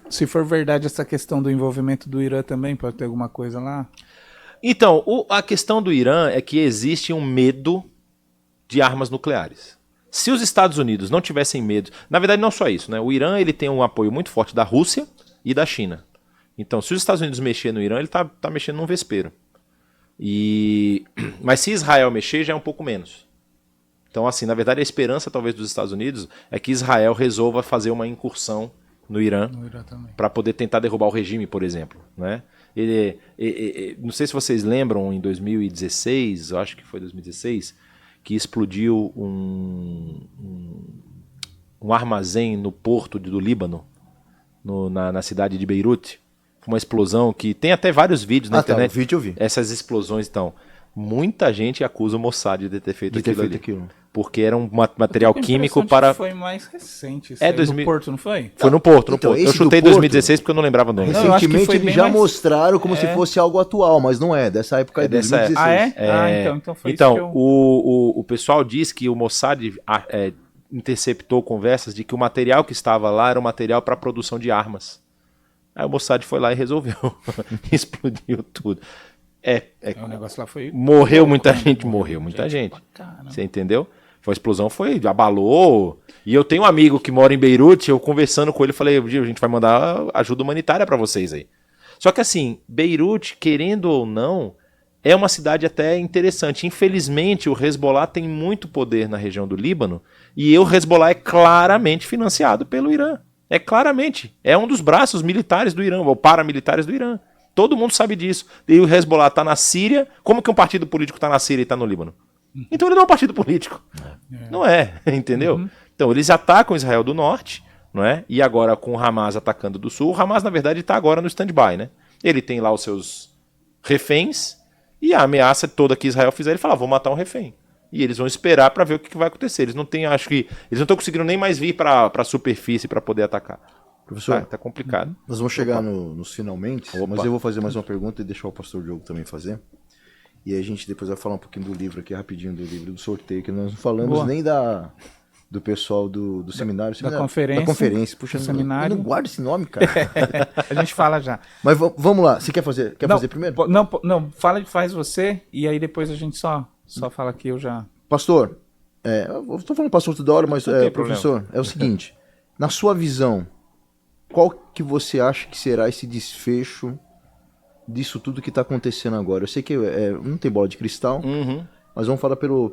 Se for verdade essa questão do envolvimento do Irã também, pode ter alguma coisa lá? Então, a questão do Irã é que existe um medo de armas nucleares. Se os Estados Unidos não tivessem medo... Na verdade, não só isso, né? O Irã ele tem um apoio muito forte da Rússia e da China. Então, se os Estados Unidos mexer no Irã, ele tá mexendo num vespeiro. Mas se Israel mexer, já é um pouco menos. Então, assim, na verdade, a esperança, talvez, dos Estados Unidos é que Israel resolva fazer uma incursão no Irã para poder tentar derrubar o regime, por exemplo, né? Não sei se vocês lembram, em 2016, eu acho que foi 2016, que explodiu um armazém no porto do Líbano, na cidade de Beirute. Foi uma explosão que tem até vários vídeos na internet. Tá, o vídeo eu vi. Essas explosões, então. Muita gente acusa o Mossad de ter feito aquilo. Porque era um material químico para... Foi mais recente. Isso no Porto, não foi? Foi no Porto. Então, eu chutei 2016 porque eu não lembrava o nome. Recentemente eles já mostraram como se fosse algo atual, mas não é. Dessa época é dessa 2016. Ah, é? Então foi então, isso que eu... o pessoal diz que o Mossad interceptou conversas de que o material que estava lá era um material para produção de armas. Aí o Mossad foi lá e resolveu. Explodiu tudo. O negócio lá foi... Morreu muita gente. Morreu muita gente. Você entendeu? A explosão abalou. E eu tenho um amigo que mora em Beirute, eu conversando com ele, falei, a gente vai mandar ajuda humanitária para vocês aí. Só que assim, Beirute, querendo ou não, é uma cidade até interessante. Infelizmente, o Hezbollah tem muito poder na região do Líbano, e o Hezbollah é claramente financiado pelo Irã. É claramente. É um dos braços militares do Irã, ou paramilitares do Irã. Todo mundo sabe disso. E o Hezbollah está na Síria. Como que um partido político está na Síria e está no Líbano? Então ele não é um partido político. Não é, entendeu? Então eles atacam Israel do norte, não é? E agora com o Hamas atacando do sul. O Hamas, na verdade, está agora no stand-by, né? Ele tem lá os seus reféns e a ameaça toda que Israel fizer, ele fala, vou matar um refém. E eles vão esperar para ver o que vai acontecer. Eles não têm, acho que... Eles não estão conseguindo nem mais vir para a superfície para poder atacar. Professor, tá complicado. Nós vamos chegar nos finalmente, mas eu vou fazer mais uma pergunta e deixar o pastor Diogo também fazer. E a gente depois vai falar um pouquinho do livro aqui, rapidinho, do livro do sorteio, que nós não falamos nem do pessoal do seminário. Da conferência. Da conferência. Puxa, seminário. Eu não guardo esse nome, cara. A gente fala já. Mas vamos lá, você quer fazer primeiro? Não, faz você, e aí depois a gente só fala que eu já... Pastor, eu estou falando pastor toda hora, mas professor, é o seguinte, na sua visão, qual que você acha que será esse desfecho disso tudo que está acontecendo agora? Eu sei que não tem bola de cristal, Mas vamos falar pelo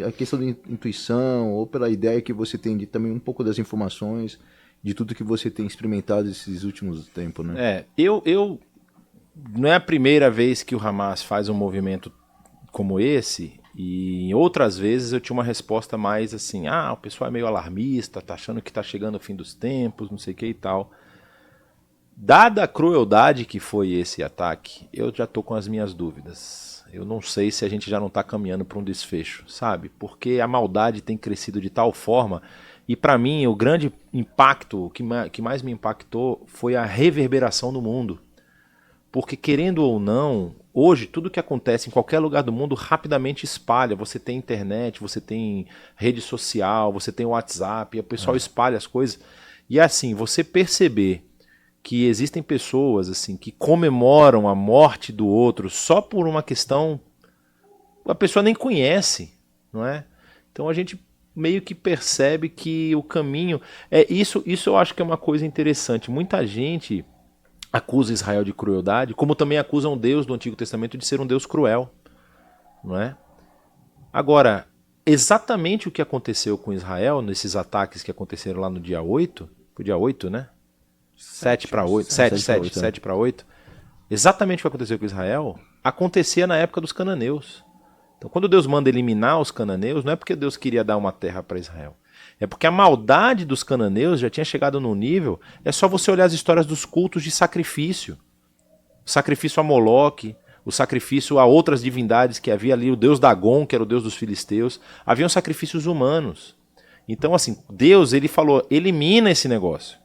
a questão da intuição, ou pela ideia que você tem de também um pouco das informações, de tudo que você tem experimentado esses últimos tempos, né? Eu não é a primeira vez que o Hamas faz um movimento como esse, e em outras vezes eu tinha uma resposta mais assim, o pessoal é meio alarmista, tá achando que tá chegando o fim dos tempos, não sei o que e tal. Dada a crueldade que foi esse ataque, eu já tô com as minhas dúvidas. Eu não sei se a gente já não está caminhando para um desfecho, sabe? Porque a maldade tem crescido de tal forma, e para mim o grande impacto, o que mais me impactou foi a reverberação no mundo. Porque querendo ou não, hoje tudo que acontece em qualquer lugar do mundo rapidamente espalha. Você tem internet, você tem rede social, você tem WhatsApp, e o pessoal espalha as coisas. E assim, você perceber que existem pessoas assim que comemoram a morte do outro só por uma questão a pessoa nem conhece, não é? Então a gente meio que percebe que o caminho isso eu acho que é uma coisa interessante. Muita gente acusa Israel de crueldade, como também acusam Deus do Antigo Testamento de ser um Deus cruel, não é? Agora, exatamente o que aconteceu com Israel nesses ataques que aconteceram lá no dia 8, foi dia 8, né? 7 para 8. Exatamente o que aconteceu com Israel acontecia na época dos cananeus. Então, quando Deus manda eliminar os cananeus, não é porque Deus queria dar uma terra para Israel. É porque a maldade dos cananeus já tinha chegado num nível. É só você olhar as histórias dos cultos de sacrifício. O sacrifício a Moloque, o sacrifício a outras divindades que havia ali, o deus Dagon, que era o deus dos filisteus. Haviam sacrifícios humanos. Então, assim, Deus, ele falou, elimina esse negócio.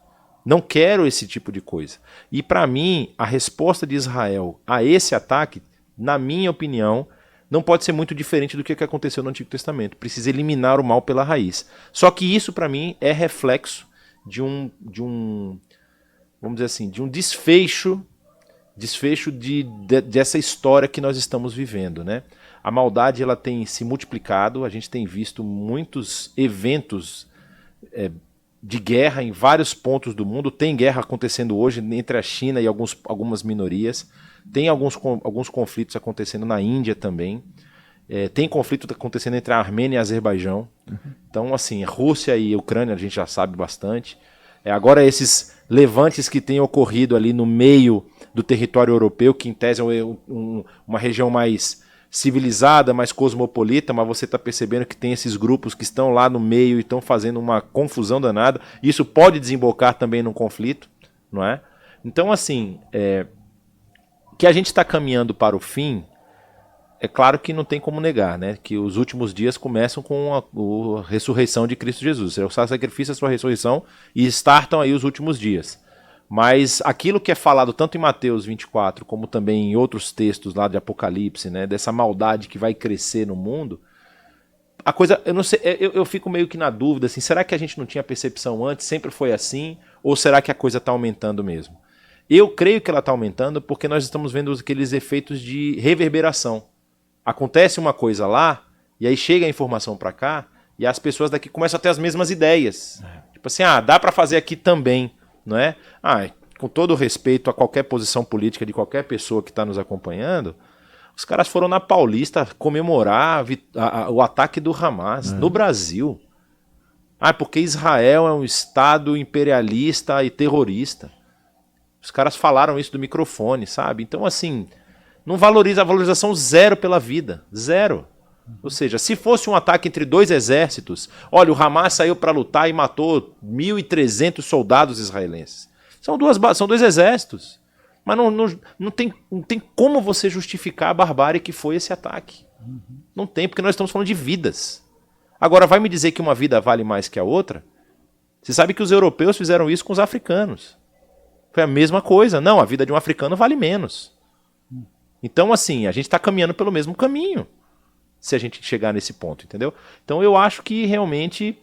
Não quero esse tipo de coisa. E para mim, a resposta de Israel a esse ataque, na minha opinião, não pode ser muito diferente do que aconteceu no Antigo Testamento. Precisa eliminar o mal pela raiz. Só que isso, para mim, é reflexo de um vamos dizer assim, de um desfecho dessa história que nós estamos vivendo, né? A maldade ela tem se multiplicado, a gente tem visto muitos eventos de guerra em vários pontos do mundo. Tem guerra acontecendo hoje entre a China e algumas minorias. Tem alguns conflitos acontecendo na Índia também. Tem conflito acontecendo entre a Armênia e a Azerbaijão. Então, assim, Rússia e Ucrânia a gente já sabe bastante. Agora esses levantes que têm ocorrido ali no meio do território europeu, que em tese é uma região mais civilizada, mais cosmopolita, mas você está percebendo que tem esses grupos que estão lá no meio e estão fazendo uma confusão danada. Isso pode desembocar também num conflito, não é? Então, assim, que a gente está caminhando para o fim, é claro que não tem como negar, né? Que os últimos dias começam com a ressurreição de Cristo Jesus. O seu sacrifício, a sua ressurreição, e startam aí os últimos dias. Mas aquilo que é falado tanto em Mateus 24, como também em outros textos lá de Apocalipse, né, dessa maldade que vai crescer no mundo, a coisa, eu não sei, eu fico meio que na dúvida, assim, será que a gente não tinha percepção antes, sempre foi assim, ou será que a coisa está aumentando mesmo? Eu creio que ela está aumentando porque nós estamos vendo aqueles efeitos de reverberação. Acontece uma coisa lá, e aí chega a informação para cá, e as pessoas daqui começam a ter as mesmas ideias. Tipo assim, dá para fazer aqui também. Não é? Com todo respeito a qualquer posição política de qualquer pessoa que está nos acompanhando, os caras foram na Paulista comemorar o ataque do Hamas no Brasil. Porque Israel é um estado imperialista e terrorista. Os caras falaram isso do microfone, sabe? Então, assim, não valoriza a valorização zero pela vida. Zero. Ou seja, se fosse um ataque entre dois exércitos, olha, o Hamas saiu para lutar e matou 1.300 soldados israelenses. São dois exércitos. Mas não tem como você justificar a barbárie que foi esse ataque. Não tem, porque nós estamos falando de vidas. Agora, vai me dizer que uma vida vale mais que a outra? Você sabe que os europeus fizeram isso com os africanos. Foi a mesma coisa. Não, a vida de um africano vale menos. Então, assim, a gente está caminhando pelo mesmo caminho. Se a gente chegar nesse ponto, entendeu? Então eu acho que realmente,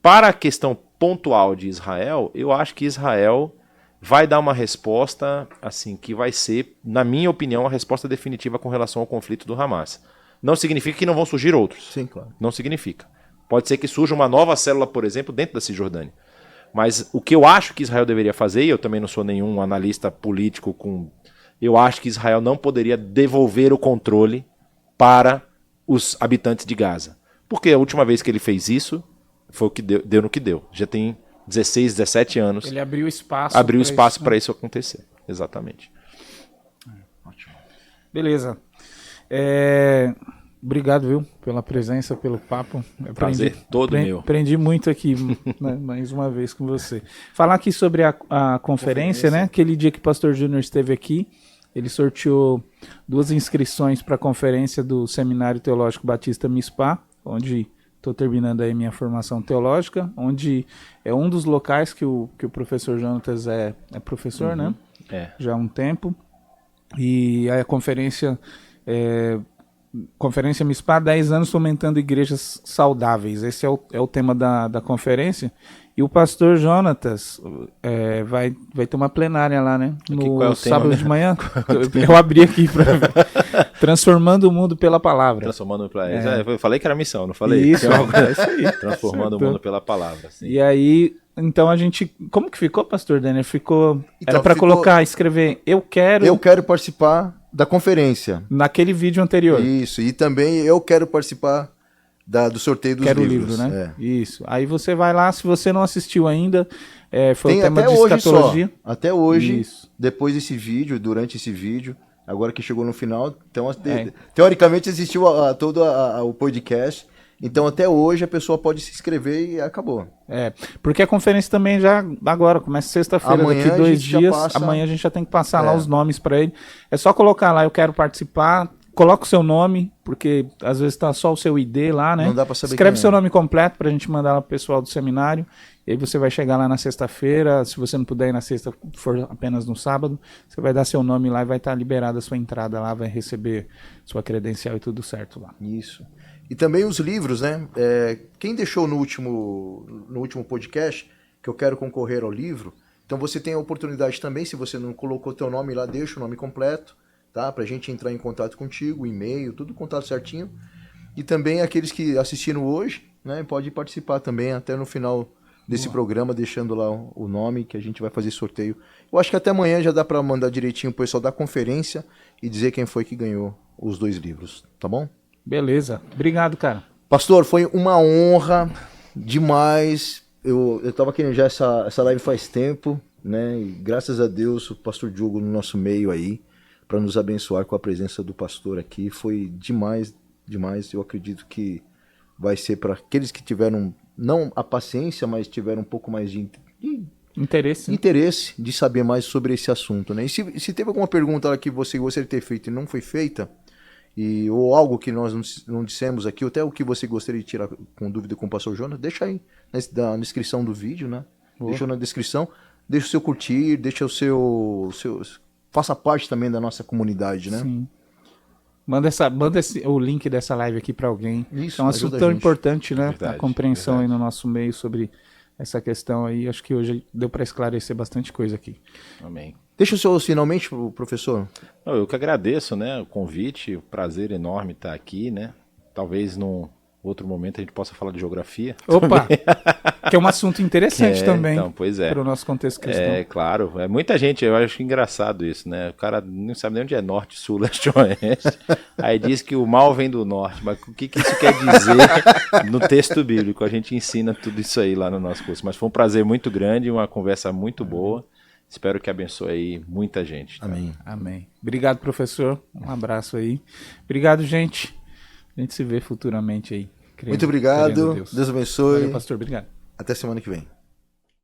para a questão pontual de Israel, eu acho que Israel vai dar uma resposta, assim, que vai ser, na minha opinião, a resposta definitiva com relação ao conflito do Hamas. Não significa que não vão surgir outros. Sim, claro. Não significa. Pode ser que surja uma nova célula, por exemplo, dentro da Cisjordânia. Mas o que eu acho que Israel deveria fazer, e eu também não sou nenhum analista político, eu acho que Israel não poderia devolver o controle para os habitantes de Gaza. Porque a última vez que ele fez isso, foi o que deu no que deu. Já tem 16, 17 anos. Ele abriu espaço. Para isso acontecer. Exatamente. Ótimo. Beleza. Obrigado, viu, pela presença, pelo papo. Prazer todo meu. Aprendi muito aqui, né, mais uma vez com você. Falar aqui sobre a conferência, né? Aquele dia que o Pastor Júnior esteve aqui, ele sorteou 2 inscrições para a conferência do Seminário Teológico Batista Mispah, onde estou terminando aí minha formação teológica, onde é um dos locais que o professor Jonatas é professor, né? Já há um tempo. E a conferência Mispah, 10 anos fomentando igrejas saudáveis. Esse é o tema da conferência. E o pastor Jonatas vai ter uma plenária lá, né? No sábado de manhã. Eu abri aqui para ver. Transformando o mundo pela palavra. Transformando o mundo pela Eu falei que era missão, não falei? Isso, é isso aí. Transformando o mundo pela palavra. Sim. E aí, então a gente... Como que ficou, pastor Daniel? Era para escrever, eu quero participar da conferência. Naquele vídeo anterior. Isso, e também eu quero participar do sorteio dos livros. Livro, né? Isso. Aí você vai lá, se você não assistiu ainda, foi o tema de hoje escatologia. Até hoje, depois desse vídeo, durante esse vídeo, agora que chegou no final, então teoricamente existiu todo o podcast. Então até hoje a pessoa pode se inscrever e acabou. Porque a conferência também já agora começa sexta-feira, daqui 2 dias. Amanhã a gente já tem que passar lá os nomes para ele. É só colocar lá, eu quero participar. Coloca o seu nome, porque às vezes tá só o seu ID lá, né? Não dá pra saber. Escreve seu nome completo pra gente mandar lá pro pessoal do seminário. E aí você vai chegar lá na sexta-feira. Se você não puder ir na sexta, for apenas no sábado, você vai dar seu nome lá e vai estar liberada a sua entrada lá, vai receber sua credencial e tudo certo lá. Isso. E também os livros, né? Quem deixou no último podcast, que eu quero concorrer ao livro, então você tem a oportunidade também, se você não colocou teu nome lá, deixa o nome completo, tá? Pra gente entrar em contato contigo, e-mail, tudo contato certinho. E também aqueles que assistiram hoje, né? Pode participar também até no final desse programa, deixando lá o nome que a gente vai fazer sorteio. Eu acho que até amanhã já dá pra mandar direitinho pro pessoal da conferência e dizer quem foi que ganhou os 2 livros, tá bom? Beleza. Obrigado, cara. Pastor, foi uma honra demais. Eu tava querendo já essa live faz tempo, né? E graças a Deus, o pastor Diogo no nosso meio aí, para nos abençoar com a presença do pastor aqui. Foi demais, demais. Eu acredito que vai ser para aqueles que tiveram, não a paciência, mas tiveram um pouco mais de interesse de saber mais sobre esse assunto, né? E se teve alguma pergunta lá que você gostaria de ter feito e não foi feita, ou algo que nós não dissemos aqui, ou até o que você gostaria de tirar com dúvida com o pastor Jonas, deixa aí na descrição do vídeo, né? Boa. Deixa na descrição, deixa o seu curtir, deixa o seu faça parte também da nossa comunidade, né? Sim. Manda o link dessa live aqui para alguém. Isso, é um assunto tão importante, né? Verdade, a compreensão aí no nosso meio sobre essa questão aí. Acho que hoje deu para esclarecer bastante coisa aqui. Amém. Deixa o seu finalmente, professor. Eu que agradeço, né, o convite, o prazer enorme estar aqui, né? Talvez num outro momento a gente possa falar de geografia. Opa! Que é um assunto interessante também. Então, pois é. Para o nosso contexto cristão. Claro. Muita gente, eu acho engraçado isso, né? O cara não sabe nem onde é norte, sul, leste, oeste. Aí diz que o mal vem do norte. Mas o que isso quer dizer no texto bíblico? A gente ensina tudo isso aí lá no nosso curso. Mas foi um prazer muito grande, uma conversa muito boa. Espero que abençoe aí muita gente. Tá? Amém. Amém. Obrigado, professor. Um abraço aí. Obrigado, gente. A gente se vê futuramente aí. Muito obrigado. Deus abençoe. Valeu, pastor. Obrigado. Até semana que vem.